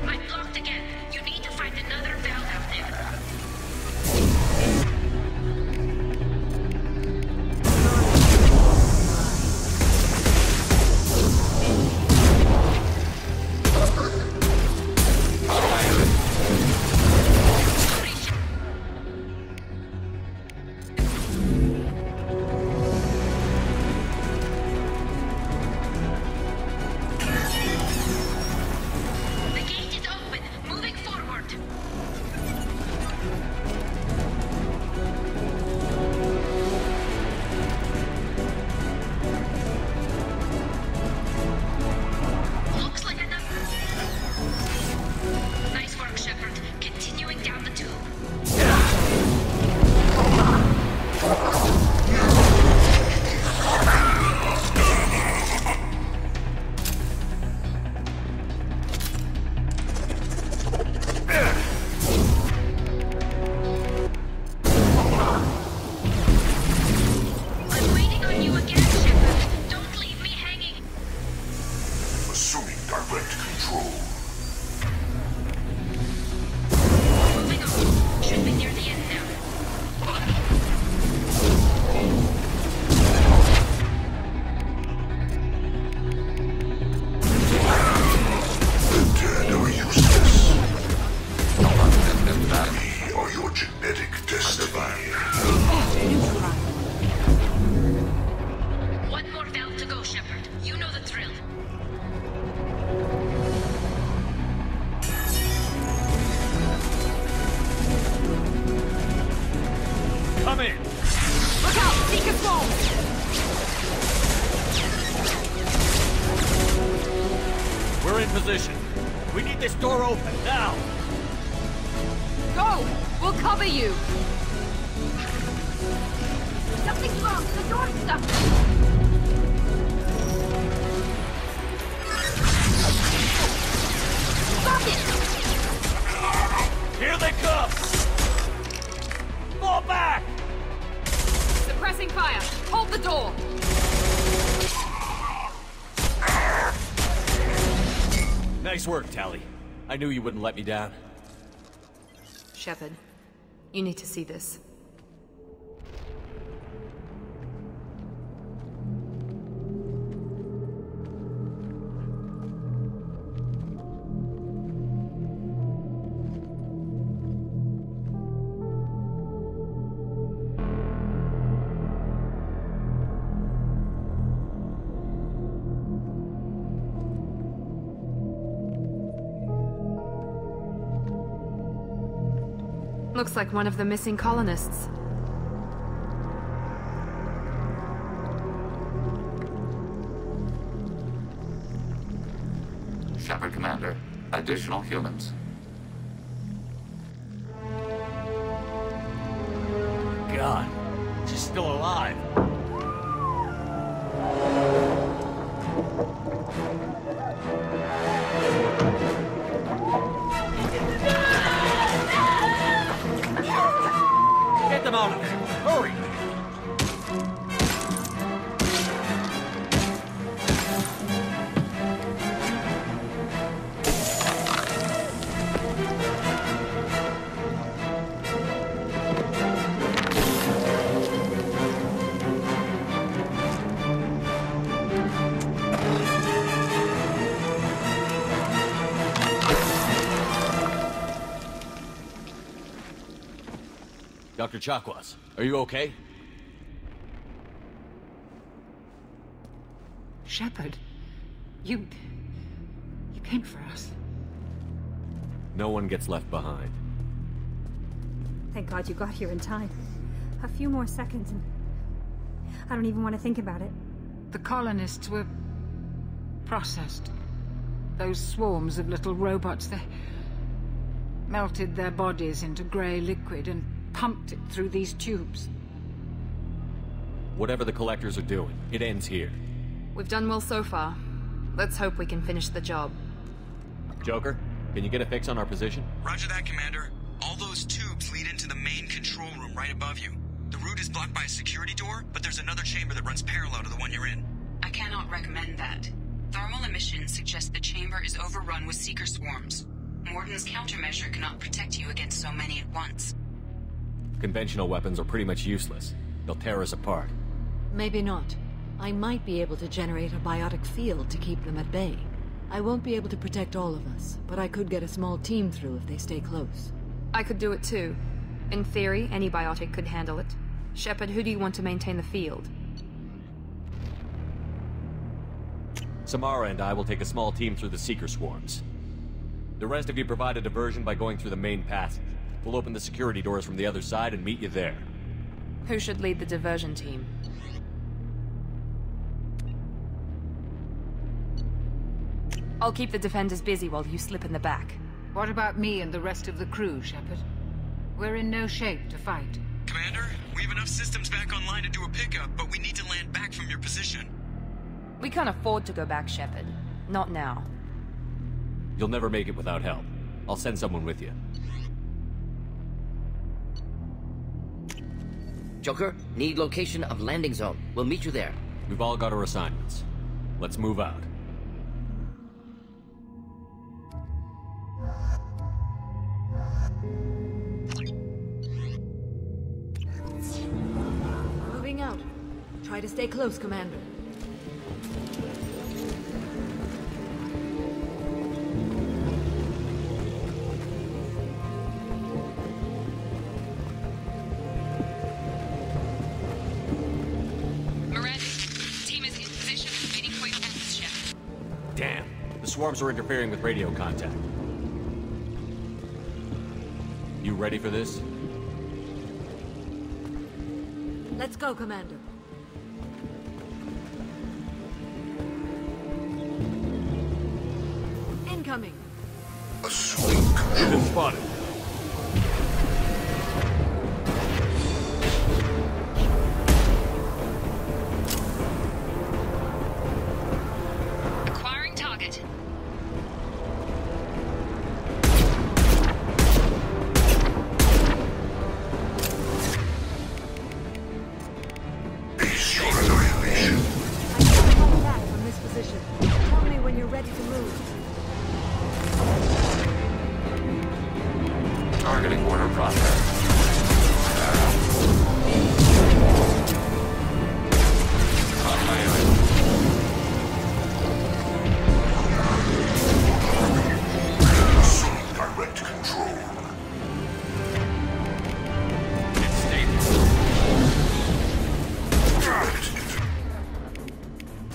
I'm blocked again. You need to find another valve out there. open, now! Go! We'll cover you! Something's wrong! The door's stuck! Stop it! Here they come! Fall back! Suppressing fire! Hold the door! Nice work, Tally. I knew you wouldn't let me down. Shepard, you need to see this. Looks like one of the missing colonists. Shepard, Commander. Additional humans. God, she's still alive. Get them out of there! Hurry! Dr. Chakwas, are you okay? Shepard, you came for us. No one gets left behind. Thank God you got here in time. A few more seconds and I don't even want to think about it. The colonists were processed. Those swarms of little robots, they melted their bodies into grey liquid and pumped it through these tubes. Whatever the collectors are doing, it ends here. We've done well so far. Let's hope we can finish the job. Joker, can you get a fix on our position? Roger that, Commander. All those tubes lead into the main control room right above you. The route is blocked by a security door, but there's another chamber that runs parallel to the one you're in. I cannot recommend that. Thermal emissions suggest the chamber is overrun with seeker swarms. Morden's countermeasure cannot protect you against so many at once. Conventional weapons are pretty much useless. They'll tear us apart. Maybe not. I might be able to generate a biotic field to keep them at bay. I won't be able to protect all of us, but I could get a small team through if they stay close. I could do it too. In theory, any biotic could handle it. Shepard, who do you want to maintain the field? Samara and I will take a small team through the Seeker swarms. The rest of you provide a diversion by going through the main passage. We'll open the security doors from the other side and meet you there. Who should lead the diversion team? I'll keep the defenders busy while you slip in the back. What about me and the rest of the crew, Shepard? We're in no shape to fight. Commander, we have enough systems back online to do a pickup, but we need to land back from your position. We can't afford to go back, Shepard. Not now. You'll never make it without help. I'll send someone with you. Joker, need location of landing zone. We'll meet you there. We've all got our assignments. Let's move out. Moving out. Try to stay close, Commander. Damn. The swarms are interfering with radio contact. You ready for this? Let's go, Commander. Incoming. A swarm control. Been spotted. Acquiring target. Base your annihilation. I can't come back from this position. Tell me when you're ready to move. Targeting order process. On my way. Assume direct control. It's stable. Direct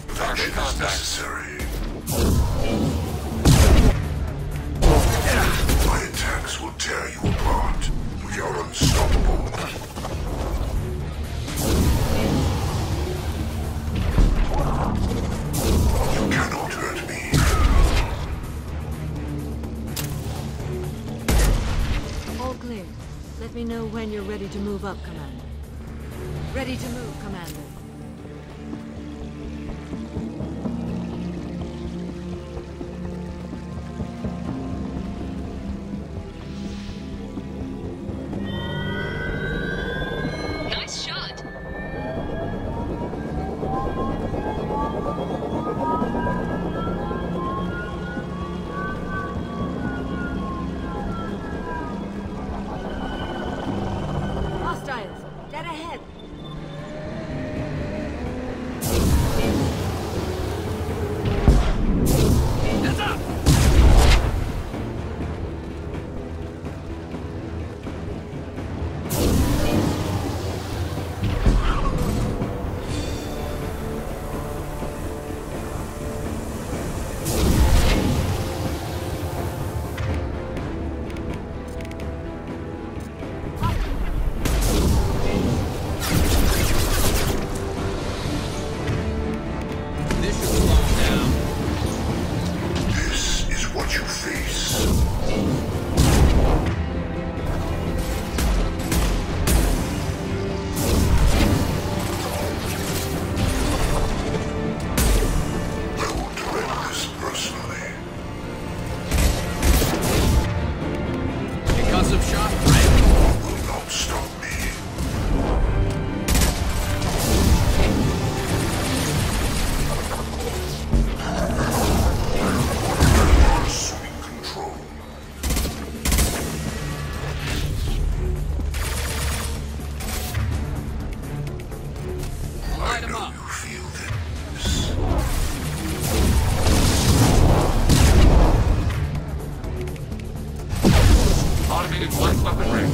intervention is necessary. My attacks will tear you apart. We are unstoppable. You cannot hurt me. All clear. Let me know when you're ready to move up, Commander. Ready to move, Commander. Nice shot. Hostiles, dead ahead. Heads up! This should slow them down. This is what you face. I will direct this personally. Concussive shot, right? Will not stop me. Assuming control. Light I 'em know up. you feel this. Automated flight weapon ready.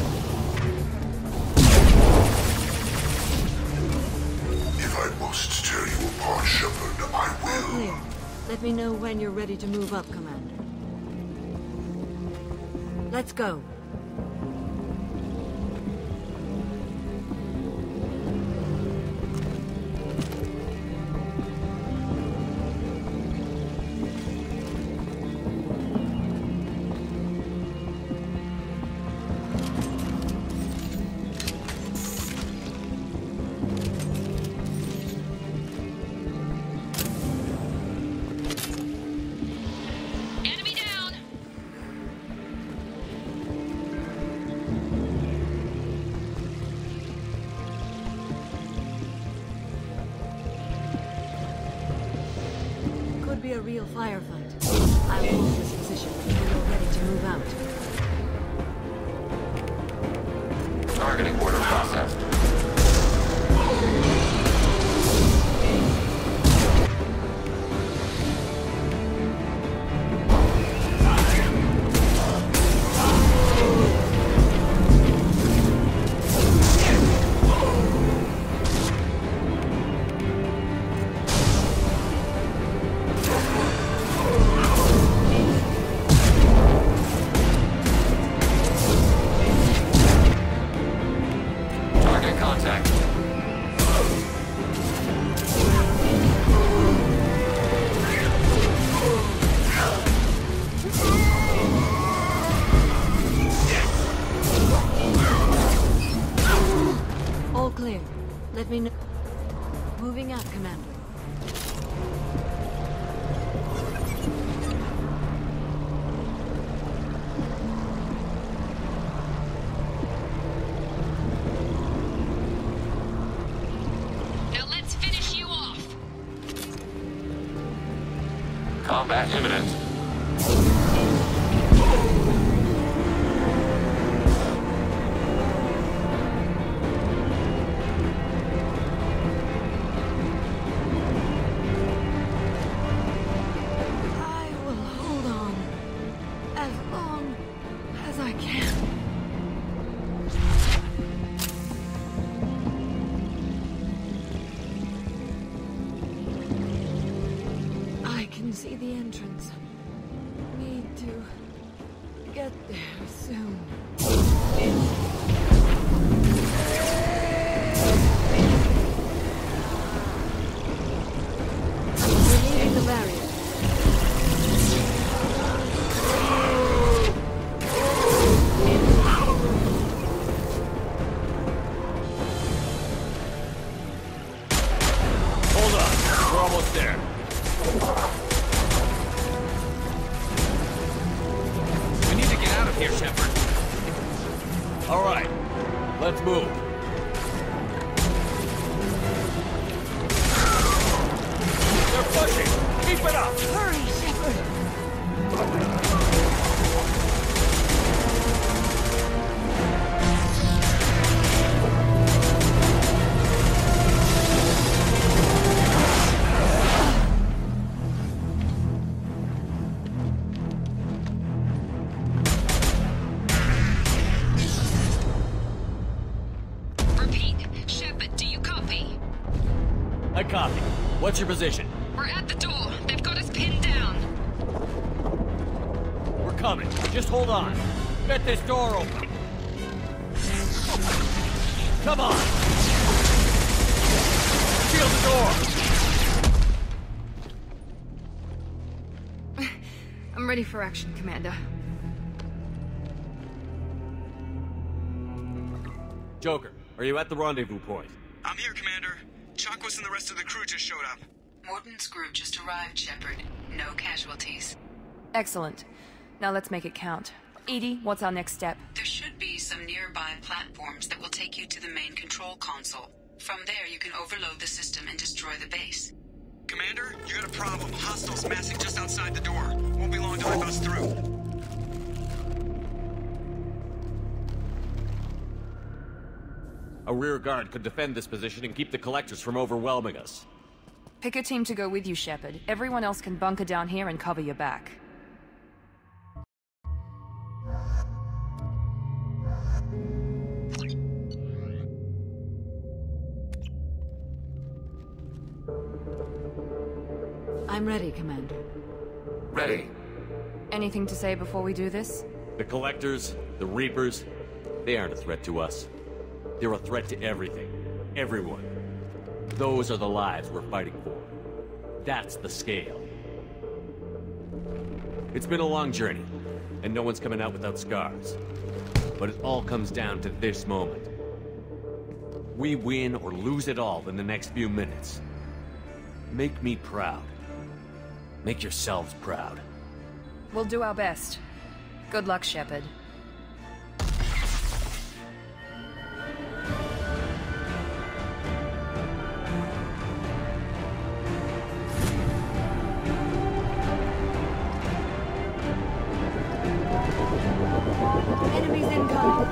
If I must tear you apart, Shepard, I All will. clear. Let me know when you're ready to move up, Commander. Let's go. Enemy down. Could be a real firefight. I'll hold this position until you're ready to move out. Targeting order processed. clear. Let me know. Moving out, Commander. Now let's finish you off. Combat imminent. See the entrance. Need to get there soon. Removing the barrier. Hold on, we're almost there. Here, Shepard. All right, let's move. They're pushing! Keep it up! Hurry, Shepard! I copy. What's your position? We're at the door. They've got us pinned down. We're coming. Just hold on. Get this door open. Come on! Seal the door! I'm ready for action, Commander. Joker, are you at the rendezvous point? I'm here, Commander. Chakwas and the rest of the crew just showed up. Morton's group just arrived, Shepard. No casualties. Excellent. Now let's make it count. Edie, what's our next step? There should be some nearby platforms that will take you to the main control console. From there, you can overload the system and destroy the base. Commander, you got a problem. Hostiles massing just outside the door. Won't be long till I bust through. A rear guard could defend this position and keep the collectors from overwhelming us. Pick a team to go with you, Shepard. Everyone else can bunker down here and cover your back. I'm ready, Commander. Ready. Anything to say before we do this? The collectors, the Reapers, they aren't a threat to us. They're a threat to everything. Everyone. Those are the lives we're fighting for. That's the scale. It's been a long journey, and no one's coming out without scars. But it all comes down to this moment. We win or lose it all in the next few minutes. Make me proud. Make yourselves proud. We'll do our best. Good luck, Shepard. Enemies incoming.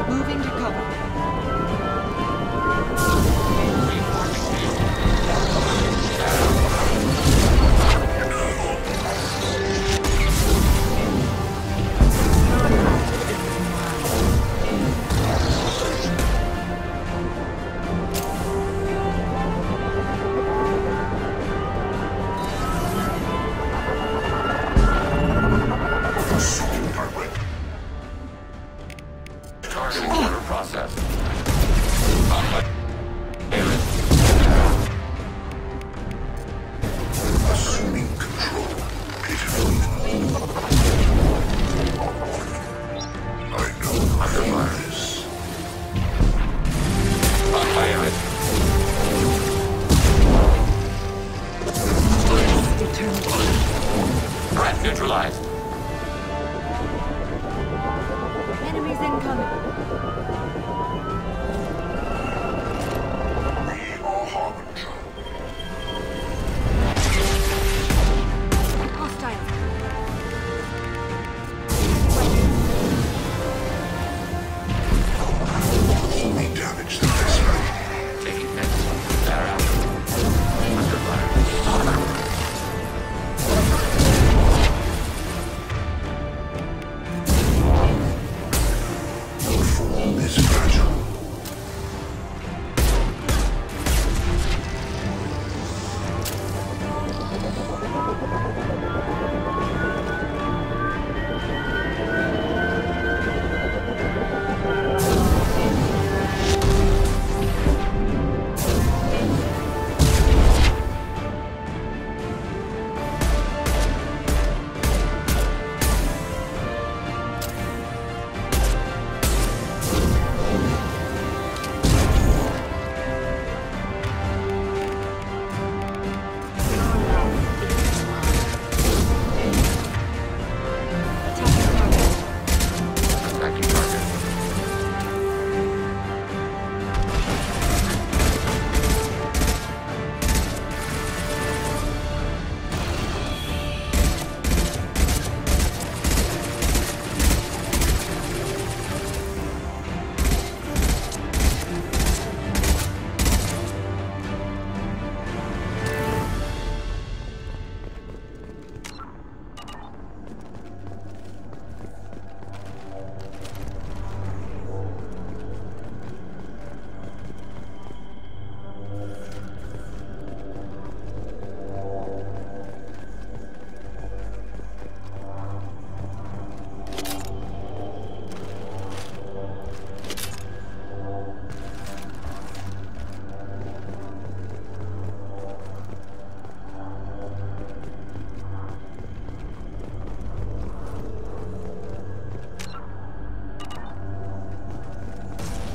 Moving to cover. process. Assuming control. Pitifully. I know under virus. Threat neutralized. Enemies incoming. We are Harbinger. Hostile. We damage the vessel. Taking hits. They're out. Under fire. Form is fragile. Attacking target.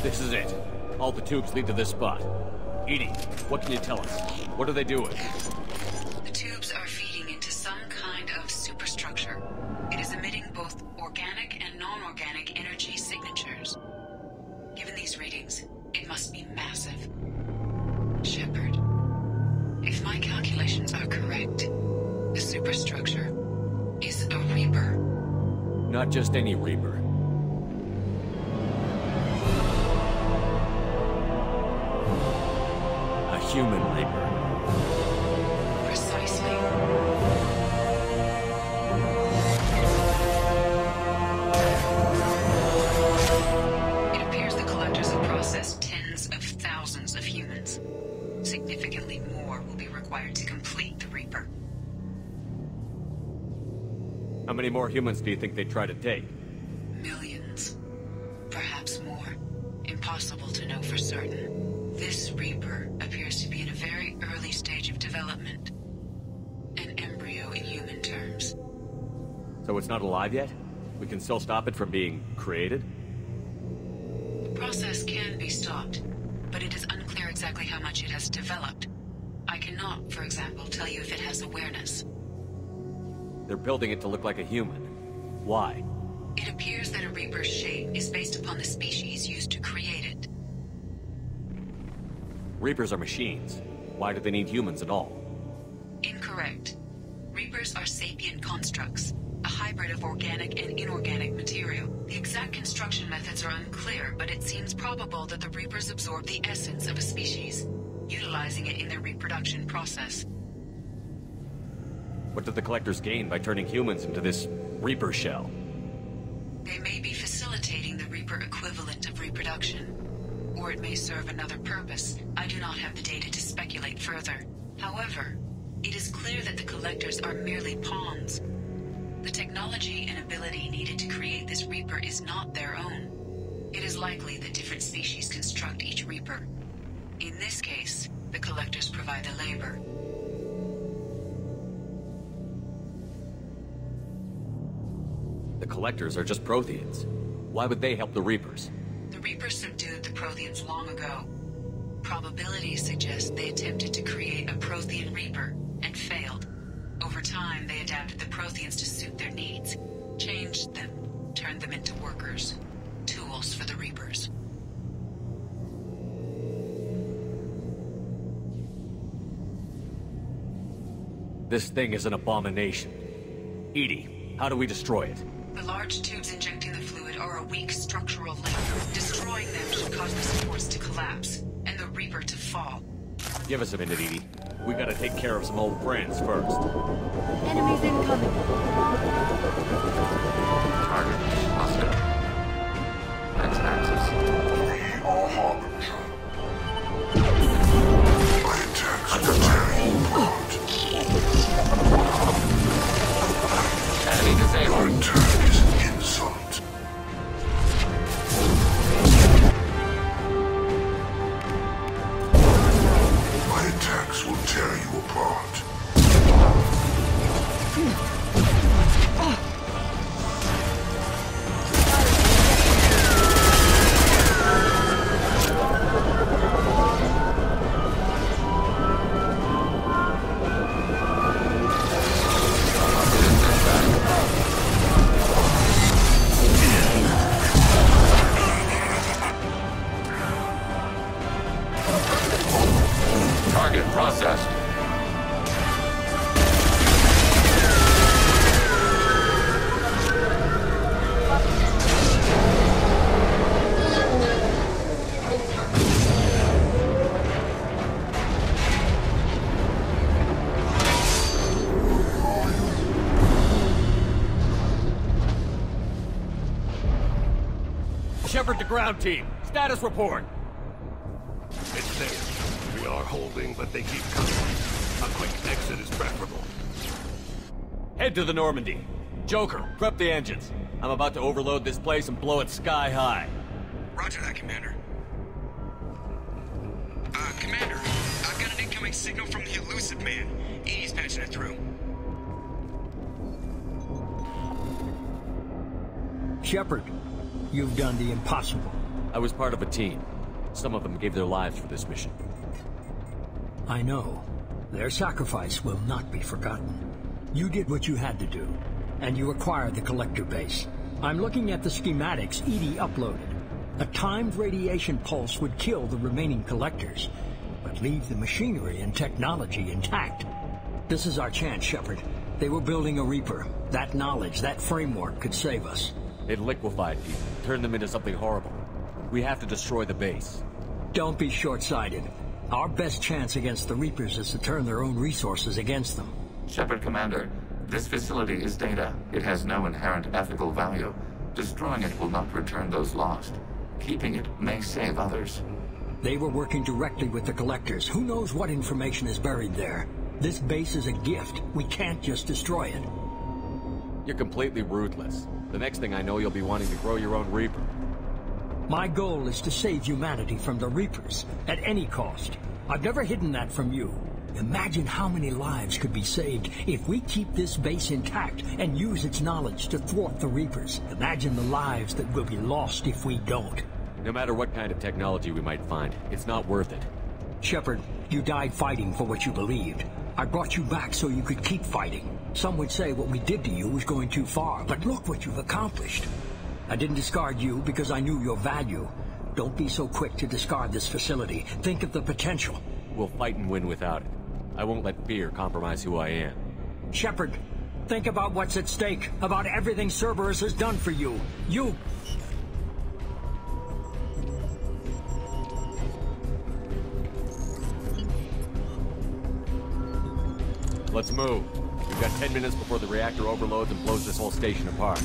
This is it. All the tubes lead to this spot. Edie, what can you tell us? What are they doing? The tubes are feeding into some kind of superstructure. It is emitting both organic and non-organic energy signatures. Given these readings, it must be massive. Shepard, if my calculations are correct, the superstructure is a Reaper. Not just any Reaper. A human Reaper. Precisely. It appears the collectors have processed tens of thousands of humans. Significantly more will be required to complete the Reaper. How many more humans do you think they'd try to take? Millions. Perhaps more. Impossible to know for certain. This Reaper appears to be in a very early stage of development. An embryo in human terms. So it's not alive yet? We can still stop it from being created? The process can be stopped, but it is unclear exactly how much it has developed. I cannot, for example, tell you if it has awareness. They're building it to look like a human. Why? It appears that a Reaper's shape is based upon the species used to create it. Reapers are machines. Why do they need humans at all? Incorrect. Reapers are sapient constructs, a hybrid of organic and inorganic material. The exact construction methods are unclear, but it seems probable that the Reapers absorb the essence of a species, utilizing it in their reproduction process. What did the Collectors gain by turning humans into this Reaper shell? They may be facilitating the Reaper equivalent of reproduction. Or it may serve another purpose. I do not have the data to speculate further. However, it is clear that the Collectors are merely pawns. The technology and ability needed to create this Reaper is not their own. It is likely that different species construct each Reaper. In this case, the Collectors provide the labor. The Collectors are just Protheans. Why would they help the Reapers? The Reapers subdued the Protheans long ago. Probabilities suggest they attempted to create a Prothean Reaper and failed. Over time, they adapted the Protheans to suit their needs, changed them, turned them into workers, tools for the Reapers. This thing is an abomination. Edie, how do we destroy it? The large tubes injecting the fluid are a weak structural link. Destroying them should cause the supports to collapse, and the Reaper to fall. Give us a minute, Edie. We gotta take care of some old friends first. Enemies incoming. Target hostile. X-axis. We are Harbinger. My attacks will tear you apart. Enemy disabled. Our attack is an insult. My attacks will tear you apart. Target processed. Shepard to ground team. Status report. It's there. We are holding, but they keep coming. A quick exit is preferable. Head to the Normandy. Joker, prep the engines. I'm about to overload this place and blow it sky high. Roger that, Commander. Commander, I've got an incoming signal from the Elusive Man. Edie's patching it through. Shepard, you've done the impossible. I was part of a team. Some of them gave their lives for this mission. I know. Their sacrifice will not be forgotten. You did what you had to do, and you acquired the Collector base. I'm looking at the schematics Edie uploaded. A timed radiation pulse would kill the remaining Collectors, but leave the machinery and technology intact. This is our chance, Shepard. They were building a Reaper. That knowledge, that framework could save us. They've liquefied people, turned them into something horrible. We have to destroy the base. Don't be short-sighted. Our best chance against the Reapers is to turn their own resources against them. Shepard, Commander, this facility is data. It has no inherent ethical value. Destroying it will not return those lost. Keeping it may save others. They were working directly with the Collectors. Who knows what information is buried there? This base is a gift. We can't just destroy it. You're completely ruthless. The next thing I know, you'll be wanting to grow your own Reaper. My goal is to save humanity from the Reapers, at any cost. I've never hidden that from you. Imagine how many lives could be saved if we keep this base intact and use its knowledge to thwart the Reapers. Imagine the lives that will be lost if we don't. No matter what kind of technology we might find, it's not worth it. Shepard, you died fighting for what you believed. I brought you back so you could keep fighting. Some would say what we did to you was going too far, but look what you've accomplished. I didn't discard you because I knew your value. Don't be so quick to discard this facility. Think of the potential. We'll fight and win without it. I won't let fear compromise who I am. Shepard, think about what's at stake, about everything Cerberus has done for you. Let's move. We've got 10 minutes before the reactor overloads and blows this whole station apart.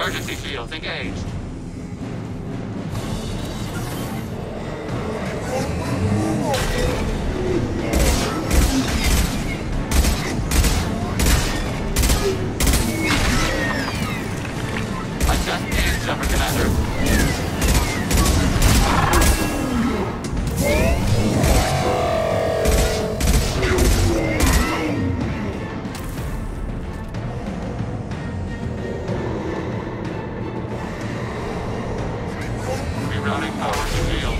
Emergency shields engaged. I just needed Shepard, Commander. Rerouting power to shield.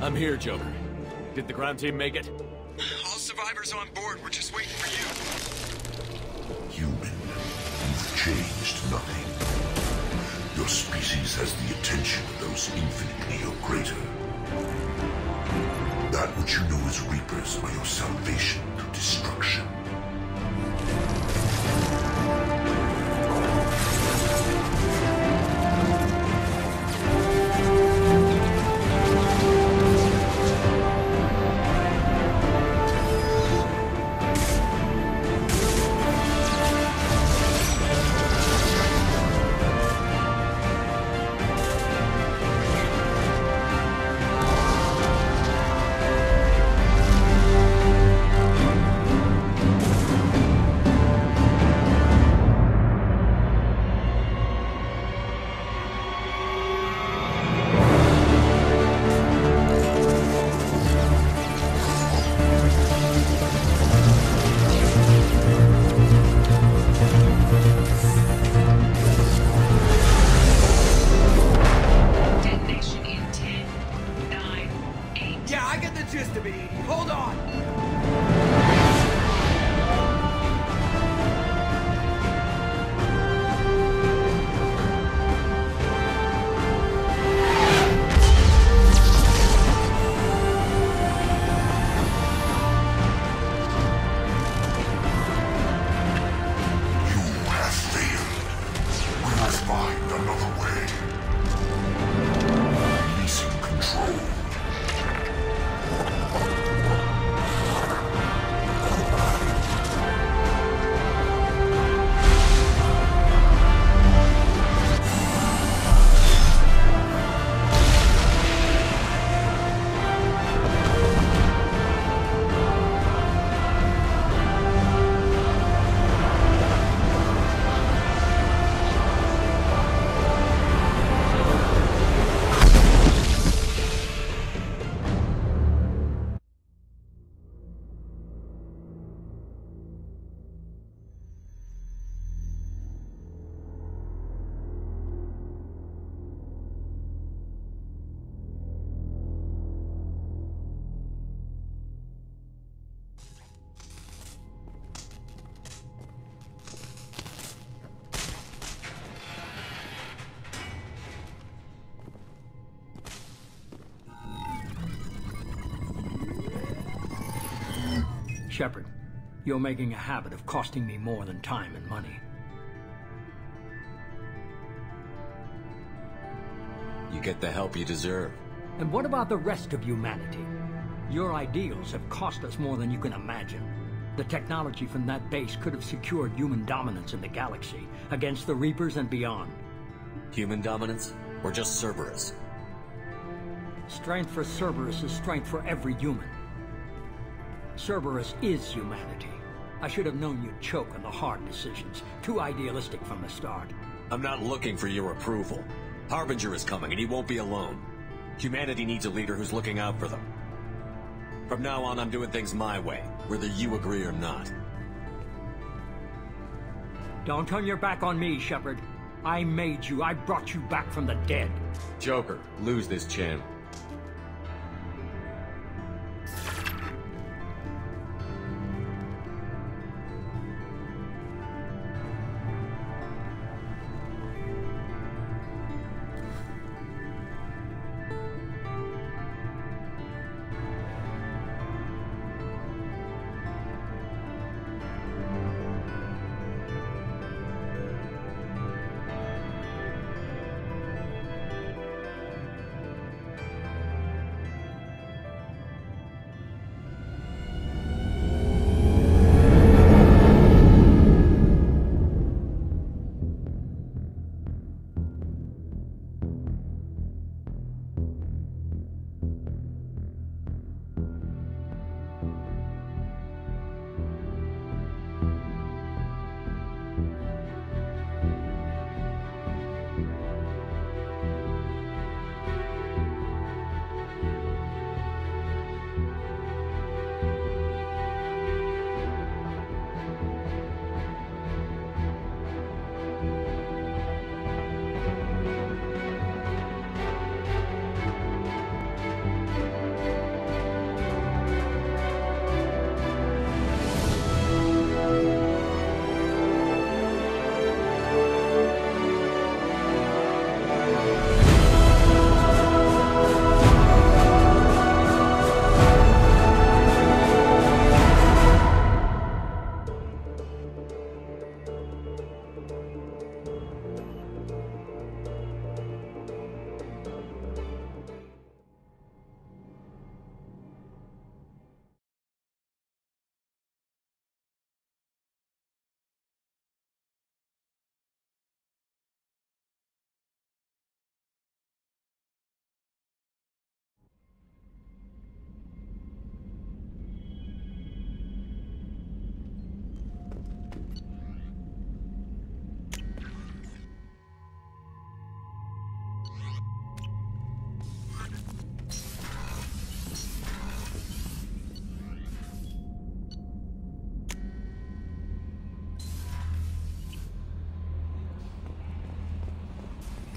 I'm here, Joker. Did the ground team make it? All survivors on board. We're just waiting for you. Human, you've changed nothing. Your species has the attention of those infinitely or greater. That which you know as Reapers are your salvation through destruction. Shepard, you're making a habit of costing me more than time and money. You get the help you deserve. And what about the rest of humanity? Your ideals have cost us more than you can imagine. The technology from that base could have secured human dominance in the galaxy, against the Reapers and beyond. Human dominance? Or just Cerberus? Strength for Cerberus is strength for every human. Cerberus is humanity. I should have known you'd choke on the hard decisions. Too idealistic from the start. I'm not looking for your approval. Harbinger is coming, and he won't be alone. Humanity needs a leader who's looking out for them. From now on, I'm doing things my way, whether you agree or not. Don't turn your back on me, Shepard. I made you. I brought you back from the dead. Joker, lose this channel.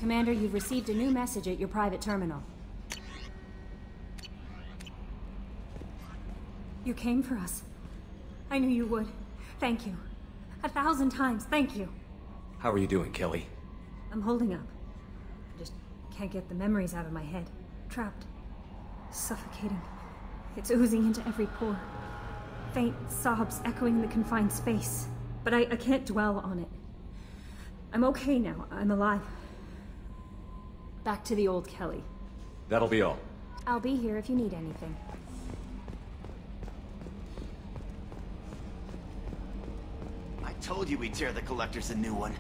Commander, you've received a new message at your private terminal. You came for us. I knew you would. Thank you. 1,000 times, thank you. How are you doing, Kelly? I'm holding up. I just can't get the memories out of my head. Trapped. Suffocating. It's oozing into every pore. Faint sobs echoing in the confined space. But I can't dwell on it. I'm okay now. I'm alive. Back to the old Kelly. That'll be all. I'll be here if you need anything. I told you we'd tear the Collectors a new one.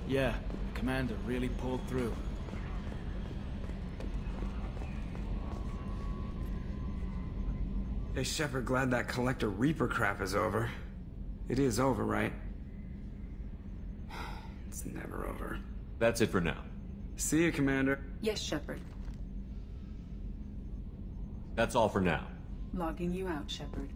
Yeah, Commander really pulled through. Hey, Shepard, glad that Collector Reaper crap is over. It is over, right? It's never over. That's it for now. See you, Commander. Yes, Shepard. That's all for now. Logging you out, Shepard.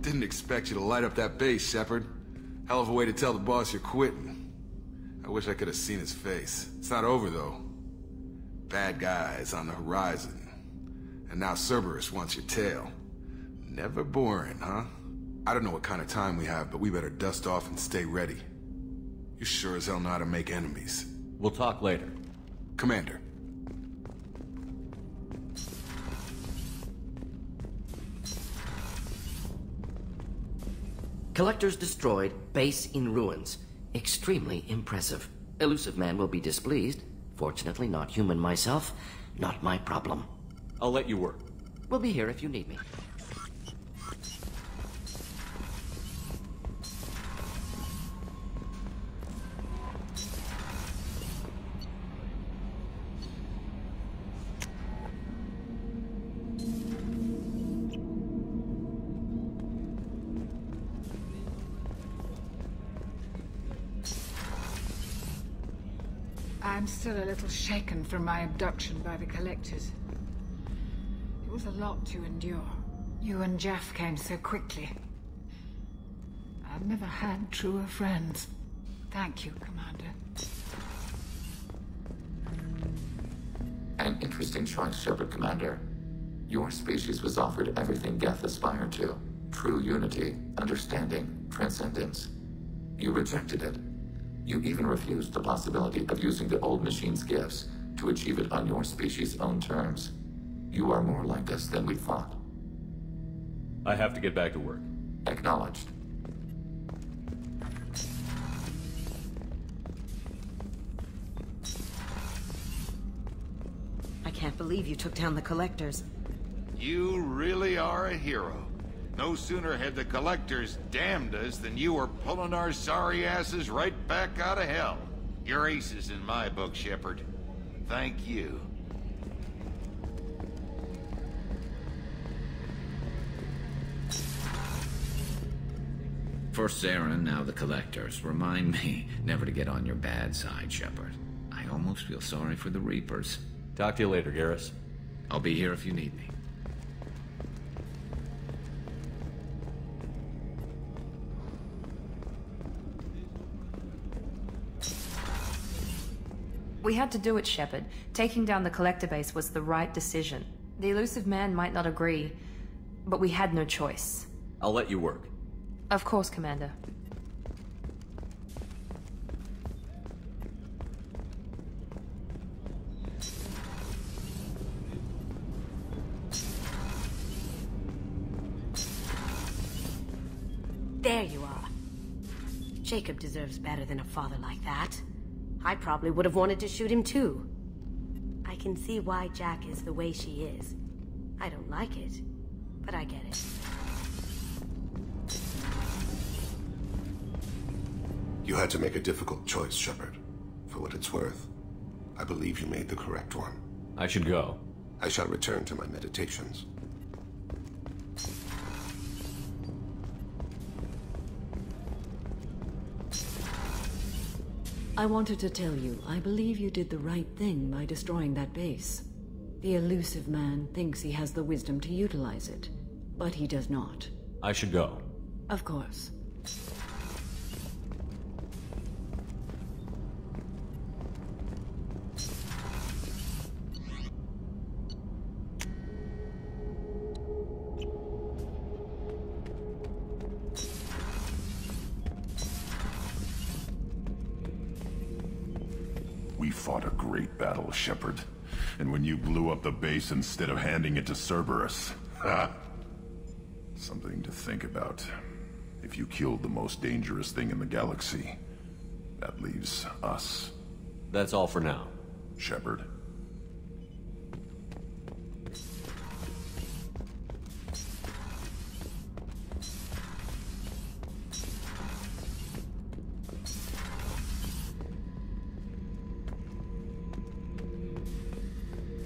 Didn't expect you to light up that base, Shepard. Hell of a way to tell the boss you're quitting. I wish I could have seen his face. It's not over, though. Bad guys on the horizon. And now Cerberus wants your tail. Never boring, huh? I don't know what kind of time we have, but we better dust off and stay ready. You sure as hell know how to make enemies. We'll talk later. Commander. Collectors destroyed, base in ruins. Extremely impressive. Elusive man will be displeased. Fortunately, not human myself. Not my problem. I'll let you work. We'll be here if you need me. I'm still a little shaken from my abduction by the Collectors. It was a lot to endure. You and Jeff came so quickly. I've never had truer friends. Thank you, Commander. An interesting choice, Shepard Commander. Your species was offered everything Geth aspired to. True unity, understanding, transcendence. You rejected it. You even refused the possibility of using the old machine's gifts to achieve it on your species' own terms. You are more like us than we thought. I have to get back to work. Acknowledged. I can't believe you took down the Collectors. You really are a hero. No sooner had the Collectors damned us than you were pulling our sorry asses right back out of hell. You're aces in my book, Shepard. Thank you. First Saren, now the Collectors. Remind me never to get on your bad side, Shepard. I almost feel sorry for the Reapers. Talk to you later, Garrus. I'll be here if you need me. We had to do it, Shepard. Taking down the Collector base was the right decision. The Elusive Man might not agree, but we had no choice. I'll let you work. Of course, Commander. There you are. Jacob deserves better than a father like that. I probably would have wanted to shoot him too. I can see why Jack is the way she is. I don't like it, but I get it. You had to make a difficult choice, Shepard. For what it's worth, I believe you made the correct one. I should go. I shall return to my meditations. I wanted to tell you, I believe you did the right thing by destroying that base. The Elusive Man thinks he has the wisdom to utilize it, but he does not. I should go. Of course. We fought a great battle, Shepard. And when you blew up the base instead of handing it to Cerberus... ha! Something to think about. If you killed the most dangerous thing in the galaxy, that leaves us. That's all for now. Shepard.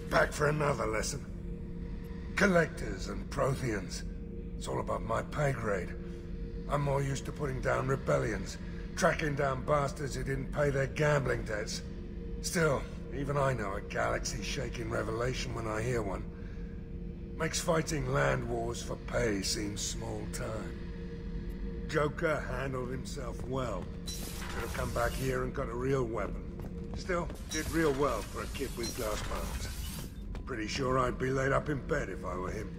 Back for another lesson. Collectors and Protheans. It's all above my pay grade. I'm more used to putting down rebellions, tracking down bastards who didn't pay their gambling debts. Still, even I know a galaxy-shaking revelation when I hear one. Makes fighting land wars for pay seem small time. Joker handled himself well. Should have come back here and got a real weapon. Still, did real well for a kid with glass bones. Pretty sure I'd be laid up in bed if I were him.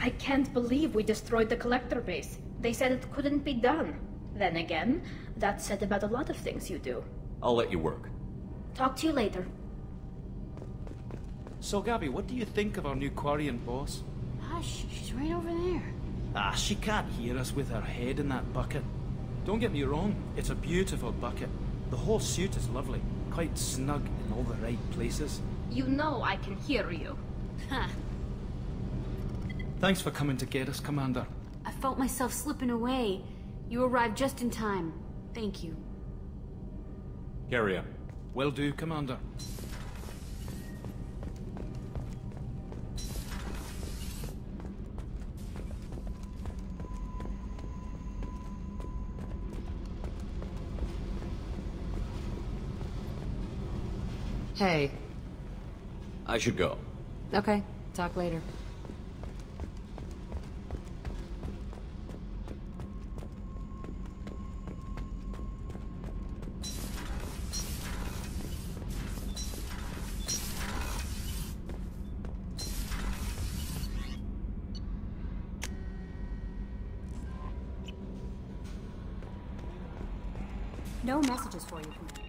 I can't believe we destroyed the Collector base. They said it couldn't be done. Then again, that's said about a lot of things you do. I'll let you work. Talk to you later. So, Gabby, what do you think of our new Quarian boss? Hush, she's right over there. Ah, she can't hear us with her head in that bucket. Don't get me wrong, it's a beautiful bucket. The whole suit is lovely, quite snug in all the right places. You know I can hear you. Ha! Thanks for coming to get us, Commander. I felt myself slipping away. You arrived just in time. Thank you. Carry on. Will do, Commander. Hey. I should go. Okay, talk later. No messages for you, Commander.